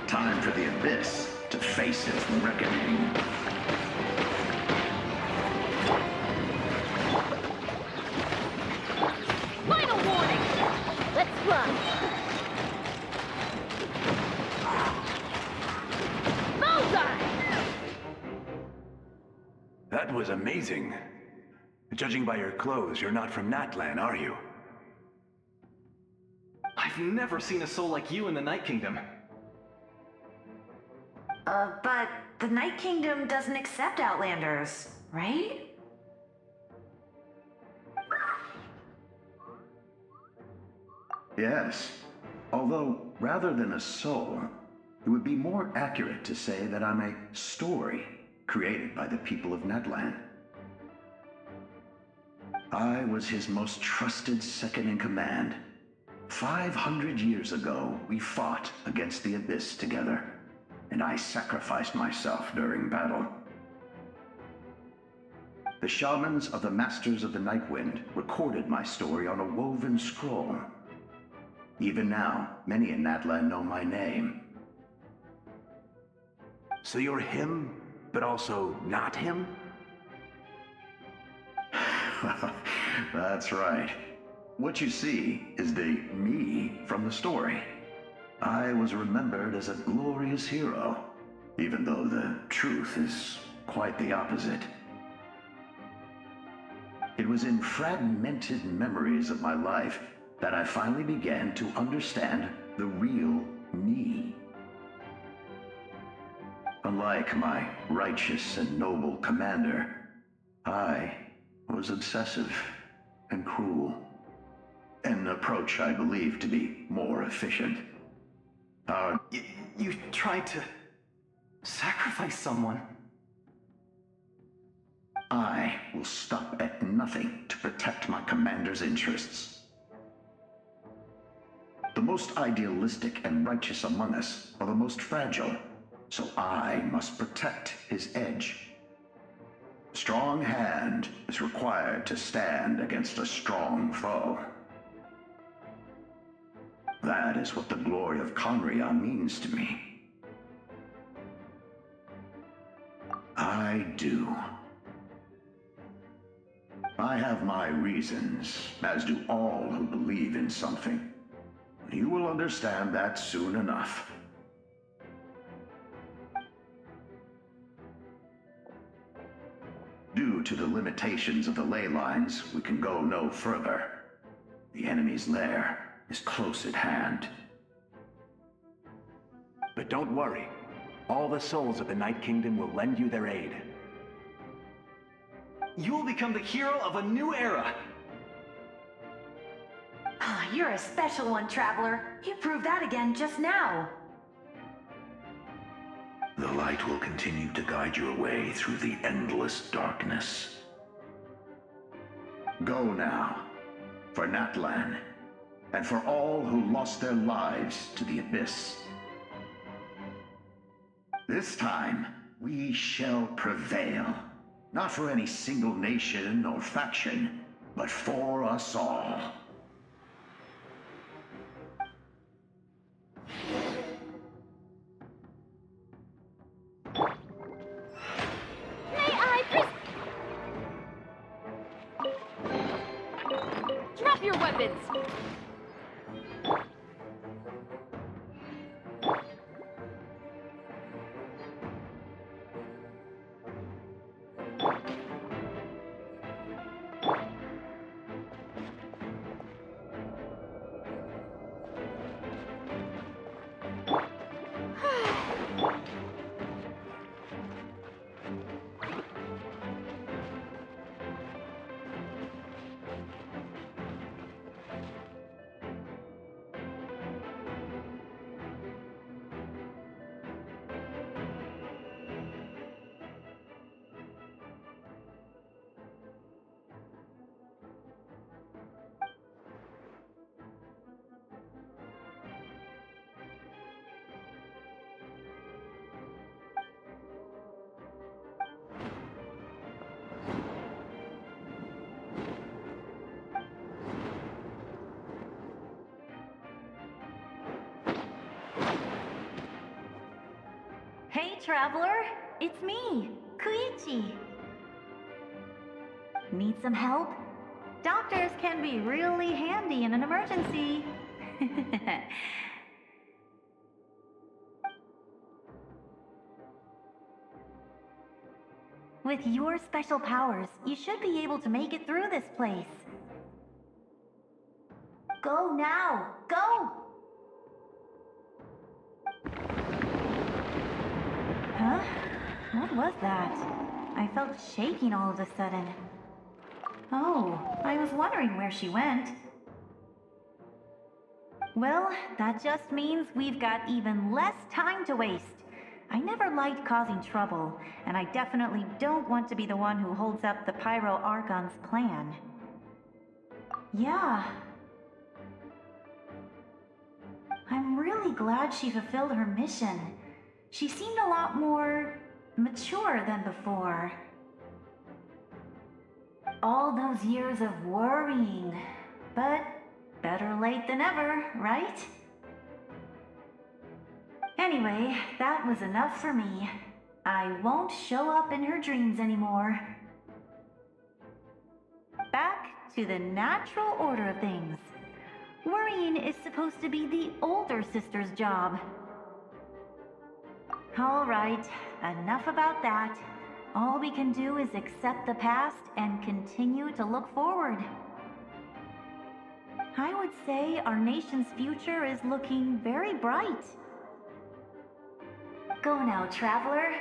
Time for the Abyss to face its reckoning. Final warning! Let's run! Bullseye! That was amazing. Judging by your clothes, you're not from Natlan, are you? I've never seen a soul like you in the Night Kingdom. But the Night Kingdom doesn't accept Outlanders, right? Yes. Although, rather than a soul, it would be more accurate to say that I'm a story created by the people of Natlan. I was his most trusted second-in-command. 500 years ago, we fought against the Abyss together, and I sacrificed myself during battle. The shamans of the Masters of the Nightwind recorded my story on a woven scroll. Even now, many in Natlan know my name. So you're him, but also not him? That's right. What you see is the me from the story. I was remembered as a glorious hero, even though the truth is quite the opposite. It was in fragmented memories of my life that I finally began to understand the real me. Unlike my righteous and noble commander, I was obsessive and cruel. An approach I believe to be more efficient. You tried to sacrifice someone. I will stop at nothing to protect my commander's interests. The most idealistic and righteous among us are the most fragile, so I must protect his edge. A strong hand is required to stand against a strong foe. That is what the glory of Conria means to me. I do. I have my reasons, as do all who believe in something. You will understand that soon enough. Due to the limitations of the ley lines, we can go no further. The enemy's lair is close at hand. But don't worry. All the souls of the Night Kingdom will lend you their aid. You will become the hero of a new era. You're a special one, Traveler. You proved that again just now. The light will continue to guide your way through the endless darkness. Go now, for Natlan, and for all who lost their lives to the Abyss. This time, we shall prevail. Not for any single nation or faction, but for us all. May I Drop your weapons! Hey, traveler! It's me, Koichi. Need some help? Doctors can be really handy in an emergency. With your special powers, you should be able to make it through this place. Go now! Go! Huh? What was that? I felt shaking all of a sudden. Oh, I was wondering where she went. Well, that just means we've got even less time to waste. I never liked causing trouble, and I definitely don't want to be the one who holds up the Pyro Archon's plan. Yeah. I'm really glad she fulfilled her mission. She seemed a lot more mature than before. All those years of worrying, but better late than ever, right? Anyway, that was enough for me. I won't show up in her dreams anymore. Back to the natural order of things. Worrying is supposed to be the older sister's job. All right, enough about that. All we can do is accept the past and continue to look forward. I would say our nation's future is looking very bright. Go now, traveler.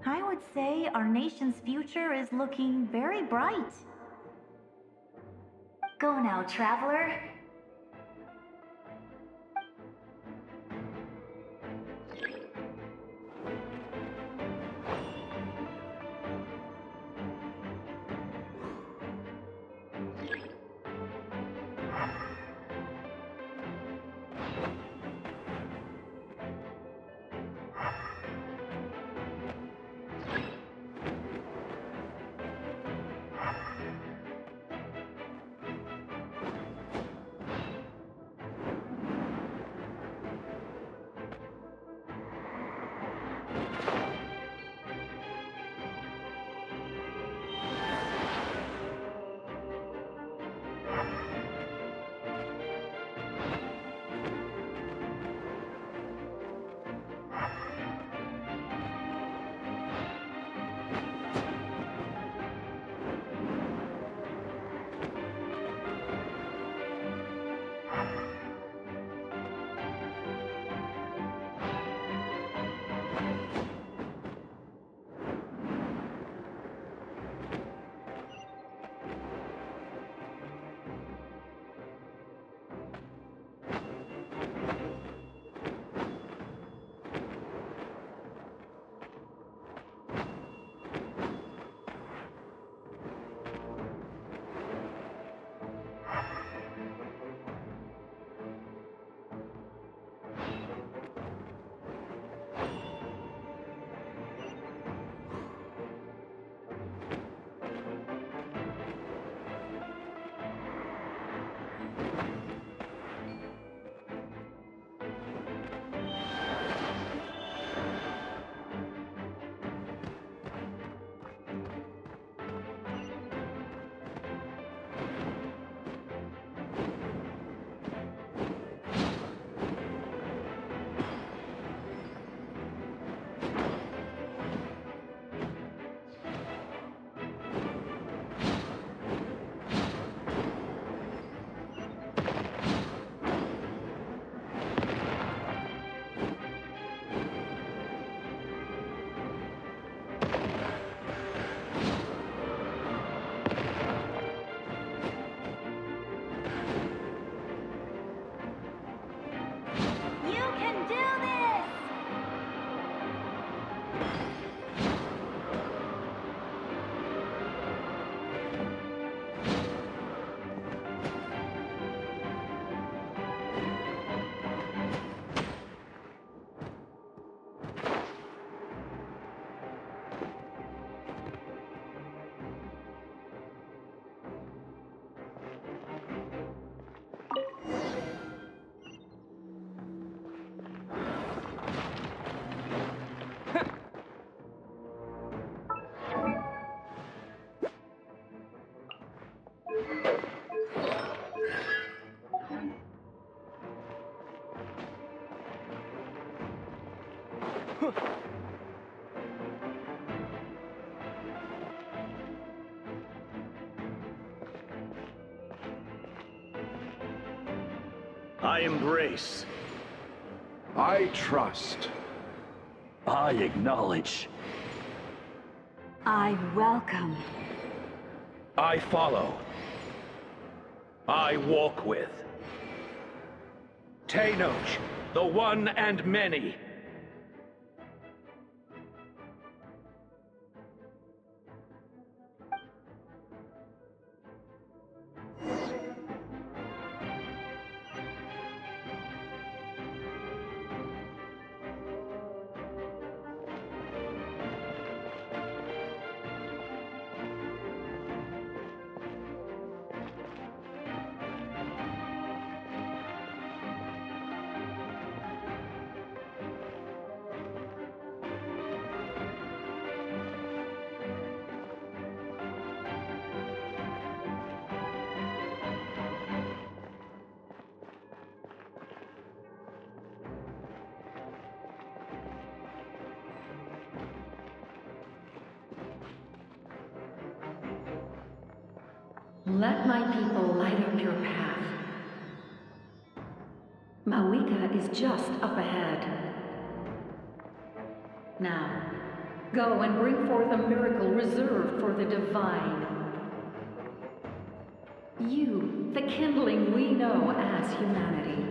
I would say our nation's future is looking very bright. Go now, traveler. I embrace. I trust. I acknowledge. I welcome. I follow. I walk with. Tenoch, the one and many. Let my people light up your path. Mawika is just up ahead. Now, go and bring forth a miracle reserved for the divine. You, the kindling we know as humanity.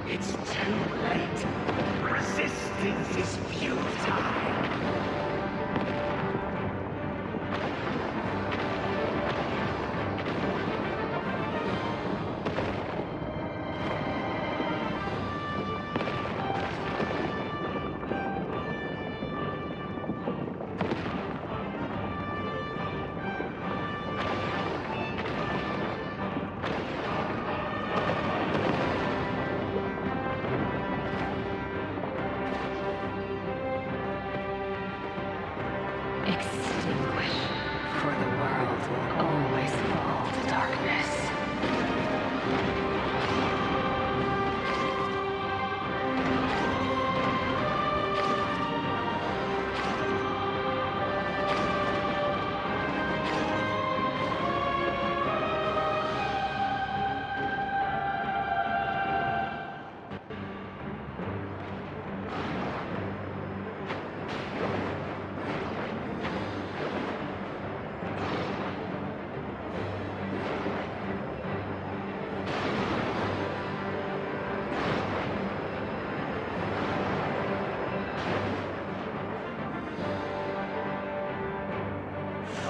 It's too late. Resistance is futile. Extinguish, for the world will always fall to darkness.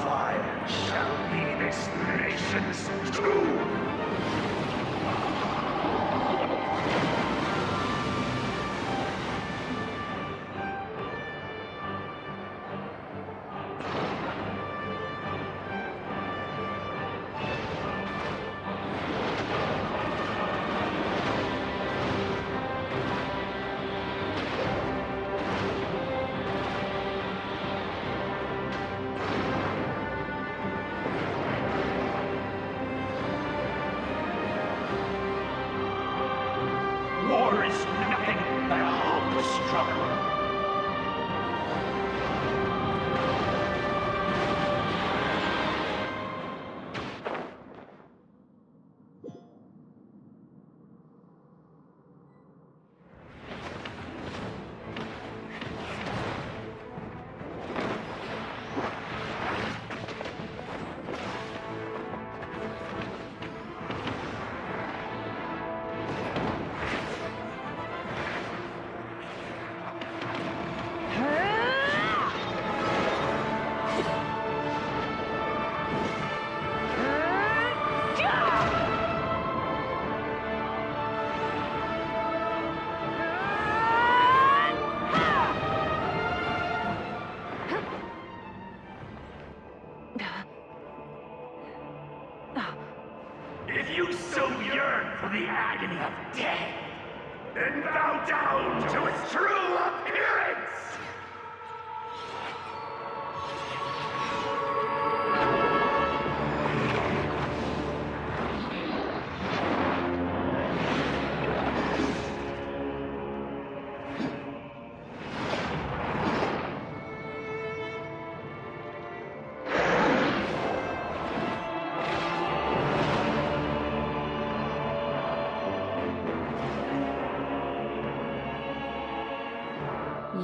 Fire shall be this nation's doom. the agony of death, and bow down to its true appearance!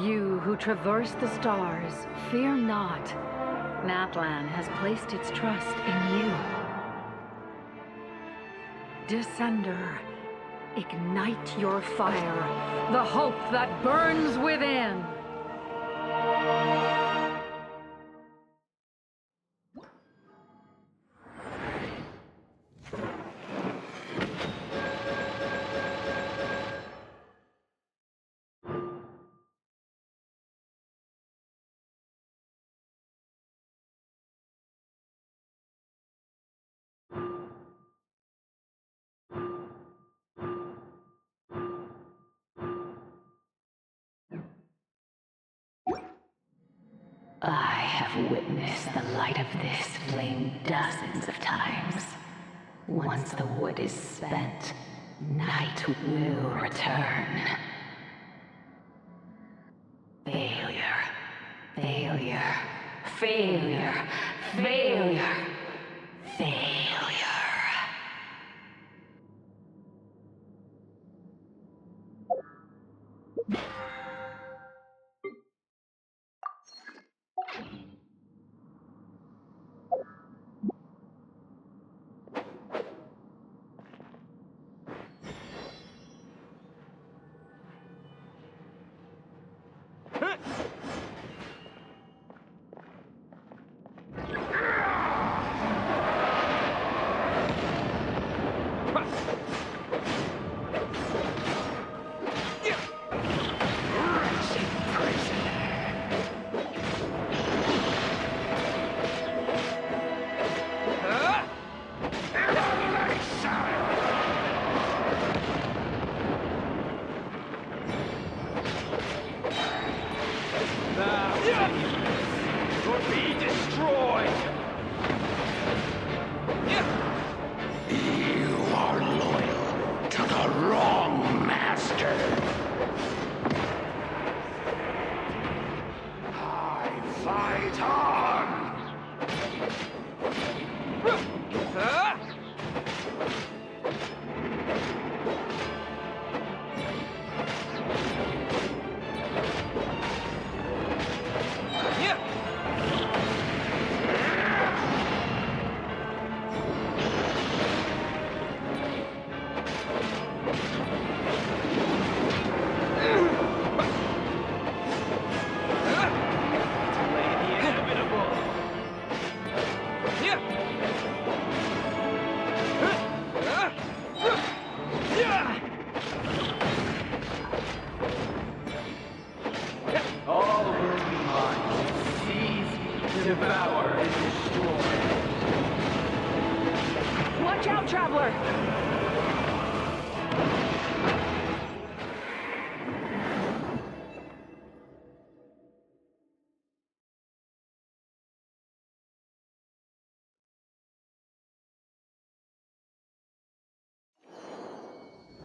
You who traverse the stars, fear not. Natlan has placed its trust in you. Descender, ignite your fire, the hope that burns within. I have witnessed the light of this flame dozens of times. Once the wood is spent, night will return. Failure, failure, failure, failure, failure.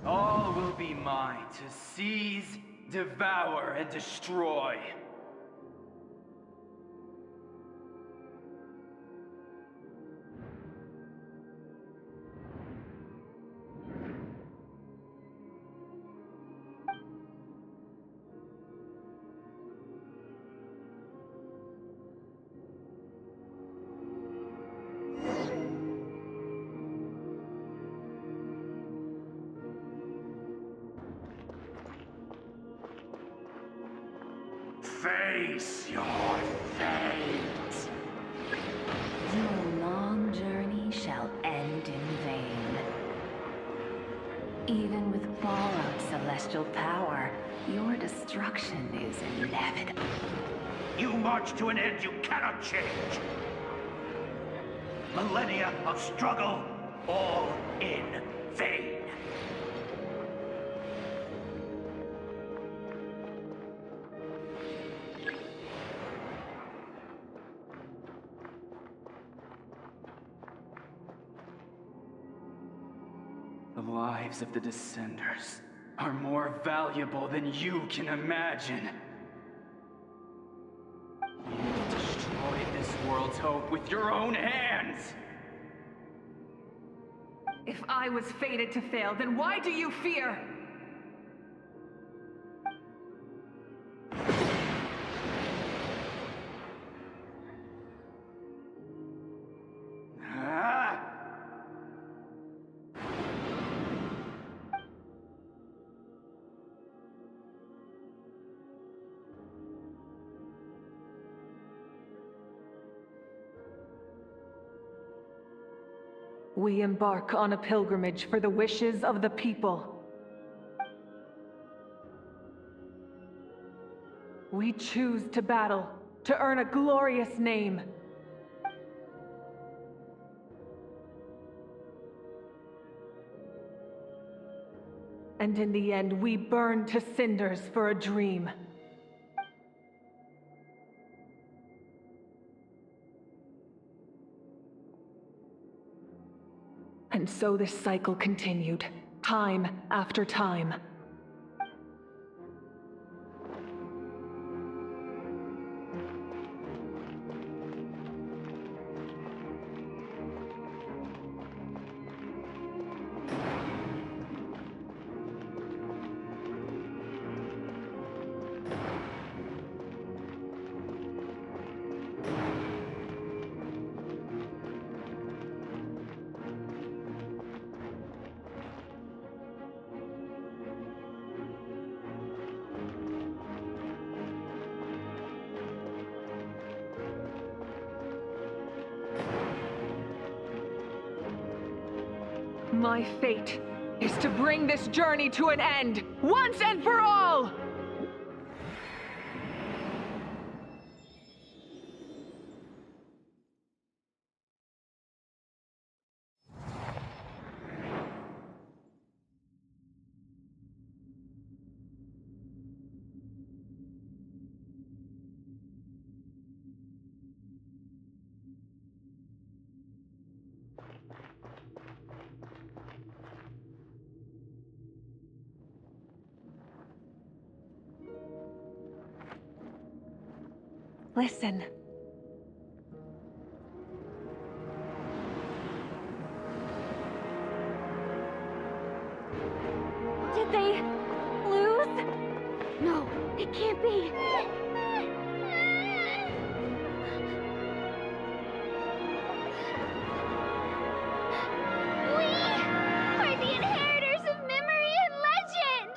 All will be mine to seize, devour, and destroy. Face your fate. Your long journey shall end in vain. Even with borrowed celestial power, your destruction is inevitable. You march to an end you cannot change. Millennia of struggle, all in vain. lives of the Descenders are more valuable than you can imagine. You destroyed this world's hope with your own hands! If I was fated to fail, then why do you fear? We embark on a pilgrimage for the wishes of the people. We choose to battle, to earn a glorious name. And in the end, we burn to cinders for a dream. And so this cycle continued, time after time. My fate is to bring this journey to an end, once and for all! Listen. Did they lose? No, it can't be. We are the inheritors of memory and legend!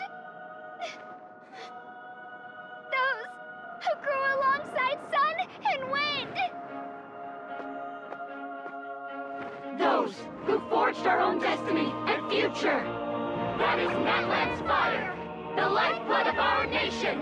Those who grew alongside sun and wind! Those who forged our own destiny and future! That is Natlan's fire, the lifeblood of our nation!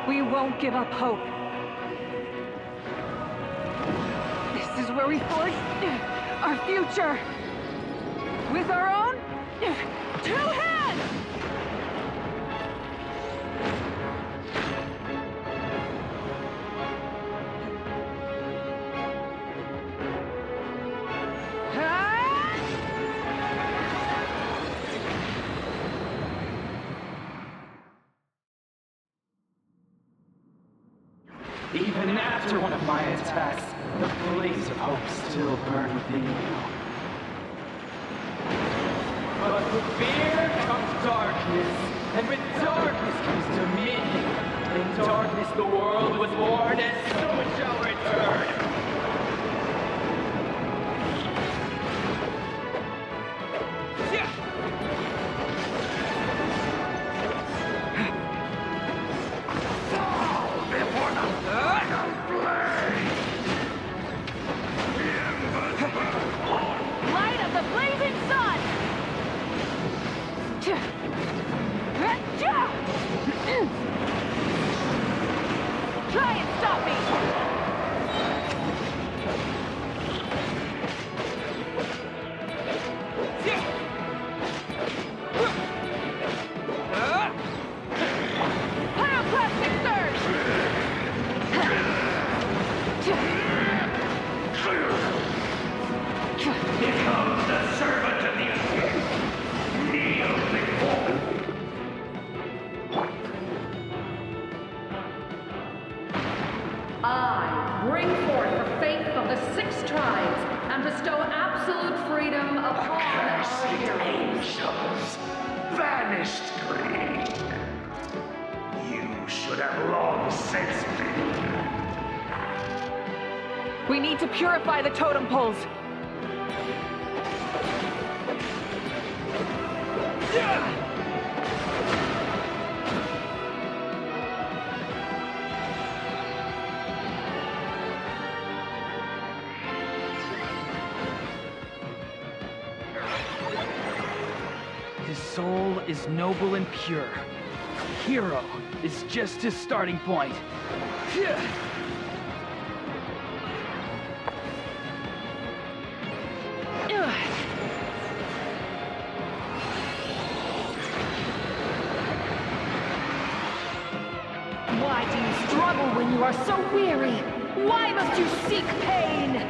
We won't give up hope. This is where we forge our future. With our own 2 hands! Even after one of my attacks, the blaze of hope still burned within you. But with fear comes darkness, and with darkness comes dominion. In darkness the world was born, and so it shall return. Here comes the servant of the abyss. Kneel before me. I bring forth the faith of the 6 tribes and bestow absolute freedom upon our heroes. Angels, vanished green. You should have long since been. We need to purify the totem poles. His soul is noble and pure. Hero is just his starting point. Why do you struggle when you are so weary? Why must you seek pain?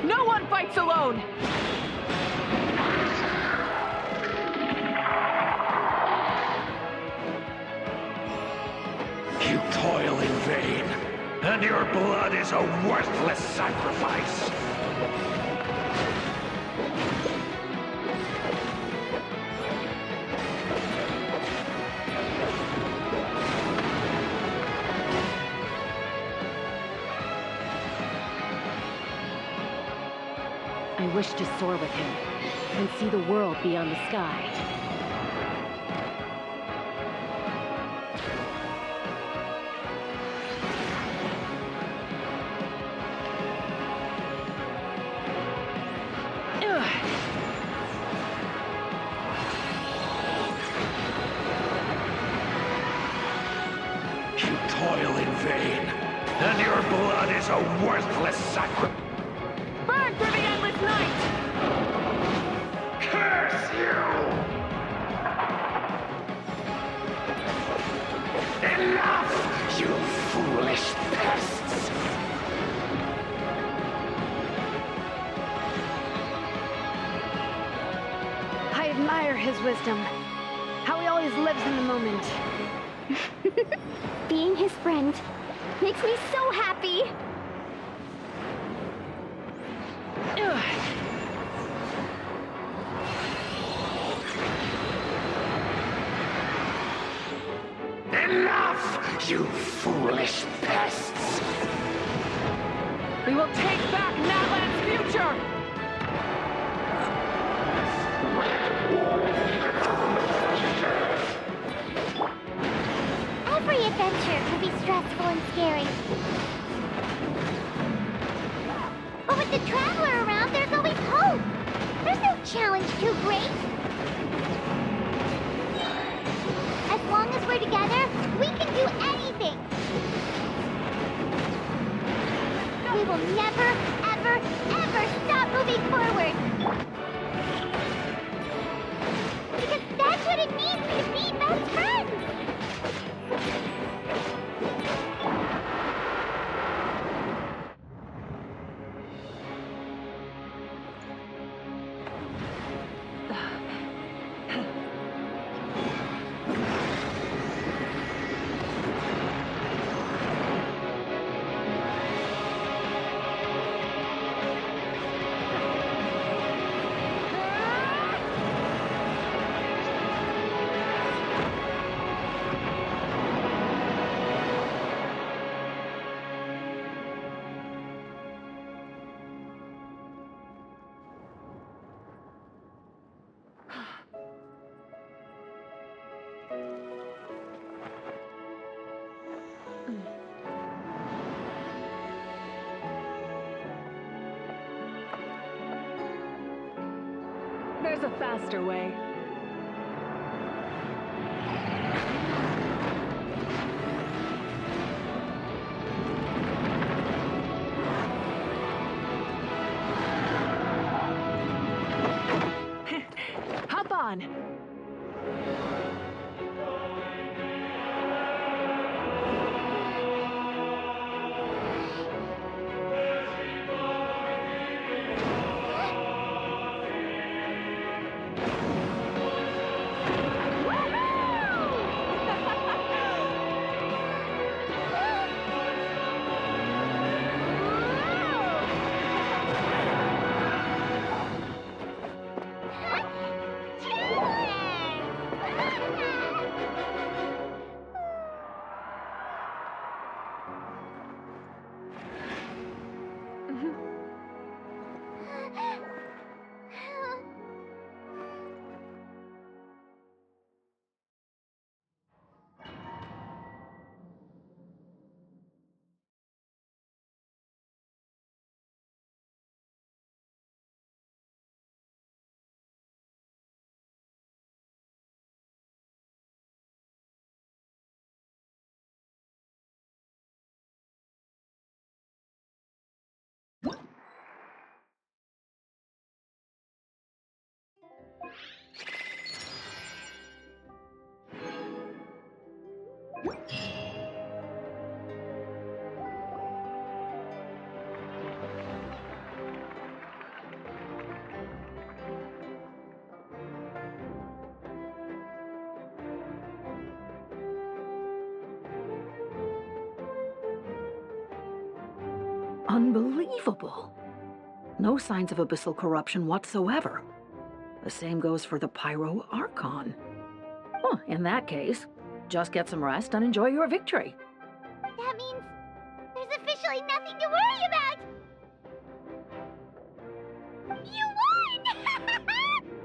No one fights alone! You toil in vain, and your blood is a worthless sacrifice. I wish to soar with him and see the world beyond the sky. You toil in vain, and your blood is a worthless sacrifice. Burn through the endless night! Curse you! Enough, you foolish pests! I admire his wisdom. How he always lives in the moment. Being his friend makes me so happy. Enough, you foolish pests! We will take back Natlan's future! Every adventure can be stressful and scary. But with the Traveler around, there's always hope. There's no challenge too great. As long as we're together, we can do anything. We will never, ever, ever stop moving forward. Because that's what it means to be best friends. There's a faster way. Hop on. Unbelievable. No signs of abyssal corruption whatsoever. The same goes for the Pyro Archon. Oh, in that case, just get some rest and enjoy your victory. That means there's officially nothing to worry about! You won!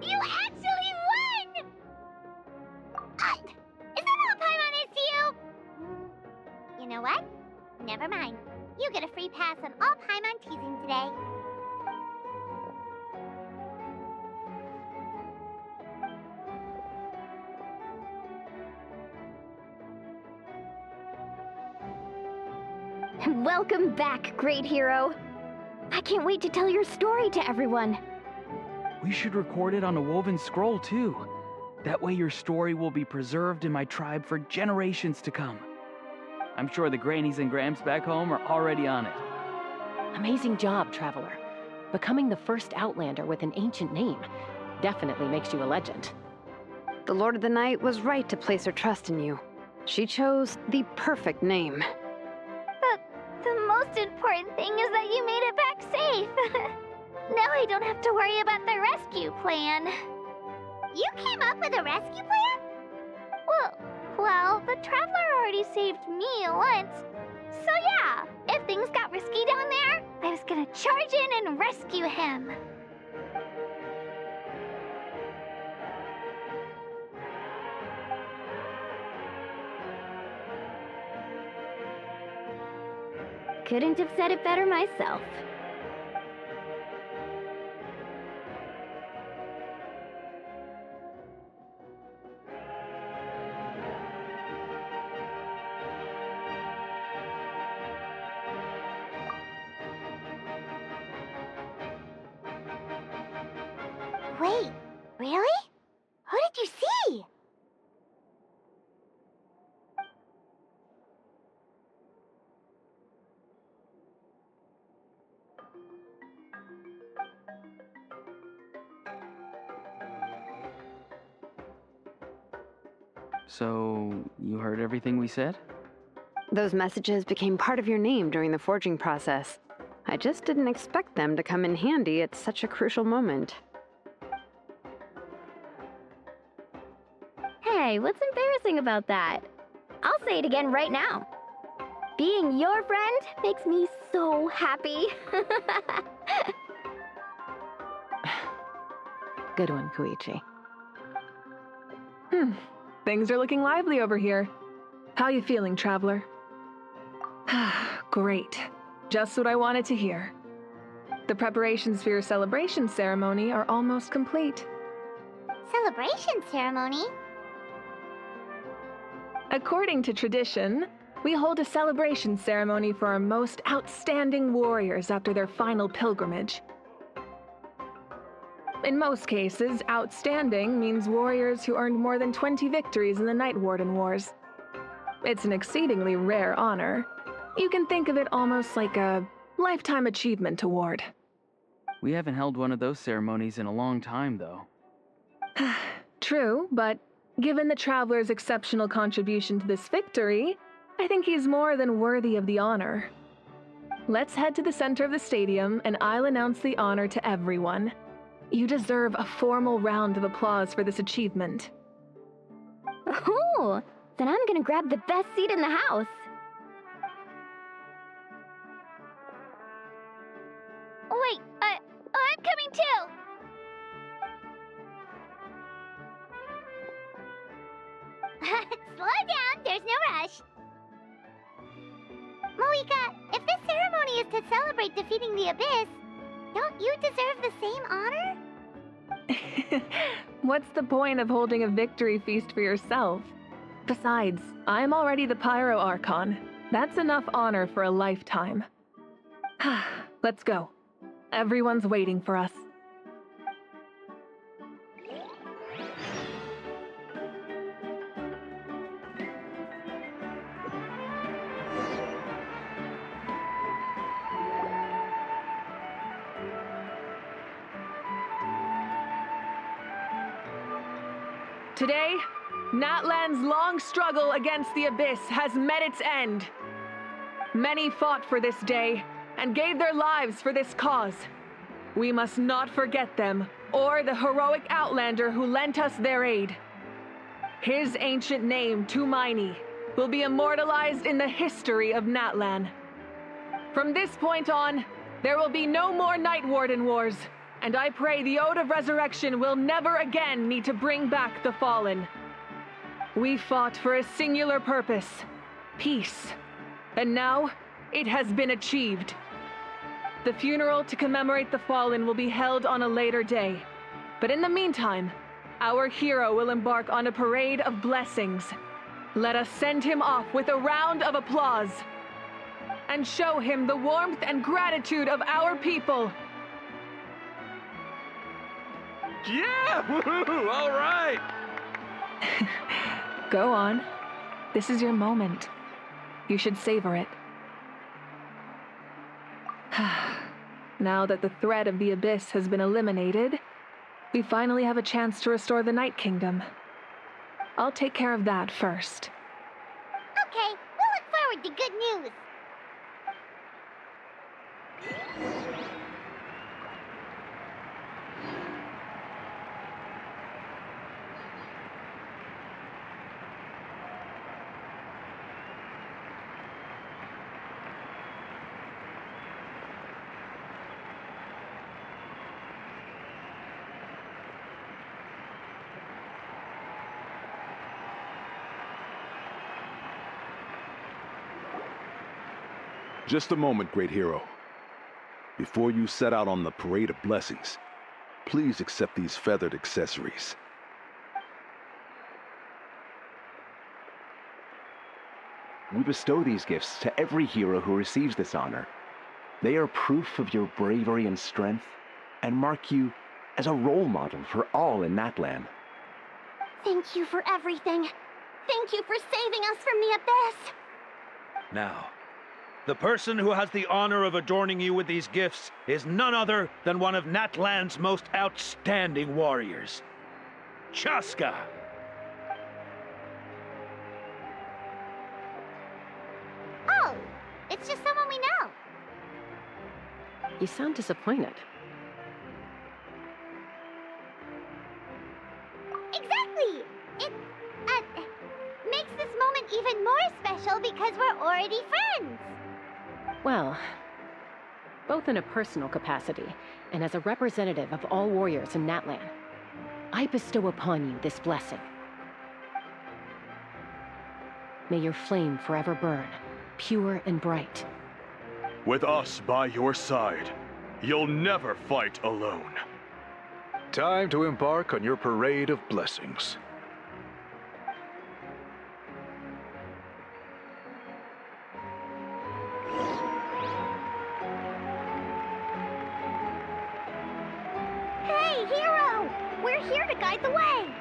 You actually won! Is that all Paimon is to you? You know what? Never mind. You get a free pass on all Paimon teasing today. Welcome back, great hero. I can't wait to tell your story to everyone. We should record it on a woven scroll, too. That way your story will be preserved in my tribe for generations to come. I'm sure the grannies and grams back home are already on it. Amazing job, Traveler. Becoming the first Outlander with an ancient name definitely makes you a legend. The Lord of the Night was right to place her trust in you. She chose the perfect name. The most important thing is that you made it back safe. Now I don't have to worry about the rescue plan. You came up with a rescue plan? Well, the Traveler already saved me once. So yeah, if things got risky down there, I was gonna charge in and rescue him. Couldn't have said it better myself. Wait, really? Who did you see? So, you heard everything we said? Those messages became part of your name during the forging process. I just didn't expect them to come in handy at such a crucial moment. Hey, what's embarrassing about that? I'll say it again right now. Being your friend makes me so happy. Good one, Koichi. Things are looking lively over here. How you feeling, Traveler? Great. Just what I wanted to hear. The preparations for your celebration ceremony are almost complete. Celebration ceremony? According to tradition, we hold a celebration ceremony for our most outstanding warriors after their final pilgrimage. In most cases, outstanding means warriors who earned more than 20 victories in the Night Warden Wars. It's an exceedingly rare honor. You can think of it almost like a lifetime achievement award. We haven't held one of those ceremonies in a long time, though. True, but given the Traveler's exceptional contribution to this victory, I think he's more than worthy of the honor. Let's head to the center of the stadium, and I'll announce the honor to everyone. You deserve a formal round of applause for this achievement. Oh, then I'm gonna grab the best seat in the house. Wait, I'm coming too! Slow down, there's no rush. Moika, if this ceremony is to celebrate defeating the Abyss, don't you deserve the same honor? What's the point of holding a victory feast for yourself? Besides, I'm already the Pyro Archon. That's enough honor for a lifetime. Let's go. Everyone's waiting for us. Today, Natlan's long struggle against the Abyss has met its end. Many fought for this day, and gave their lives for this cause. We must not forget them, or the heroic outlander who lent us their aid. His ancient name, Tumaini, will be immortalized in the history of Natlan. From this point on, there will be no more Night Warden wars, and I pray the Ode of Resurrection will never again need to bring back the fallen. We fought for a singular purpose, peace, and now it has been achieved. The funeral to commemorate the fallen will be held on a later day, but in the meantime, our hero will embark on a parade of blessings. Let us send him off with a round of applause and show him the warmth and gratitude of our people. Yeah! Woohoo! All right! Go on. This is your moment. You should savor it. Now that the threat of the Abyss has been eliminated, we finally have a chance to restore the Night Kingdom. I'll take care of that first. Okay, we'll look forward to good news. Just a moment, great hero. Before you set out on the parade of blessings, please accept these feathered accessories. We bestow these gifts to every hero who receives this honor. They are proof of your bravery and strength, and mark you as a role model for all in Natlan. Thank you for everything. Thank you for saving us from the Abyss. Now, the person who has the honor of adorning you with these gifts is none other than one of Natlan's most outstanding warriors, Chaska. Oh, it's just someone we know. You sound disappointed. Exactly! It, makes this moment even more special because we're already friends. Well, both in a personal capacity and as a representative of all warriors in Natlan, I bestow upon you this blessing. May your flame forever burn, pure and bright. With us by your side, you'll never fight alone. Time to embark on your parade of blessings. Hey, hero! We're here to guide the way!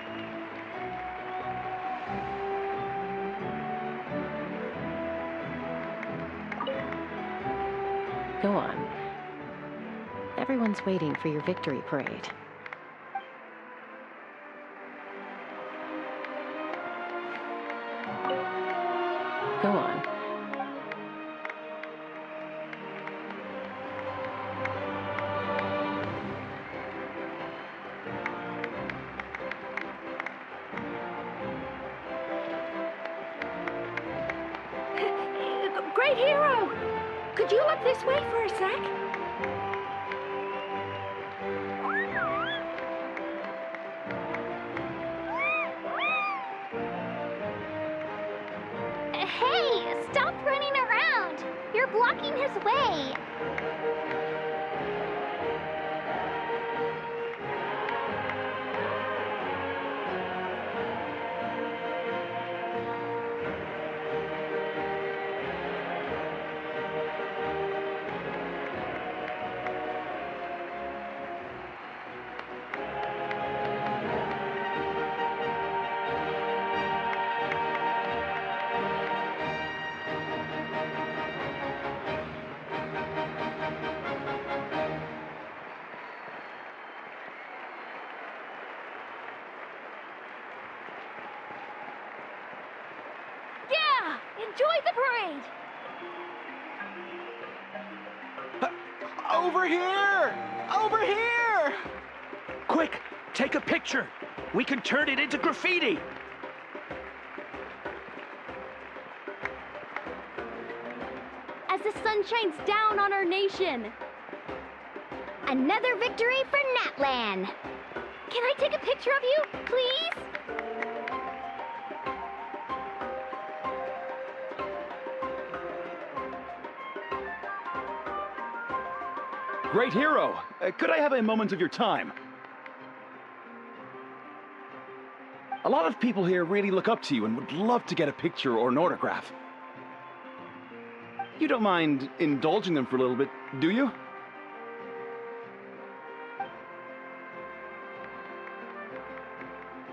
Go on. Everyone's waiting for your victory parade. Go on. Great hero! Could you look this way for a sec? Hey, stop running around! You're blocking his way! Yeah! Enjoy the parade! Over here! Over here! Quick, take a picture. We can turn it into graffiti. As the sun shines down on our nation. Another victory for Natlan. Can I take a picture of you, please? Great hero! Could I have a moment of your time? A lot of people here really look up to you and would love to get a picture or an autograph. You don't mind indulging them for a little bit, do you?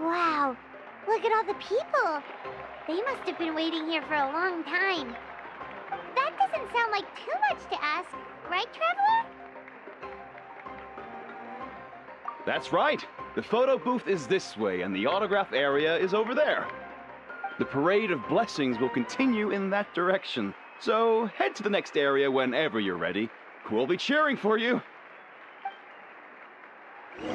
Wow, look at all the people. They must have been waiting here for a long time. That doesn't sound like too much to ask, right, Traveler? That's right. The photo booth is this way, and the autograph area is over there. The Parade of Blessings will continue in that direction, so head to the next area whenever you're ready. We'll be cheering for you. Over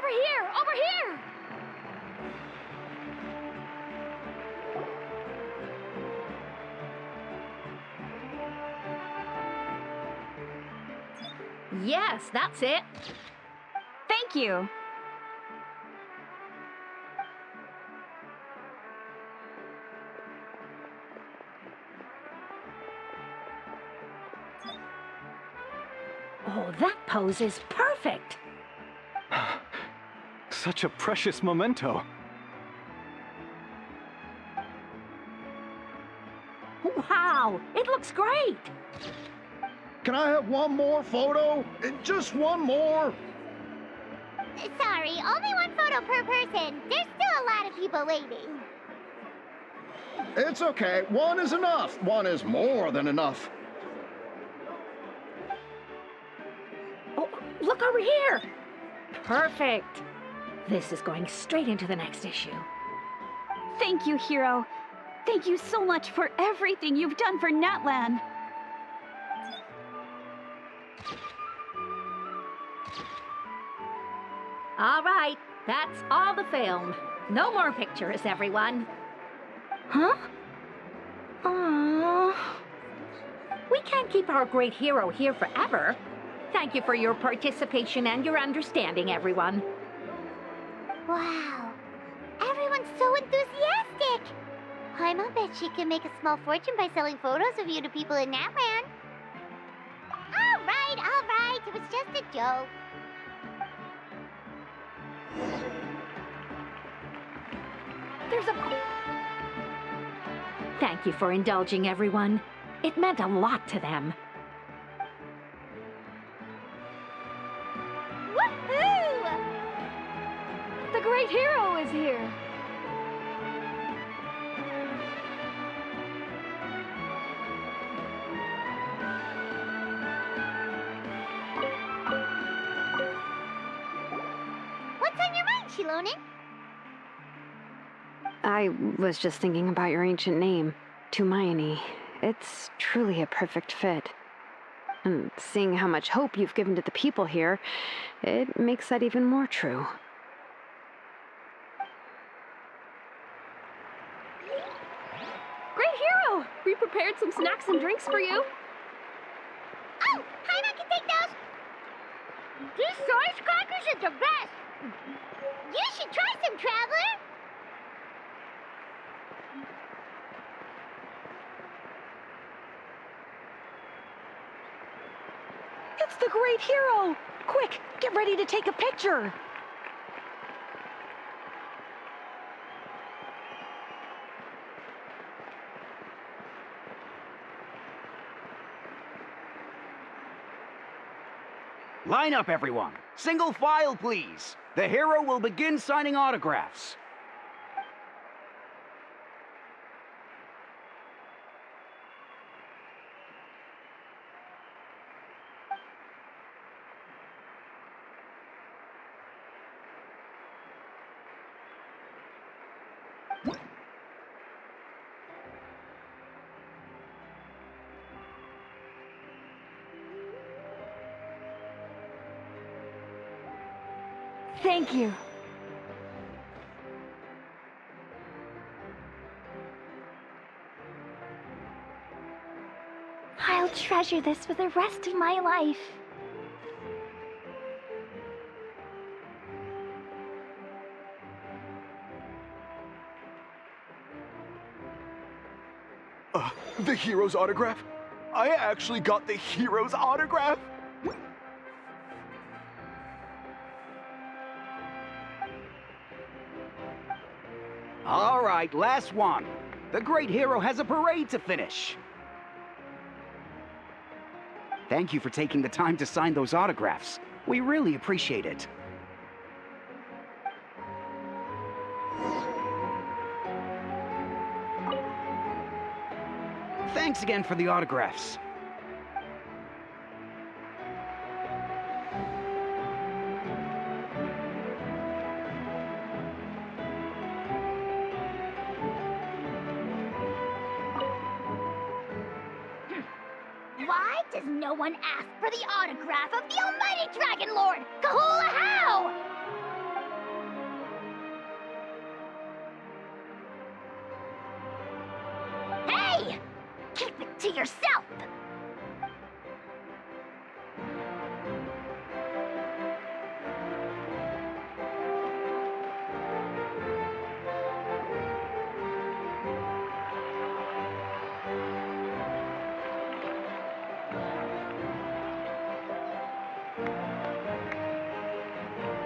here! Over here! Yes, that's it. Thank you. Oh, that pose is perfect. Such a precious memento. Wow, it looks great. Can I have one more photo? Just one more. Sorry, only one photo per person. There's still a lot of people waiting. It's okay. One is enough. One is more than enough. Oh, look over here. Perfect. This is going straight into the next issue. Thank you, Hero. Thank you so much for everything you've done for Natlan. All right, that's all the film. No more pictures, everyone. Huh? Aww. We can't keep our great hero here forever. Thank you for your participation and your understanding, everyone. Wow, everyone's so enthusiastic. I'll bet she can make a small fortune by selling photos of you to people in Natlan. All right, it was just a joke. There's a... Thank you for indulging, everyone. It meant a lot to them. Woohoo! The great hero is here. What's on your mind, Shilonen? I was just thinking about your ancient name, Tumayani. It's truly a perfect fit. And seeing how much hope you've given to the people here, it makes that even more true. Great hero! We prepared some snacks and drinks for you. Oh, Paimon can take those. These source crackers are the best. You should try some, Traveler. It's the great hero! Quick, get ready to take a picture! Line up, everyone. Single file, please. The hero will begin signing autographs. Thank you. I'll treasure this for the rest of my life. The hero's autograph? I actually got the hero's autograph? All right, last one. The great hero has a parade to finish. Thank you for taking the time to sign those autographs. We really appreciate it. Thanks again for the autographs. Why does no one ask for the autograph of the almighty Dragon Lord, Kahula How? Hey! Keep it to yourself!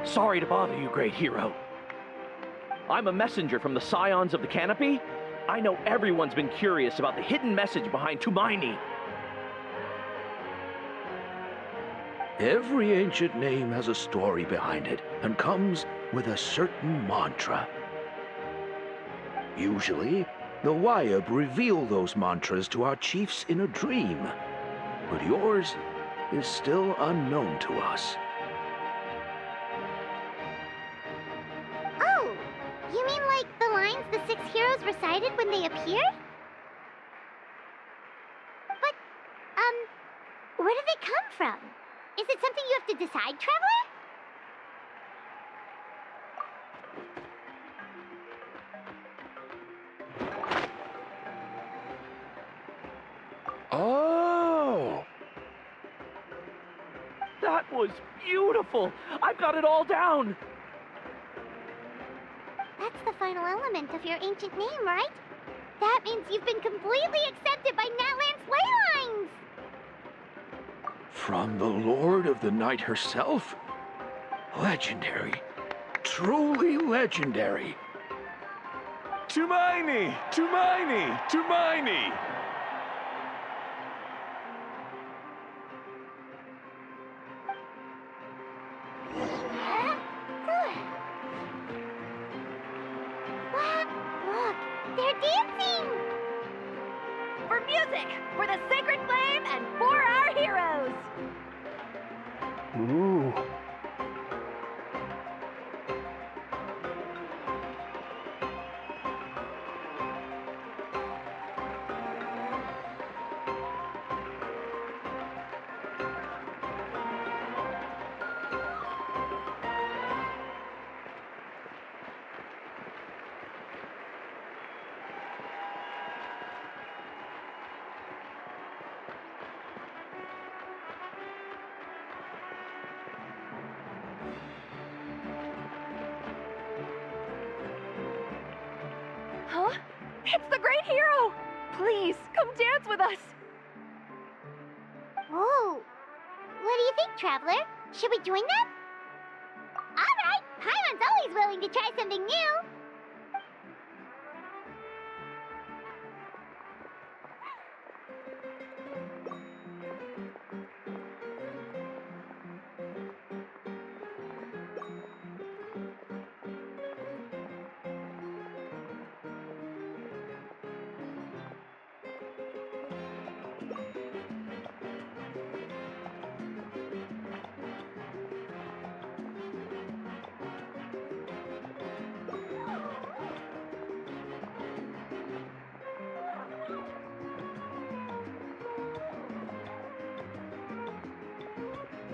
Sorry to bother you, great hero. I'm a messenger from the Scions of the Canopy. I know everyone's been curious about the hidden message behind Tumaini. Every ancient name has a story behind it and comes with a certain mantra. Usually, the Wayab reveal those mantras to our chiefs in a dream, but yours is still unknown to us. Oh, you mean like the lines the 6 heroes recited when they appeared? But, where do they come from? Is it something you have to decide, Traveler? Oh! That was beautiful! I've got it all down! That's the final element of your ancient name, right? That means you've been completely accepted by Natlan's ley lines! From the Lord of the Night herself? Legendary. Truly legendary. Tumaini! Tumaini! Tumaini! Look, they're dancing! For music, for the sacred flame, and for our heroes! Ooh. Huh? It's the great hero! Please, come dance with us! Whoa! What do you think, Traveler? Should we join them? Alright! Paimon's always willing to try something new!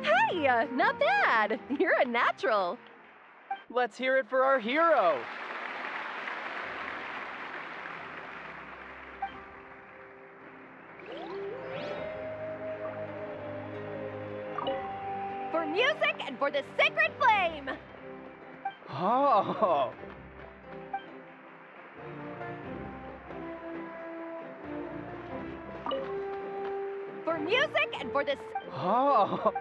Hey, not bad. You're a natural. Let's hear it for our hero. For music and for the sacred flame! Oh. For music and for the... Oh.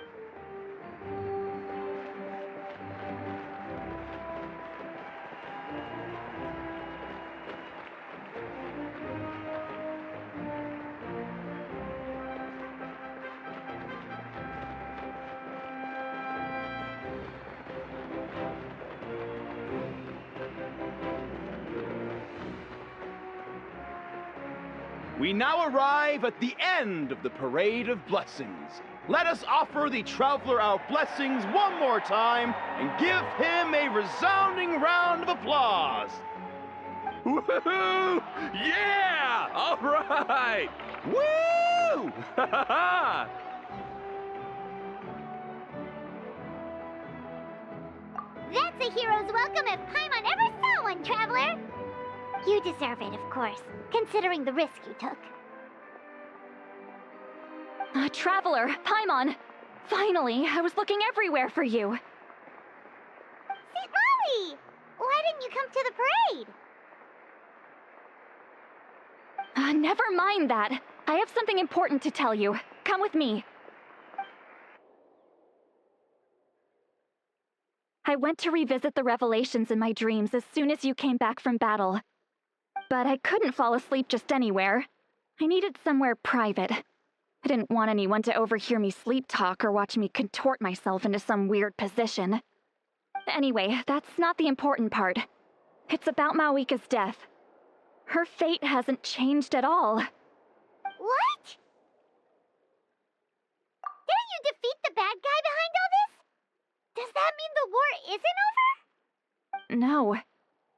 We now arrive at the end of the Parade of Blessings. Let us offer the Traveler our blessings one more time and give him a resounding round of applause. Woohoo! Yeah! All right! Woo! That's a hero's welcome if Paimon ever saw one, Traveler! You deserve it, of course, considering the risk you took. Traveler, Paimon! Finally, I was looking everywhere for you. St. Molly! Why didn't you come to the parade? Never mind that. I have something important to tell you. Come with me. I went to revisit the revelations in my dreams as soon as you came back from battle. But I couldn't fall asleep just anywhere. I needed somewhere private. I didn't want anyone to overhear me sleep talk or watch me contort myself into some weird position. Anyway, that's not the important part. It's about Mawika's death. Her fate hasn't changed at all. What? Didn't you defeat the bad guy behind all this? Does that mean the war isn't over? No.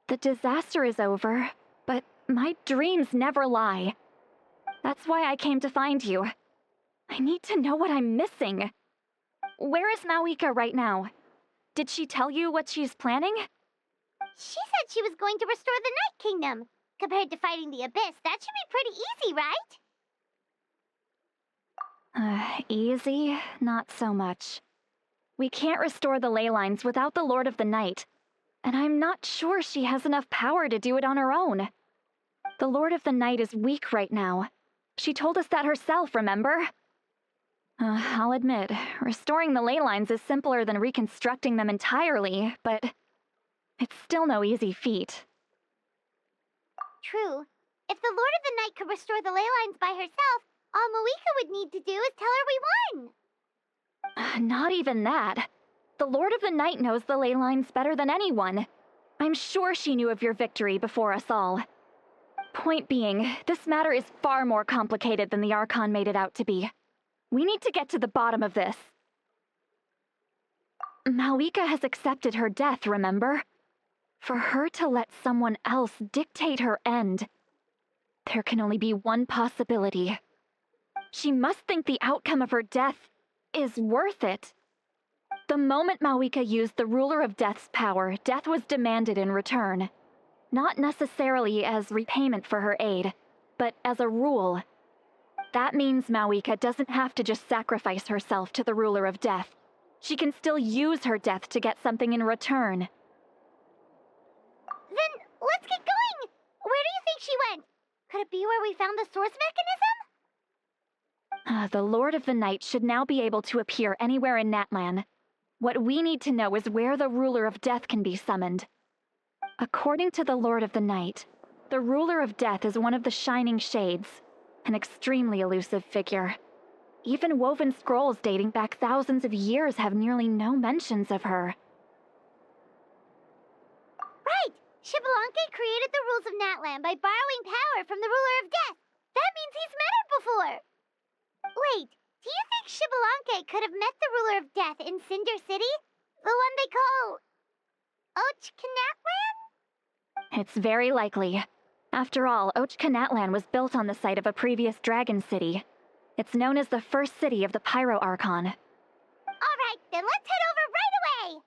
The disaster is over, but my dreams never lie. That's why I came to find you. I need to know what I'm missing. Where is Mawika right now? Did she tell you what she's planning? She said she was going to restore the Night Kingdom. Compared to fighting the Abyss, that should be pretty easy, right? Easy? Not so much. We can't restore the ley lines without the Lord of the Night, and I'm not sure she has enough power to do it on her own. The Lord of the Night is weak right now. She told us that herself, remember? I'll admit, restoring the ley lines is simpler than reconstructing them entirely, but it's still no easy feat. True. If the Lord of the Night could restore the ley lines by herself, all Mawika would need to do is tell her we won. Not even that. The Lord of the Night knows the ley lines better than anyone. I'm sure she knew of your victory before us all. Point being, this matter is far more complicated than the Archon made it out to be. We need to get to the bottom of this. Mawika has accepted her death, remember? For her to let someone else dictate her end, there can only be one possibility. She must think the outcome of her death is worth it. The moment Mawika used the Ruler of Death's power, death was demanded in return. Not necessarily as repayment for her aid, but as a rule. That means Mawika doesn't have to just sacrifice herself to the Ruler of Death. She can still use her death to get something in return. Then, let's get going! Where do you think she went? Could it be where we found the source mechanism? The Lord of the Night should now be able to appear anywhere in Natlan. What we need to know is where the Ruler of Death can be summoned. According to the Lord of the Night, the Ruler of Death is one of the Shining Shades, an extremely elusive figure. Even woven scrolls dating back thousands of years have nearly no mentions of her. Right! Xbalanque created the rules of Natlan by borrowing power from the Ruler of Death. That means he's met her before. Wait, do you think Xbalanque could have met the Ruler of Death in Cinder City? The one they call... Ochkanatlan? It's very likely. After all, Ochkanatlan was built on the site of a previous dragon city. It's known as the first city of the Pyro Archon. Alright, then let's head over right away!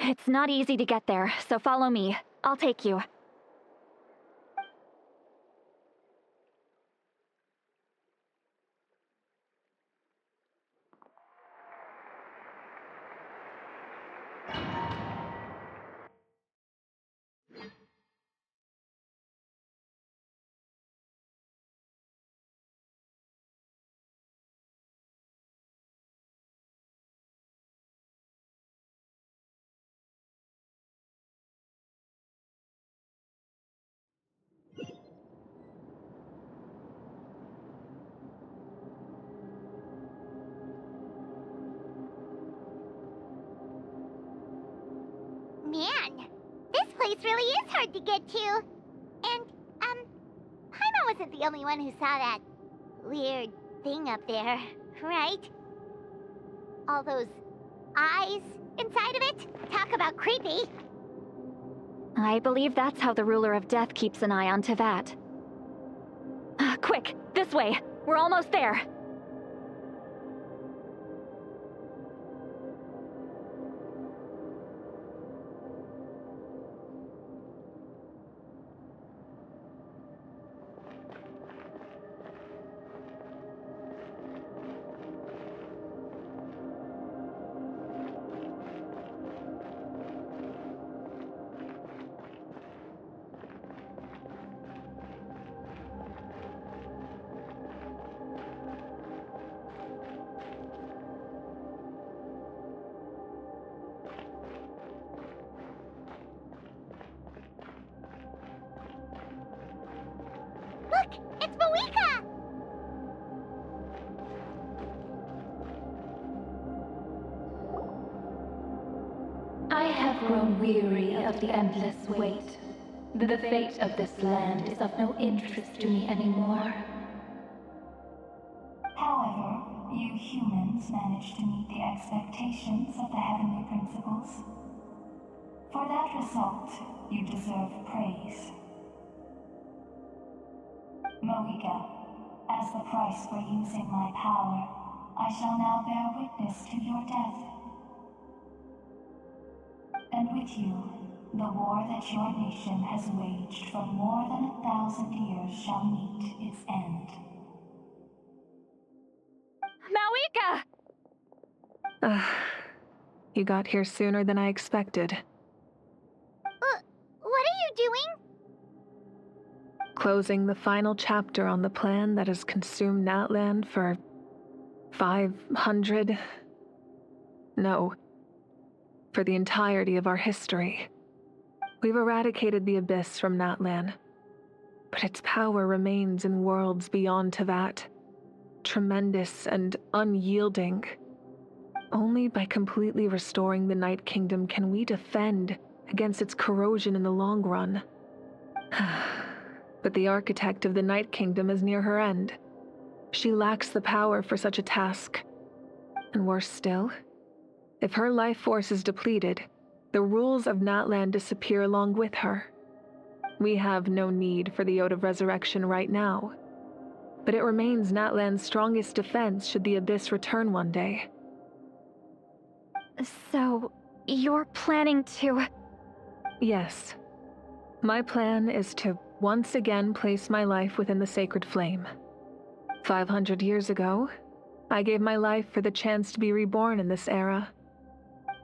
It's not easy to get there, so follow me. I'll take you. Man, this place really is hard to get to. And, Paimon wasn't the only one who saw that weird thing up there, right? All those eyes inside of it? Talk about creepy. I believe that's how the ruler of death keeps an eye on Tevat. Quick, this way. We're almost there. Look, it's Moika! I have grown weary of the endless wait. The fate of this land is of no interest to me anymore. However, you humans managed to meet the expectations of the heavenly principles. For that result, you deserve praise. Moika, as the price for using my power, I shall now bear witness to your death. And with you, the war that your nation has waged for more than 1,000 years shall meet its end. Mawika! You got here sooner than I expected. What are you doing? Closing the final chapter on the plan that has consumed Natlan for 500... No. For the entirety of our history. We've eradicated the Abyss from Natlan, but its power remains in worlds beyond Tevat. Tremendous and unyielding. Only by completely restoring the Night Kingdom can we defend against its corrosion in the long run. But the architect of the Night Kingdom is near her end. She lacks the power for such a task. And worse still, if her life force is depleted, the rules of Natlan disappear along with her. We have no need for the Ode of Resurrection right now, but it remains Natlan's strongest defense should the Abyss return one day. So, you're planning to... Yes. My plan is to once again place my life within the sacred flame. 500 years ago, I gave my life for the chance to be reborn in this era.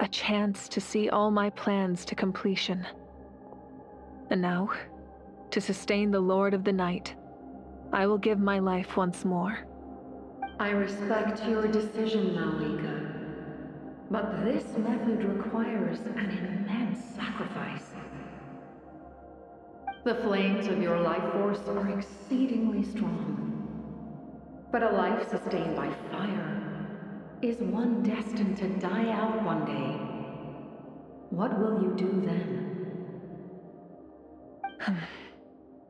A chance to see all my plans to completion. And now, to sustain the Lord of the Night, I will give my life once more. I respect your decision, Mawika. But this method requires an immense sacrifice. The flames of your life force are exceedingly strong. But a life sustained by fire is one destined to die out one day. What will you do then?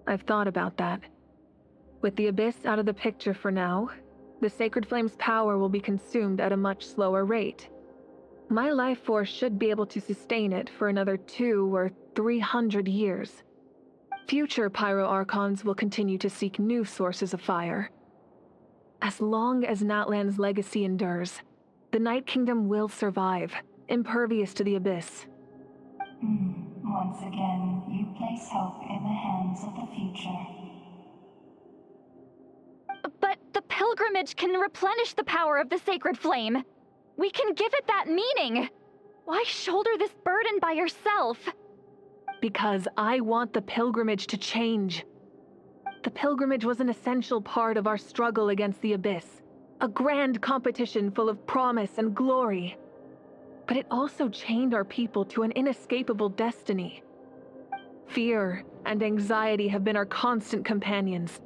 I've thought about that. With the Abyss out of the picture for now, the Sacred Flame's power will be consumed at a much slower rate. My life force should be able to sustain it for another 200 or 300 years. Future Pyro Archons will continue to seek new sources of fire. As long as Natlan's legacy endures, the Night Kingdom will survive, impervious to the Abyss. Once again, you place hope in the hands of the future. But the pilgrimage can replenish the power of the sacred flame. We can give it that meaning. Why shoulder this burden by yourself? Because I want the pilgrimage to change. The pilgrimage was an essential part of our struggle against the abyss, a grand competition full of promise and glory. But it also chained our people to an inescapable destiny. Fear and anxiety have been our constant companions.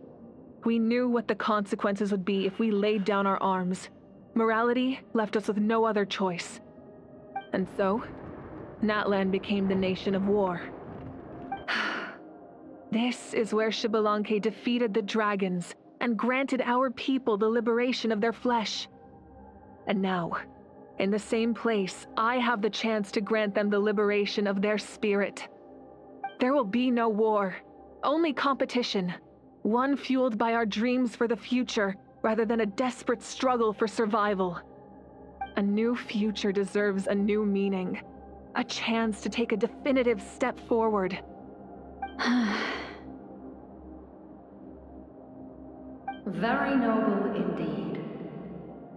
We knew what the consequences would be if we laid down our arms. Morality left us with no other choice. And so, Natlan became the nation of war. This is where Xbalanque defeated the dragons and granted our people the liberation of their flesh. And now, in the same place, I have the chance to grant them the liberation of their spirit. There will be no war, only competition, one fueled by our dreams for the future rather than a desperate struggle for survival. A new future deserves a new meaning, a chance to take a definitive step forward. Very noble indeed.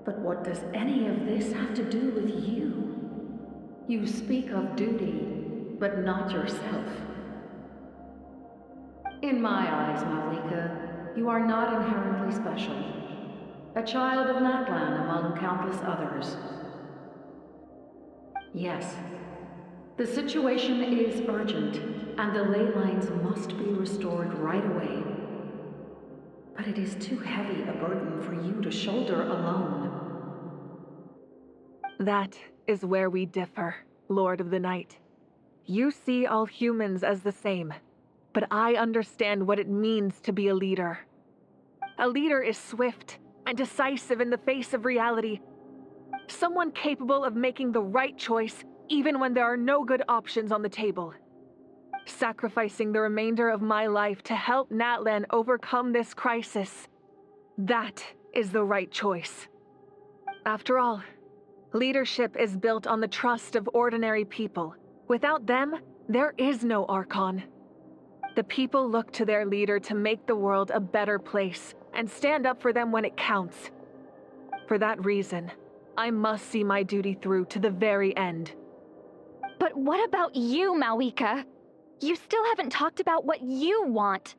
But what does any of this have to do with you? You speak of duty, but not yourself. In my eyes, Malika, you are not inherently special. A child of Natlan among countless others. Yes, the situation is urgent, and the ley lines must be restored right away. But it is too heavy a burden for you to shoulder alone. That is where we differ, Lord of the Night. You see all humans as the same, but I understand what it means to be a leader. A leader is swift and decisive in the face of reality. Someone capable of making the right choice even when there are no good options on the table. Sacrificing the remainder of my life to help Natlan overcome this crisis. That is the right choice. After all, leadership is built on the trust of ordinary people. Without them, there is no Archon. The people look to their leader to make the world a better place and stand up for them when it counts. For that reason, I must see my duty through to the very end. But what about you, Malika? You still haven't talked about what you want.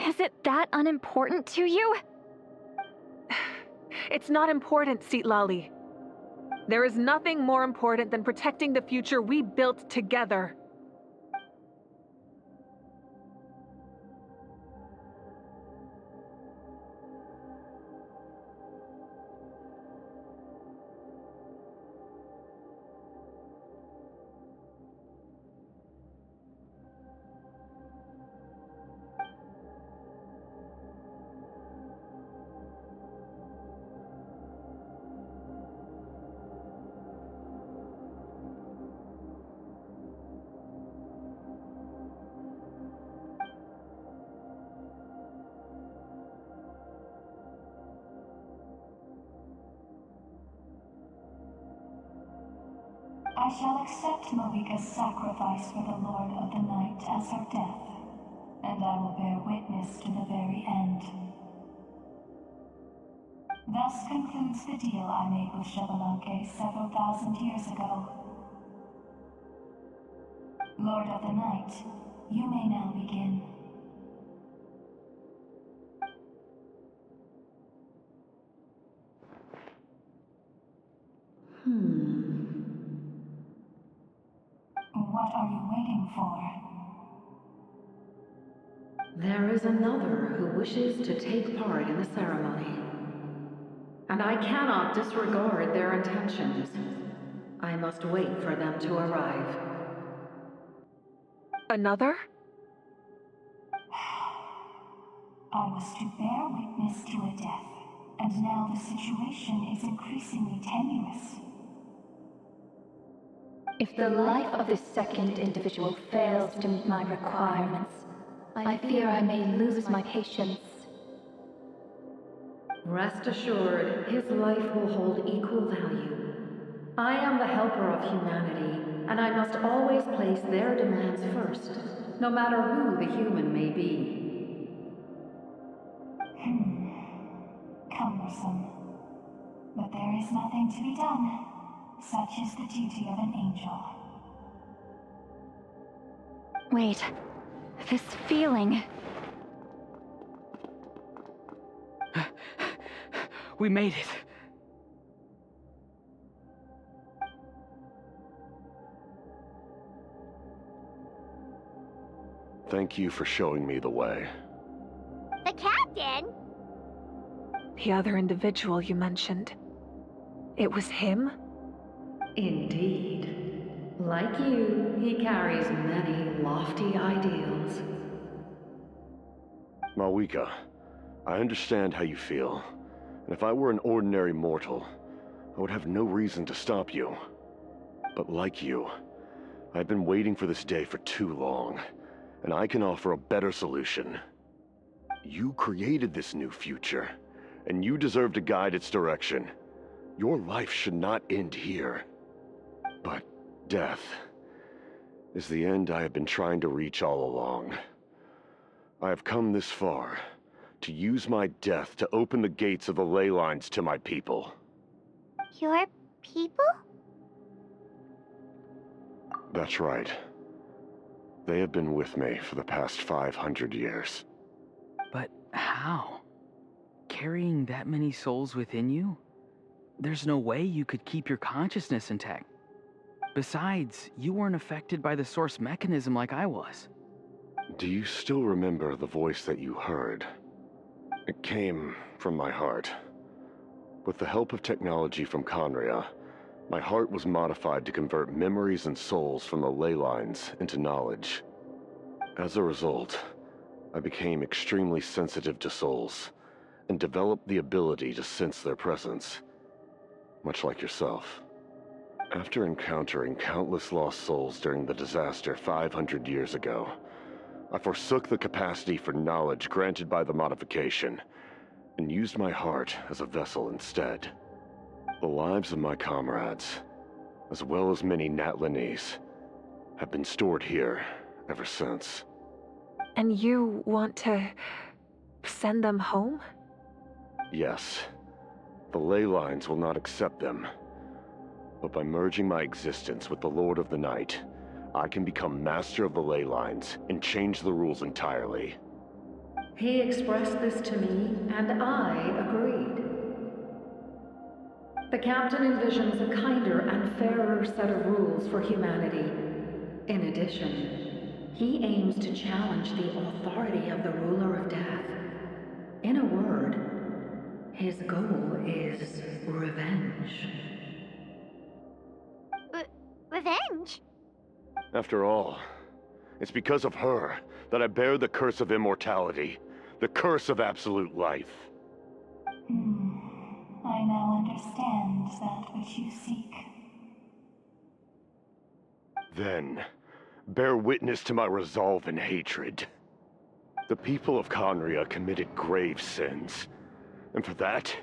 Is it that unimportant to you? It's not important, Citlali. There is nothing more important than protecting the future we built together. I shall accept Malika's sacrifice for the Lord of the Night as her death, and I will bear witness to the very end. Thus concludes the deal I made with Xbalanque several thousand years ago. Lord of the Night, you may now begin. What are you waiting for? There is another who wishes to take part in the ceremony. And I cannot disregard their intentions. I must wait for them to arrive. Another? I was to bear witness to a death, and now the situation is increasingly tenuous. If the life of this second individual fails to meet my requirements, I fear I may lose my patience. Rest assured, his life will hold equal value. I am the helper of humanity, and I must always place their demands first, no matter who the human may be. Cumbersome. But there is nothing to be done. Such is the duty of an angel. Wait. This feeling. We made it. Thank you for showing me the way. The captain? The other individual you mentioned. It was him? Indeed. Like you, he carries many lofty ideals. Malwika, I understand how you feel. And if I were an ordinary mortal, I would have no reason to stop you. But like you, I've been waiting for this day for too long, and I can offer a better solution. You created this new future, and you deserve to guide its direction. Your life should not end here. But death is the end I have been trying to reach all along. I have come this far to use my death to open the gates of the ley lines to my people. Your people? That's right. They have been with me for the past 500 years. But how? Carrying that many souls within you? There's no way you could keep your consciousness intact. Besides, you weren't affected by the source mechanism like I was. Do you still remember the voice that you heard? It came from my heart. With the help of technology from Conria, my heart was modified to convert memories and souls from the ley lines into knowledge. As a result, I became extremely sensitive to souls, and developed the ability to sense their presence, much like yourself. After encountering countless lost souls during the disaster 500 years ago, I forsook the capacity for knowledge granted by the modification, and used my heart as a vessel instead. The lives of my comrades, as well as many Natlanese, have been stored here ever since. And you want to send them home? Yes. The ley lines will not accept them. But by merging my existence with the Lord of the Night, I can become master of the ley lines and change the rules entirely. He expressed this to me, and I agreed. The captain envisions a kinder and fairer set of rules for humanity. In addition, he aims to challenge the authority of the ruler of death. In a word, his goal is revenge. Revenge? After all, it's because of her that I bear the curse of immortality, the curse of absolute life. I now understand that which you seek. Then, bear witness to my resolve and hatred. The people of Conria committed grave sins, and for that,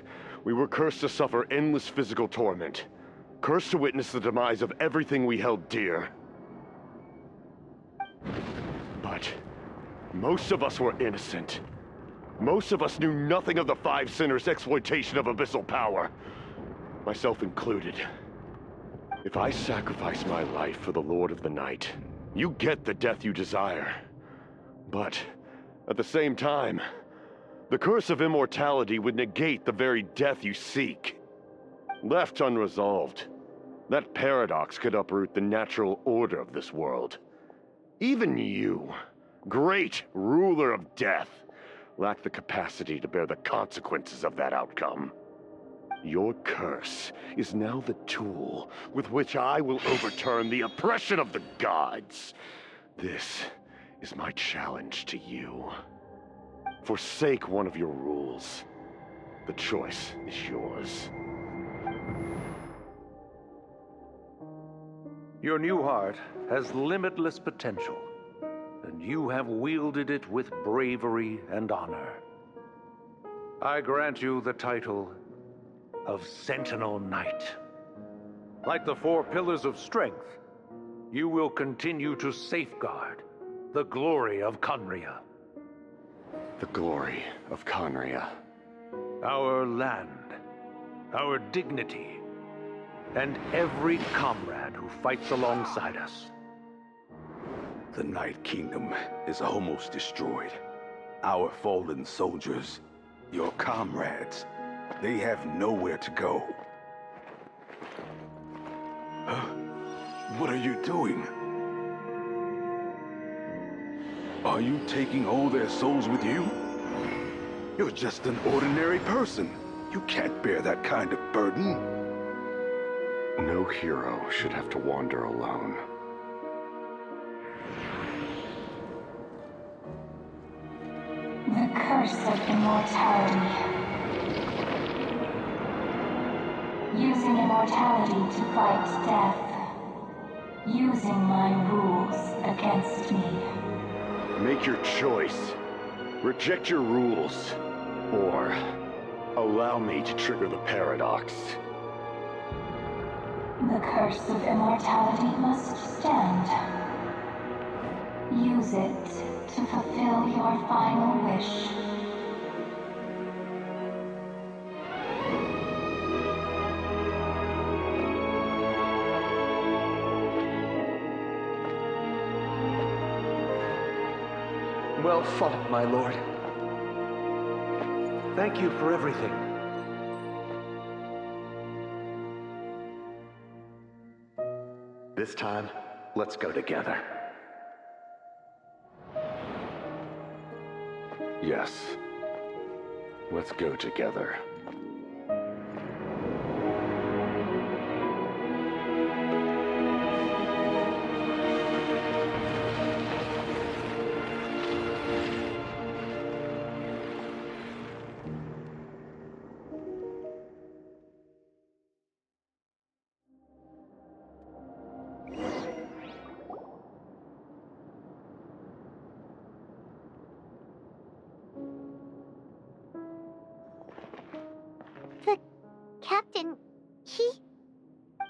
we were cursed to suffer endless physical torment, cursed to witness the demise of everything we held dear. But most of us were innocent. Most of us knew nothing of the Five Sinners' exploitation of abyssal power, myself included. If I sacrifice my life for the Lord of the Night, you get the death you desire. But at the same time, the curse of immortality would negate the very death you seek. Left unresolved, that paradox could uproot the natural order of this world. Even you, great ruler of death, lack the capacity to bear the consequences of that outcome. Your curse is now the tool with which I will overturn the oppression of the gods. This is my challenge to you. Forsake one of your rules. The choice is yours. Your new heart has limitless potential, and you have wielded it with bravery and honor. I grant you the title of Sentinel Knight. Like the four pillars of strength, You will continue to safeguard the glory of Conria. The glory of Conria. Our land, our dignity, and every comrade who fights alongside us. The Night Kingdom is almost destroyed. Our fallen soldiers, your comrades, they have nowhere to go. What are you doing? Are you taking all their souls with you? You're just an ordinary person. You can't bear that kind of burden. No hero should have to wander alone. The curse of immortality. Using immortality to fight death. Using my rules against me. Make your choice. Reject your rules. Or allow me to trigger the paradox. The curse of immortality must stand. Use it to fulfill your final wish. Well fought, my lord. Thank you for everything. This time, let's go together. Yes. Let's go together. Captain,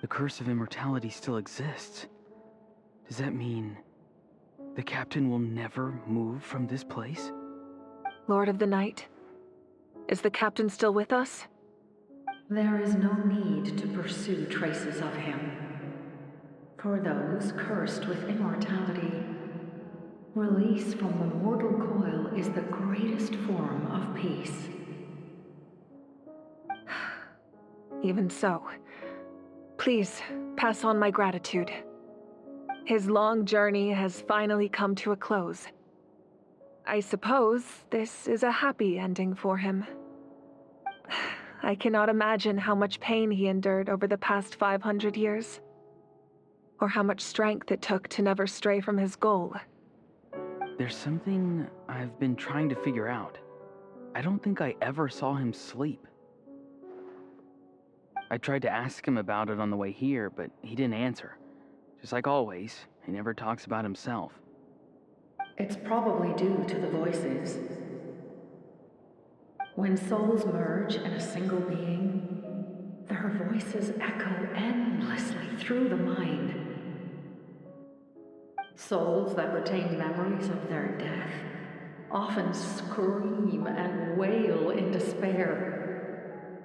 The curse of immortality still exists. Does that mean the captain will never move from this place? Lord of the Night, is the captain still with us? There is no need to pursue traces of him. For those cursed with immortality, release from the mortal coil is the greatest form of peace. Even so, please pass on my gratitude. His long journey has finally come to a close. I suppose this is a happy ending for him. I cannot imagine how much pain he endured over the past 500 years, or how much strength it took to never stray from his goal. There's something I've been trying to figure out. I don't think I ever saw him sleep. I tried to ask him about it on the way here, but he didn't answer. Just like always, he never talks about himself. It's probably due to the voices. When souls merge in a single being, their voices echo endlessly through the mind. Souls that retain memories of their death often scream and wail in despair.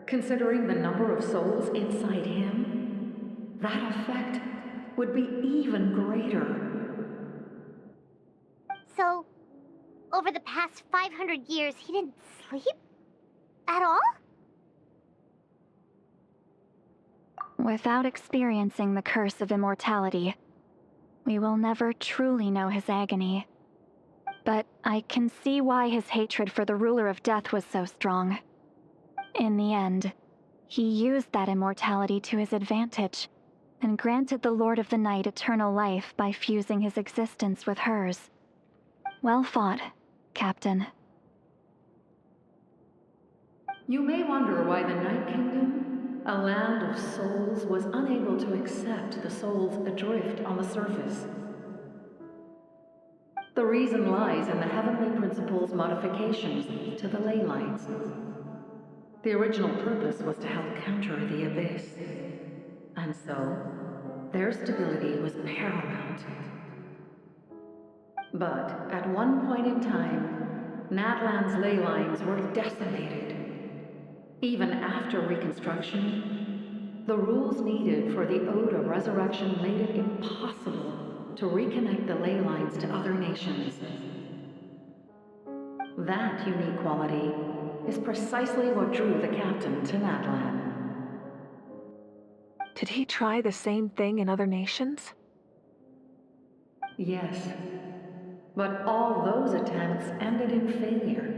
Considering the number of souls inside him, that effect would be even greater. So, over the past 500 years, he didn't sleep? At all? Without experiencing the curse of immortality, we will never truly know his agony. But I can see why his hatred for the ruler of death was so strong. In the end, he used that immortality to his advantage, and granted the Lord of the Night eternal life by fusing his existence with hers. Well fought, Captain. You may wonder why the Night Kingdom, a land of souls, was unable to accept the souls adrift on the surface. The reason lies in the Heavenly Principle's modifications to the ley lines. The original purpose was to help counter the abyss. And so, their stability was paramount. But at one point in time, Natlan's ley lines were decimated. Even after reconstruction, the rules needed for the Ode of Resurrection made it impossible to reconnect the ley lines to other nations. That unique quality is precisely what drew the captain to Natlan. Did he try the same thing in other nations? Yes, but all those attempts ended in failure.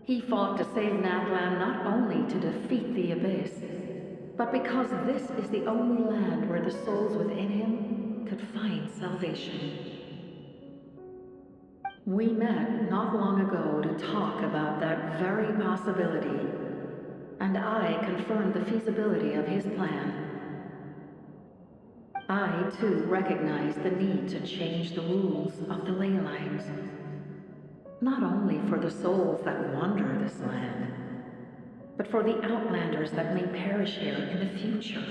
He fought to save Natlan not only to defeat the Abyss, but because this is the only land where the souls within him could find salvation. We met not long ago to talk about that very possibility, and I confirmed the feasibility of his plan. I, too, recognize the need to change the rules of the ley lines. Not only for the souls that wander this land, but for the outlanders that may perish here in the future.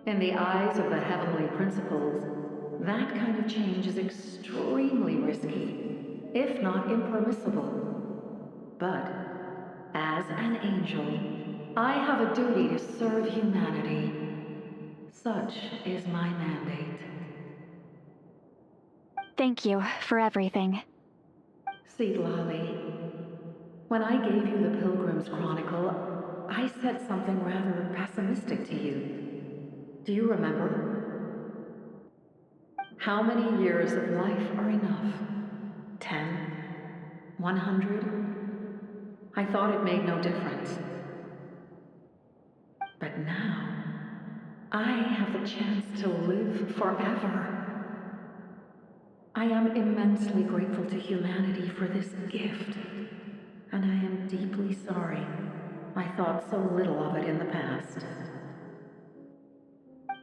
In the eyes of the heavenly principles, that kind of change is extremely risky, if not impermissible. But, as an angel, I have a duty to serve humanity. Such is my mandate. Thank you for everything. Seedlolly, when I gave you the Pilgrim's Chronicle, I said something rather pessimistic to you. Do you remember? How many years of life are enough? 10? 100? I thought it made no difference. But now, I have the chance to live forever. I am immensely grateful to humanity for this gift, and I am deeply sorry I thought so little of it in the past.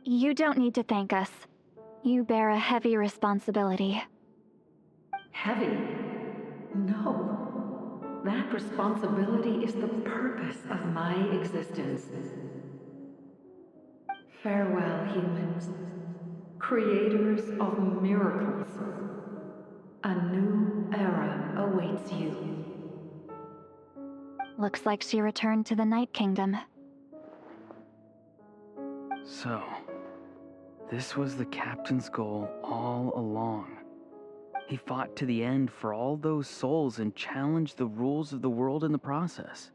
You don't need to thank us. You bear a heavy responsibility. Heavy? No. That responsibility is the purpose of my existence. Farewell, humans. Creators of miracles. A new era awaits you. Looks like she returned to the Night Kingdom. So, this was the captain's goal all along. He fought to the end for all those souls and challenged the rules of the world in the process.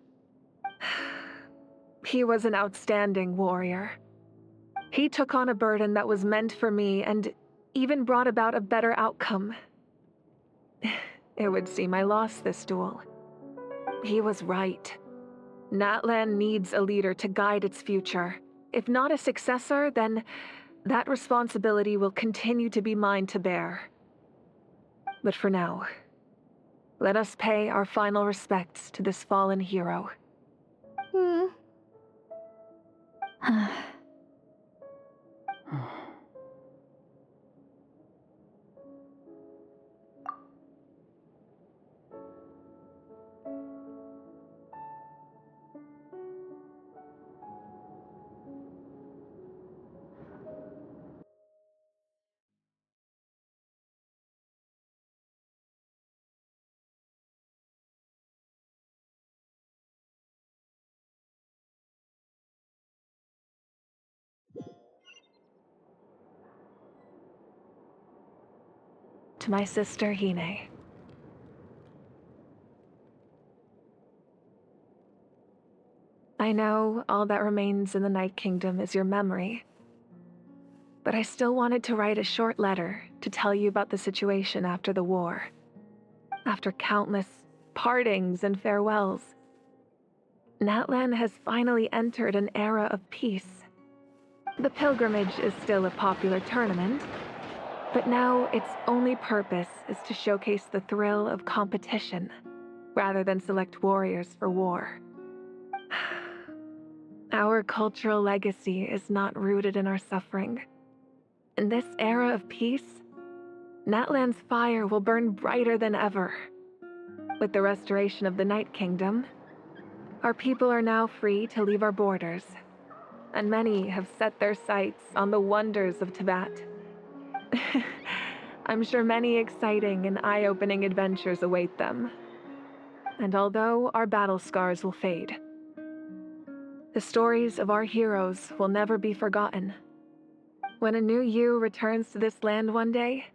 He was an outstanding warrior. He took on a burden that was meant for me and even brought about a better outcome. It would seem I lost this duel. He was right. Natlan needs a leader to guide its future. If not a successor, then that responsibility will continue to be mine to bear. But for now, let us pay our final respects to this fallen hero. To my sister, Hine. I know all that remains in the Night Kingdom is your memory, but I still wanted to write a short letter to tell you about the situation after the war. After countless partings and farewells, Natlan has finally entered an era of peace. The pilgrimage is still a popular tournament, but now its only purpose is to showcase the thrill of competition, rather than select warriors for war. Our cultural legacy is not rooted in our suffering. In this era of peace, Natlan's fire will burn brighter than ever. With the restoration of the Night Kingdom, our people are now free to leave our borders, and many have set their sights on the wonders of Tibet. I'm sure many exciting and eye-opening adventures await them. And although our battle scars will fade, the stories of our heroes will never be forgotten. When a new you returns to this land one day,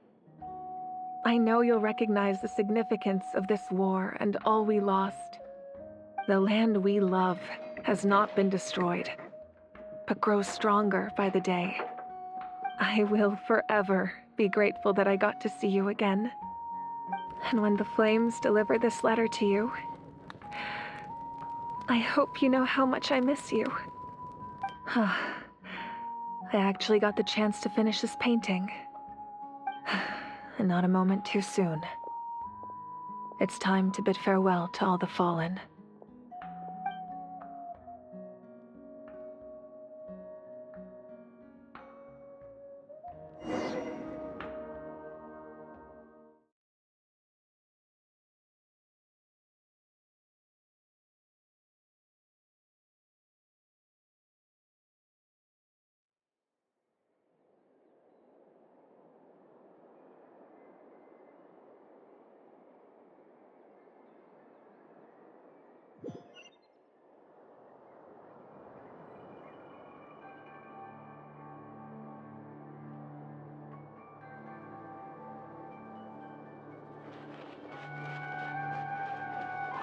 I know you'll recognize the significance of this war and all we lost. The land we love has not been destroyed, but grows stronger by the day. I will forever be grateful that I got to see you again. And when the flames deliver this letter to you, I hope you know how much I miss you. I actually got the chance to finish this painting. And not a moment too soon. It's time to bid farewell to all the fallen.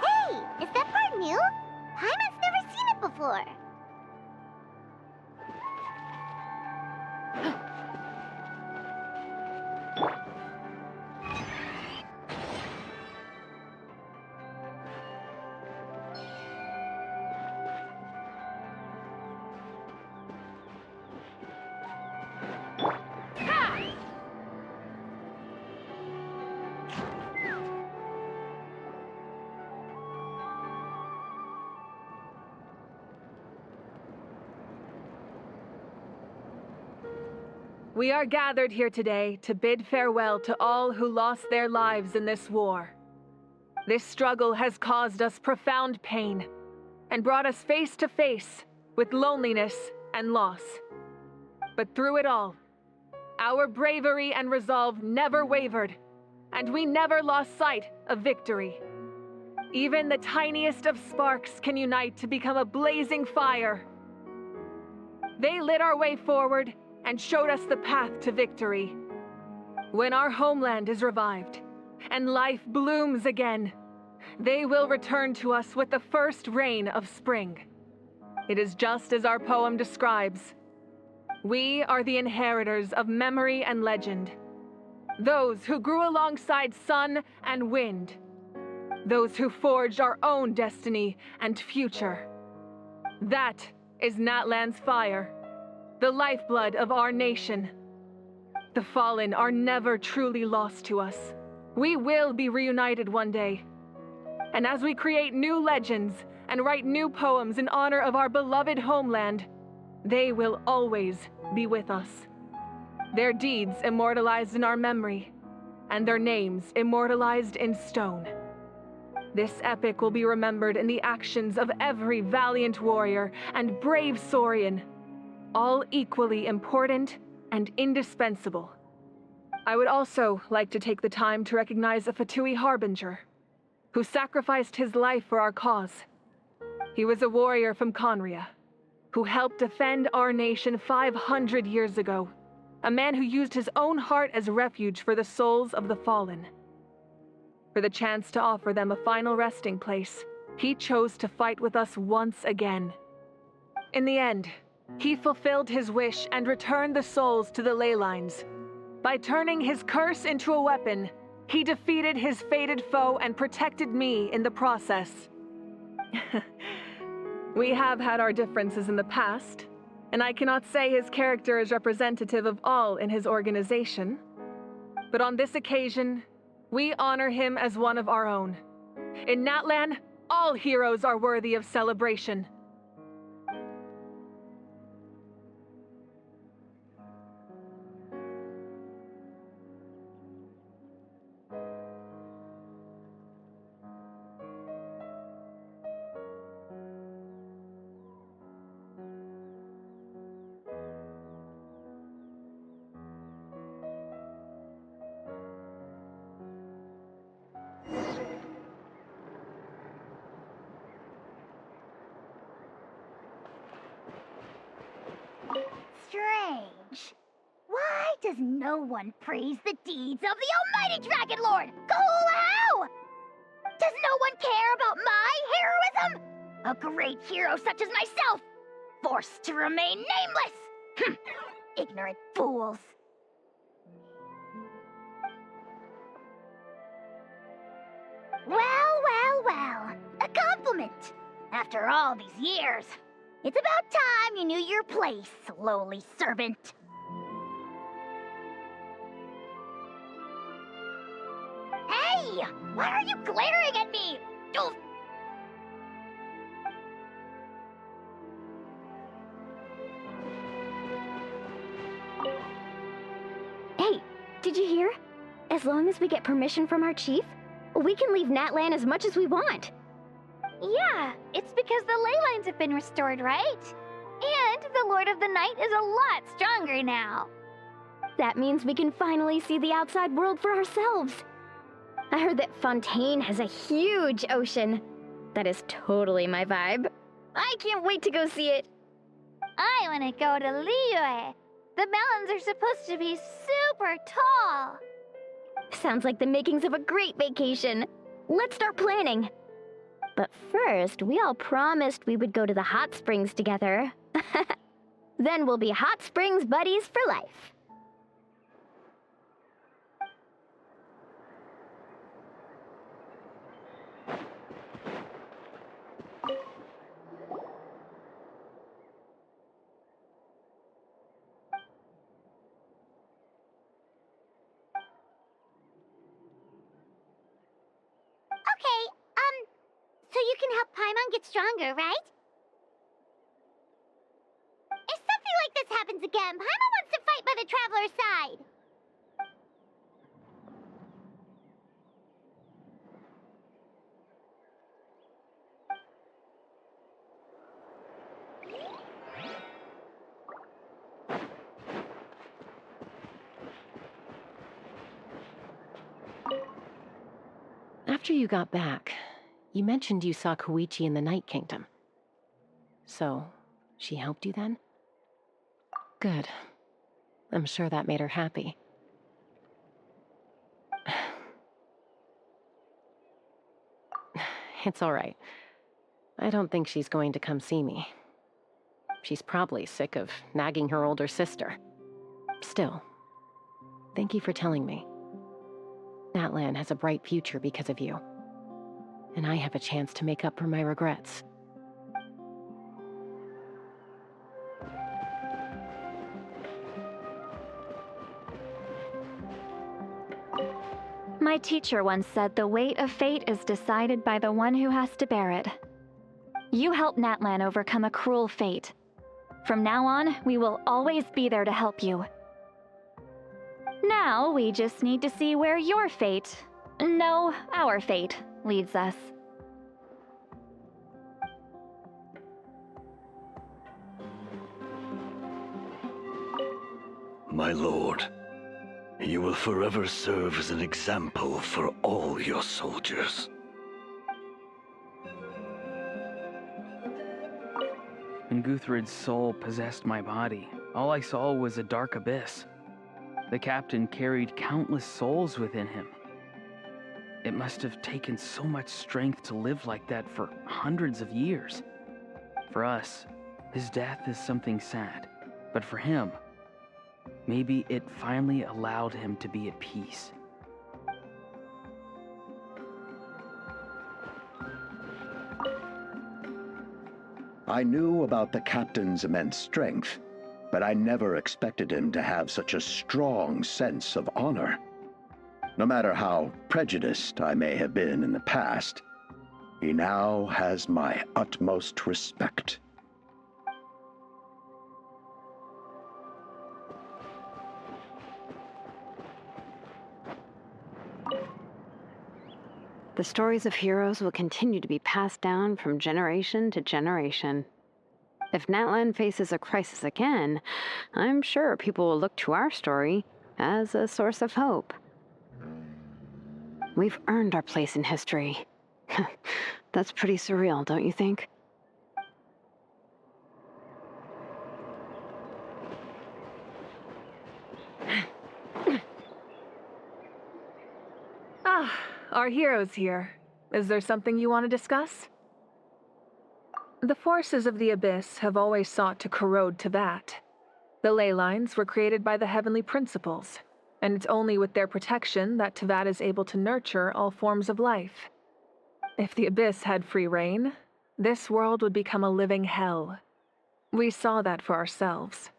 Hey, is that part new? Paimon's never seen it before. We are gathered here today to bid farewell to all who lost their lives in this war. This struggle has caused us profound pain and brought us face to face with loneliness and loss. But through it all, our bravery and resolve never wavered, and we never lost sight of victory. Even the tiniest of sparks can unite to become a blazing fire. They lit our way forward and showed us the path to victory. When our homeland is revived and life blooms again, they will return to us with the first rain of spring. It is just as our poem describes. We are the inheritors of memory and legend. Those who grew alongside sun and wind. Those who forged our own destiny and future. That is Natlan's fire, the lifeblood of our nation. The fallen are never truly lost to us. We will be reunited one day. And as we create new legends and write new poems in honor of our beloved homeland, they will always be with us. Their deeds immortalized in our memory, and their names immortalized in stone. This epic will be remembered in the actions of every valiant warrior and brave Saurian, all equally important and indispensable. I would also like to take the time to recognize a Fatui harbinger, who sacrificed his life for our cause. He was a warrior from Conria, who helped defend our nation 500 years ago, a man who used his own heart as refuge for the souls of the fallen. For the chance to offer them a final resting place, he chose to fight with us once again. In the end, he fulfilled his wish and returned the souls to the ley lines. By turning his curse into a weapon, he defeated his fated foe and protected me in the process. We have had our differences in the past, and I cannot say his character is representative of all in his organization. But on this occasion, we honor him as one of our own. In Natlan, all heroes are worthy of celebration. does no one praise the deeds of the almighty Dragon Lord, Kahula-How? Does no one care about my heroism? A great hero such as myself, forced to remain nameless! Ignorant fools. Well, a compliment. After all these years, it's about time you knew your place, lowly servant. Hey! Why are you glaring at me? Oh. Hey, did you hear? As long as we get permission from our chief, we can leave Natlan as much as we want. Yeah, it's because the ley lines have been restored, right? And the Lord of the Night is a lot stronger now. That means we can finally see the outside world for ourselves. I heard that Fontaine has a huge ocean. That is totally my vibe. I can't wait to go see it. I want to go to Liyue. The mountains are supposed to be super tall. Sounds like the makings of a great vacation. Let's start planning. But first, we all promised we would go to the hot springs together. Then we'll be hot springs buddies for life. Okay, so you can help Paimon get stronger, right? If something like this happens again, Paimon wants to fight by the Traveler's side. After you got back, you mentioned you saw Koichi in the Night Kingdom. So, she helped you then? Good. I'm sure that made her happy. It's all right. I don't think she's going to come see me. She's probably sick of nagging her older sister. Still, thank you for telling me. Natlan has a bright future because of you. And I have a chance to make up for my regrets. My teacher once said the weight of fate is decided by the one who has to bear it. You helped Natlan overcome a cruel fate. From now on, we will always be there to help you. Now, we just need to see where your fate, no, our fate, leads us. My lord, you will forever serve as an example for all your soldiers. When Guthred's soul possessed my body, all I saw was a dark abyss. The captain carried countless souls within him. It must have taken so much strength to live like that for hundreds of years. For us, his death is something sad, but for him, maybe it finally allowed him to be at peace. I knew about the captain's immense strength, but I never expected him to have such a strong sense of honor. No matter how prejudiced I may have been in the past, he now has my utmost respect. The stories of heroes will continue to be passed down from generation to generation. If Natlan faces a crisis again, I'm sure people will look to our story as a source of hope. We've earned our place in history. That's pretty surreal, don't you think? Ah, our hero's here. Is there something you want to discuss? The forces of the Abyss have always sought to corrode Tevat. The ley lines were created by the heavenly principles, and it's only with their protection that Tevat is able to nurture all forms of life. If the Abyss had free reign, this world would become a living hell. We saw that for ourselves.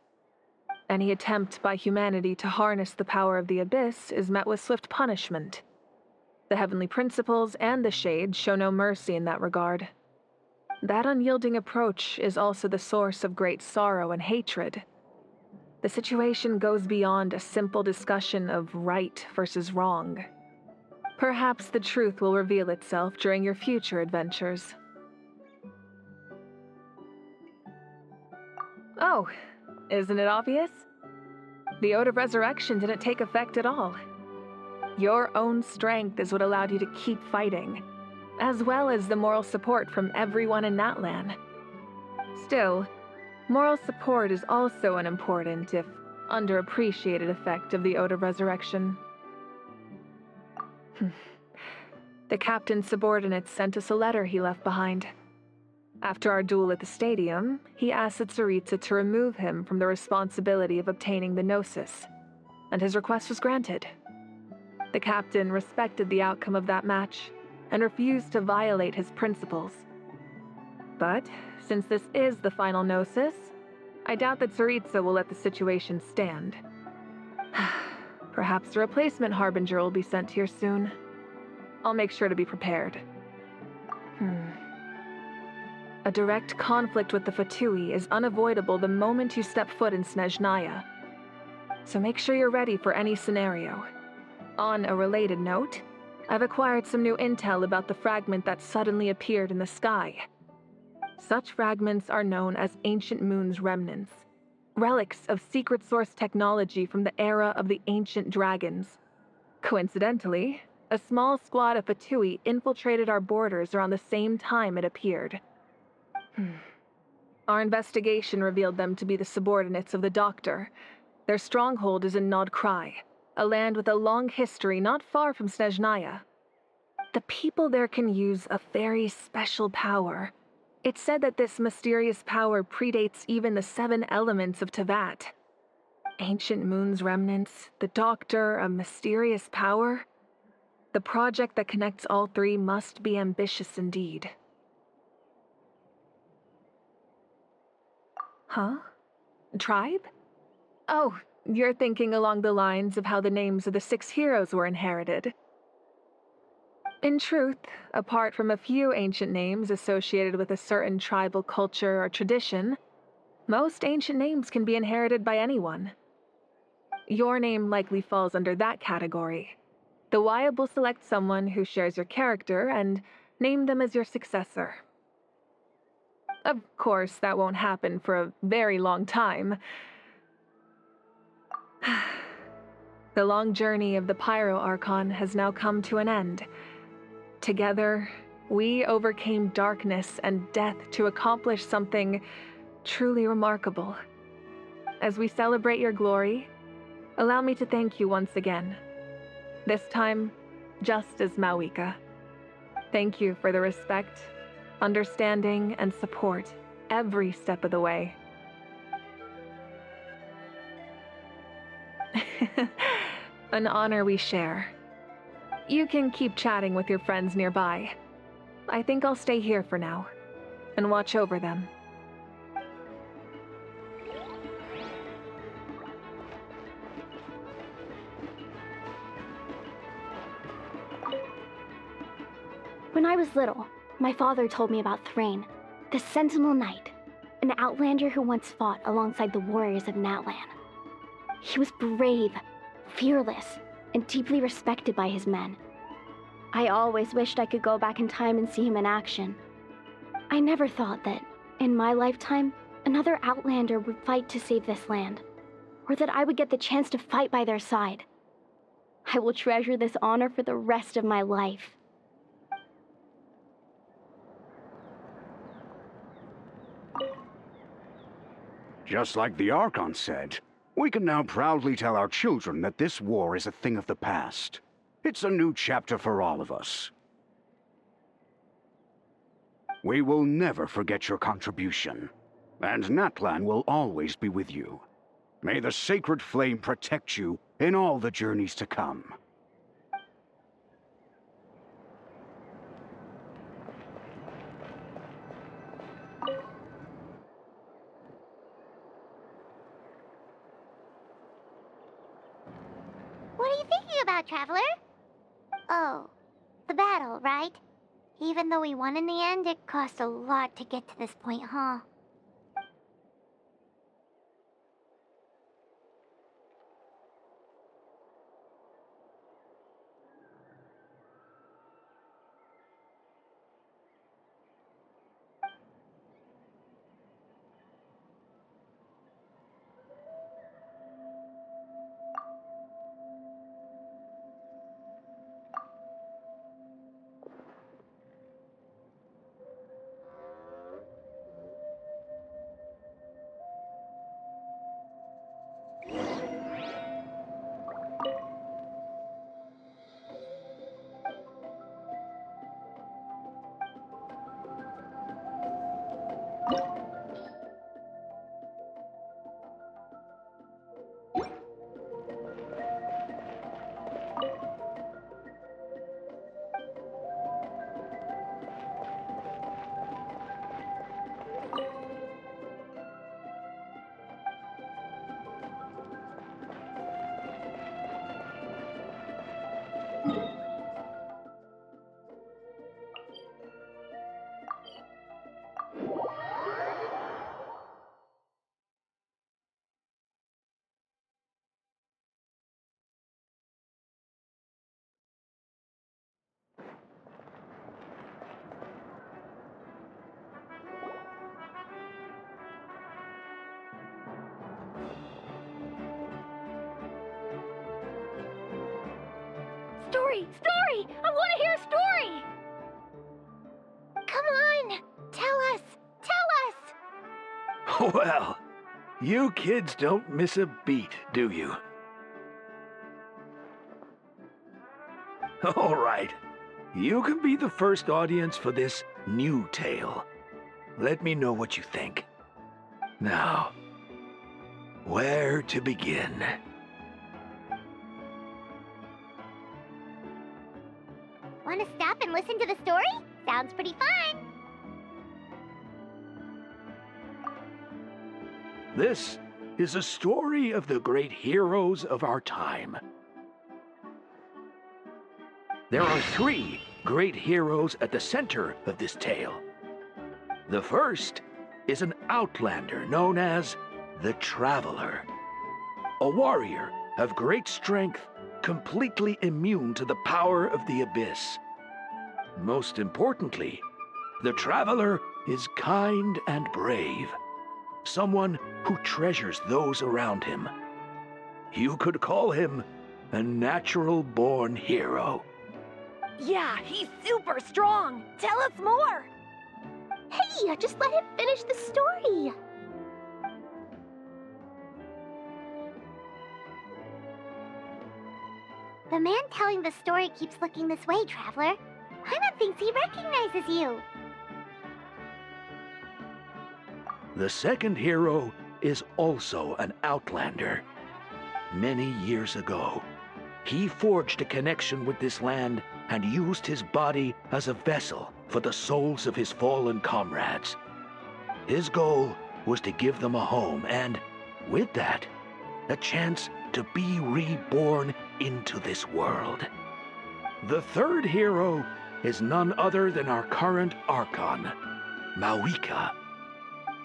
Any attempt by humanity to harness the power of the Abyss is met with swift punishment. The heavenly principles and the Shades show no mercy in that regard. That unyielding approach is also the source of great sorrow and hatred. The situation goes beyond a simple discussion of right versus wrong. Perhaps the truth will reveal itself during your future adventures. Oh, isn't it obvious? The Ode of Resurrection didn't take effect at all. Your own strength is what allowed you to keep fighting, as well as the moral support from everyone in Natlan. Still, moral support is also an important, if underappreciated, effect of the Ode of Resurrection. The captain's subordinates sent us a letter he left behind. After our duel at the stadium, he asked Tsaritsa to remove him from the responsibility of obtaining the Gnosis, and his request was granted. The captain respected the outcome of that match and refused to violate his principles. But, since this is the final Gnosis, I doubt that Tsaritsa will let the situation stand. Perhaps a replacement Harbinger will be sent here soon. I'll make sure to be prepared. A direct conflict with the Fatui is unavoidable the moment you step foot in Snezhnaya. So make sure you're ready for any scenario. On a related note, I've acquired some new intel about the fragment that suddenly appeared in the sky. Such fragments are known as Ancient Moon's remnants, relics of secret source technology from the era of the ancient dragons. Coincidentally, a small squad of Fatui infiltrated our borders around the same time it appeared. Our investigation revealed them to be the subordinates of the Doctor. Their stronghold is in Nod Krai, a land with a long history not far from Snezhnaya. The people there can use a very special power. It's said that this mysterious power predates even the 7 elements of Tevat. Ancient Moon's remnants, the Doctor, a mysterious power. The project that connects all 3 must be ambitious indeed. Huh? Tribe? Oh, you're thinking along the lines of how the names of the 6 heroes were inherited. In truth, apart from a few ancient names associated with a certain tribal culture or tradition, most ancient names can be inherited by anyone. Your name likely falls under that category. The Wyatt will select someone who shares your character and name them as your successor. Of course, that won't happen for a very long time. The long journey of the Pyro Archon has now come to an end. Together, we overcame darkness and death to accomplish something truly remarkable. As we celebrate your glory, allow me to thank you once again. This time, just as Mawika. Thank you for the respect, understanding, and support every step of the way. An honor we share. You can keep chatting with your friends nearby. I think I'll stay here for now and watch over them. When I was little, my father told me about Thrain, the Sentinel Knight, an outlander who once fought alongside the warriors of Natlan. He was brave, fearless, and deeply respected by his men. I always wished I could go back in time and see him in action. I never thought that, in my lifetime, another outlander would fight to save this land, or that I would get the chance to fight by their side. I will treasure this honor for the rest of my life. Just like the Archon said, we can now proudly tell our children that this war is a thing of the past. It's a new chapter for all of us. We will never forget your contribution, and Natlan will always be with you. May the sacred flame protect you in all the journeys to come. What are you thinking about, Traveler? Oh, the battle, right? Even though we won in the end, it cost a lot to get to this point, huh? Story! Story! I want to hear a story! Come on! Tell us! Tell us! Well, you kids don't miss a beat, do you? All right. You can be the first audience for this new tale. Let me know what you think. Now, where to begin? Want to stop and listen to the story? Sounds pretty fun! This is a story of the great heroes of our time. There are 3 great heroes at the center of this tale. The first is an outlander known as the Traveler. A warrior of great strength, completely immune to the power of the abyss. Most importantly, the Traveler is kind and brave. Someone who treasures those around him. You could call him a natural-born hero. Yeah, he's super strong. Tell us more. Hey, just let him finish the story. The man telling the story keeps looking this way, Traveler. Paimon thinks he recognizes you. The second hero is also an outlander. Many years ago, he forged a connection with this land and used his body as a vessel for the souls of his fallen comrades. His goal was to give them a home and, with that, a chance to be reborn into this world. The third hero is none other than our current Archon, Mawika.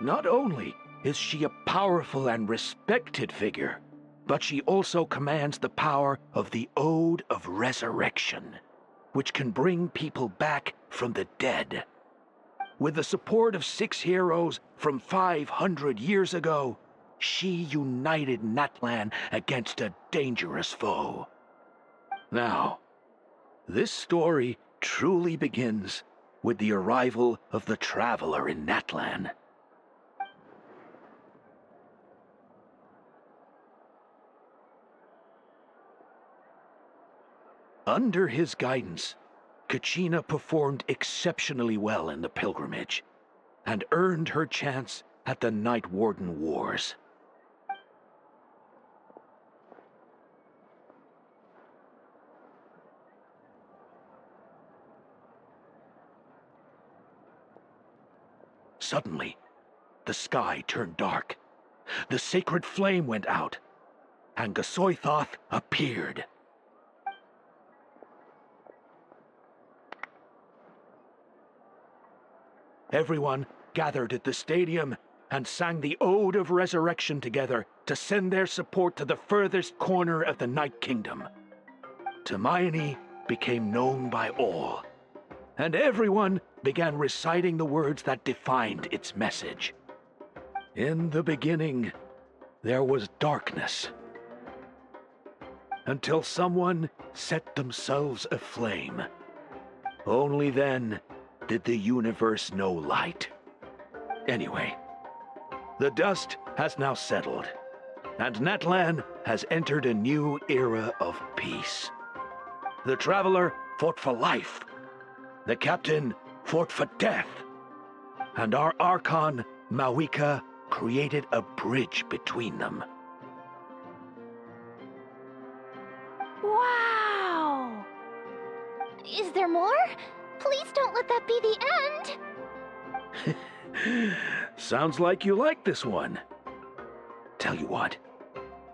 Not only is she a powerful and respected figure, but she also commands the power of the Ode of Resurrection, which can bring people back from the dead. With the support of 6 heroes from 500 years ago, she united Natlan against a dangerous foe. Now, this story truly begins with the arrival of the Traveler in Natlan. Under his guidance, Kachina performed exceptionally well in the pilgrimage and earned her chance at the Night Warden Wars. Suddenly, the sky turned dark. The sacred flame went out, and Gasoithoth appeared. Everyone gathered at the stadium and sang the Ode of Resurrection together to send their support to the furthest corner of the Night Kingdom. Hermione became known by all, and everyone began reciting the words that defined its message. In the beginning, there was darkness, until someone set themselves aflame. Only then did the universe know light. Anyway, the dust has now settled, and Natlan has entered a new era of peace. The Traveler fought for life, the Captain fought for death, and our Archon, Mawika, created a bridge between them. Wow! Is there more? Please don't let that be the end! Sounds like you like this one. Tell you what,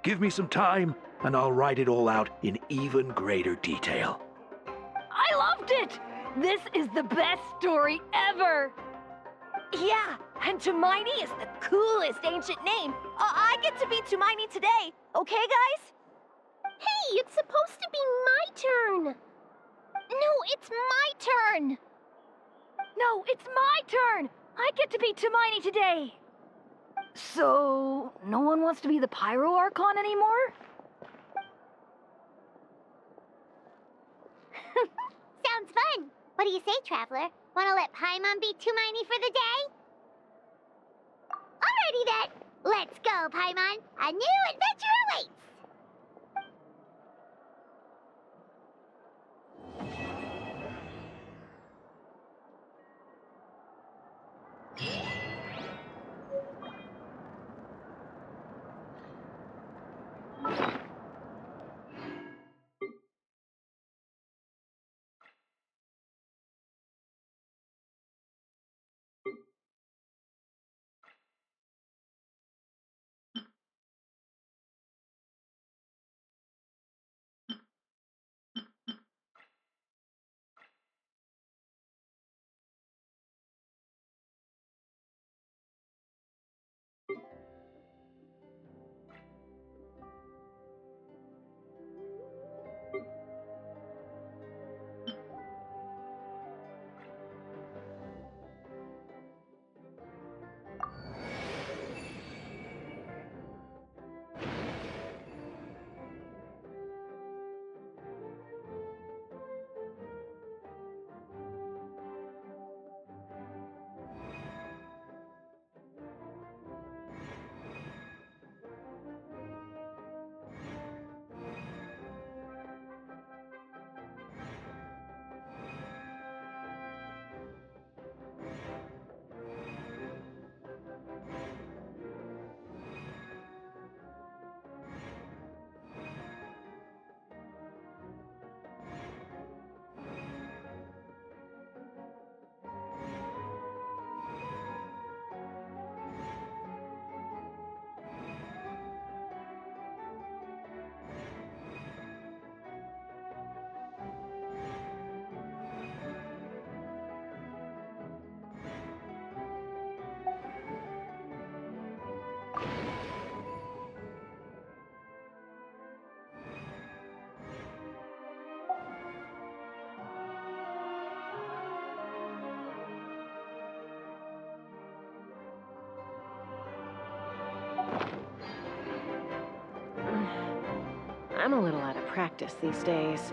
give me some time and I'll write it all out in even greater detail. I loved it! This is the best story ever! Yeah, and Hermione is the coolest ancient name. I get to be Hermione today, okay, guys? Hey, it's supposed to be my turn! No, it's my turn! No, it's my turn! I get to be Hermione today! So, no one wants to be the Pyro Archon anymore? Sounds fun. What do you say, Traveler? Wanna let Paimon be Hermione for the day? Alrighty then. Let's go, Paimon. A new adventure awaits. I'm a little out of practice these days.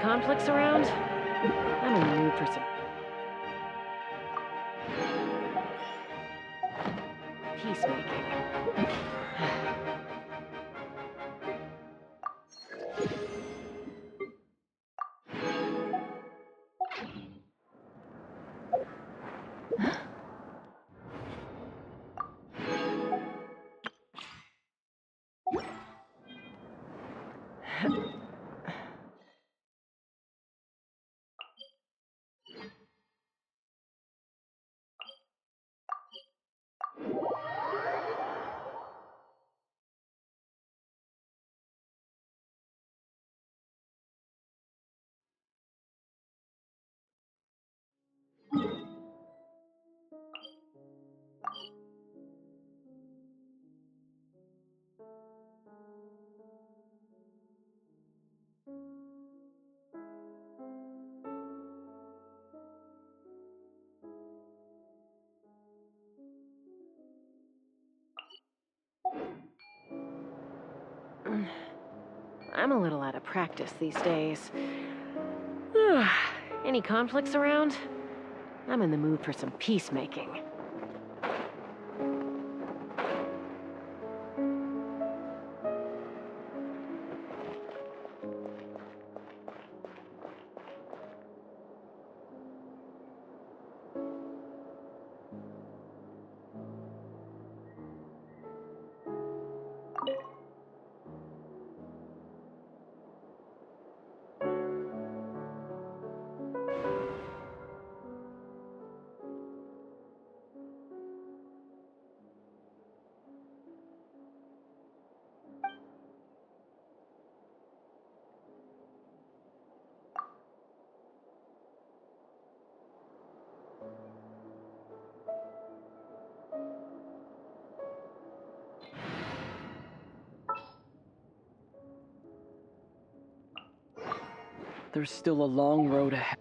conflicts around? I'm in the mood for some peacemaking. I'm a little out of practice these days. Any conflicts around? I'm in the mood for some peacemaking. There's still a long road ahead.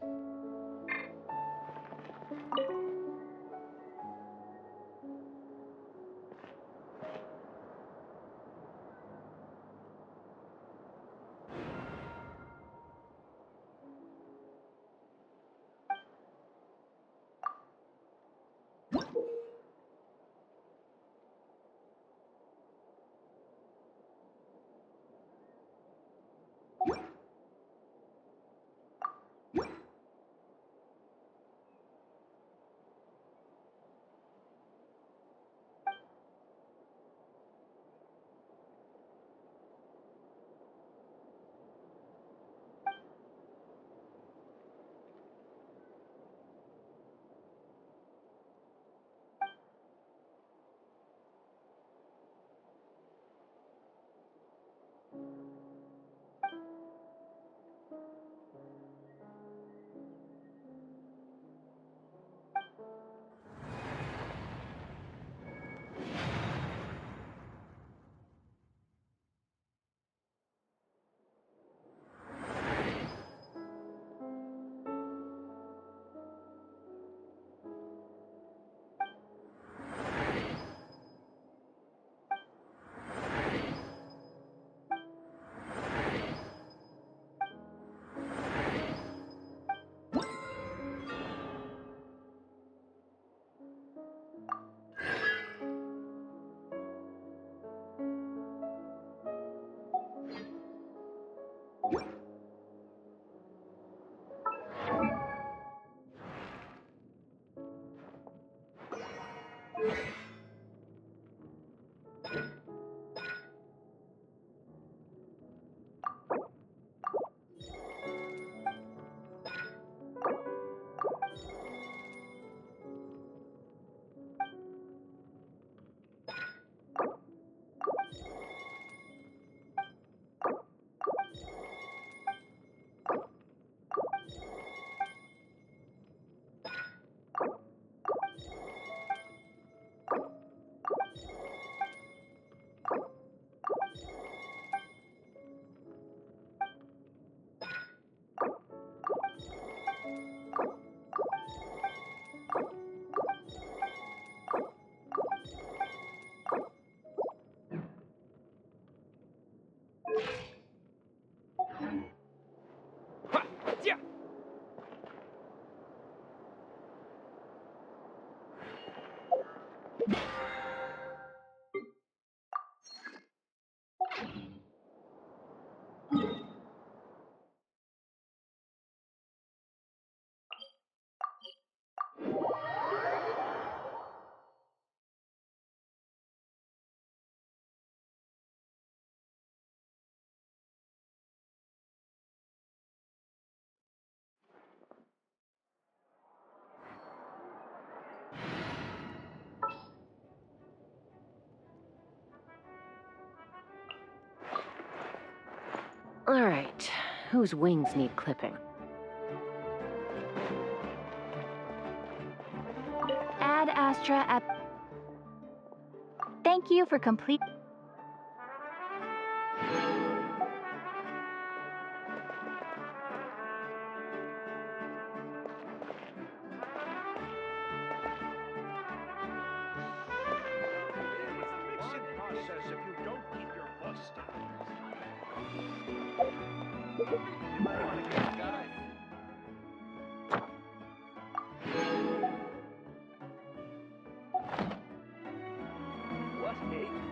whose wings need clipping. Ad Astra at... Thank you for complete... What a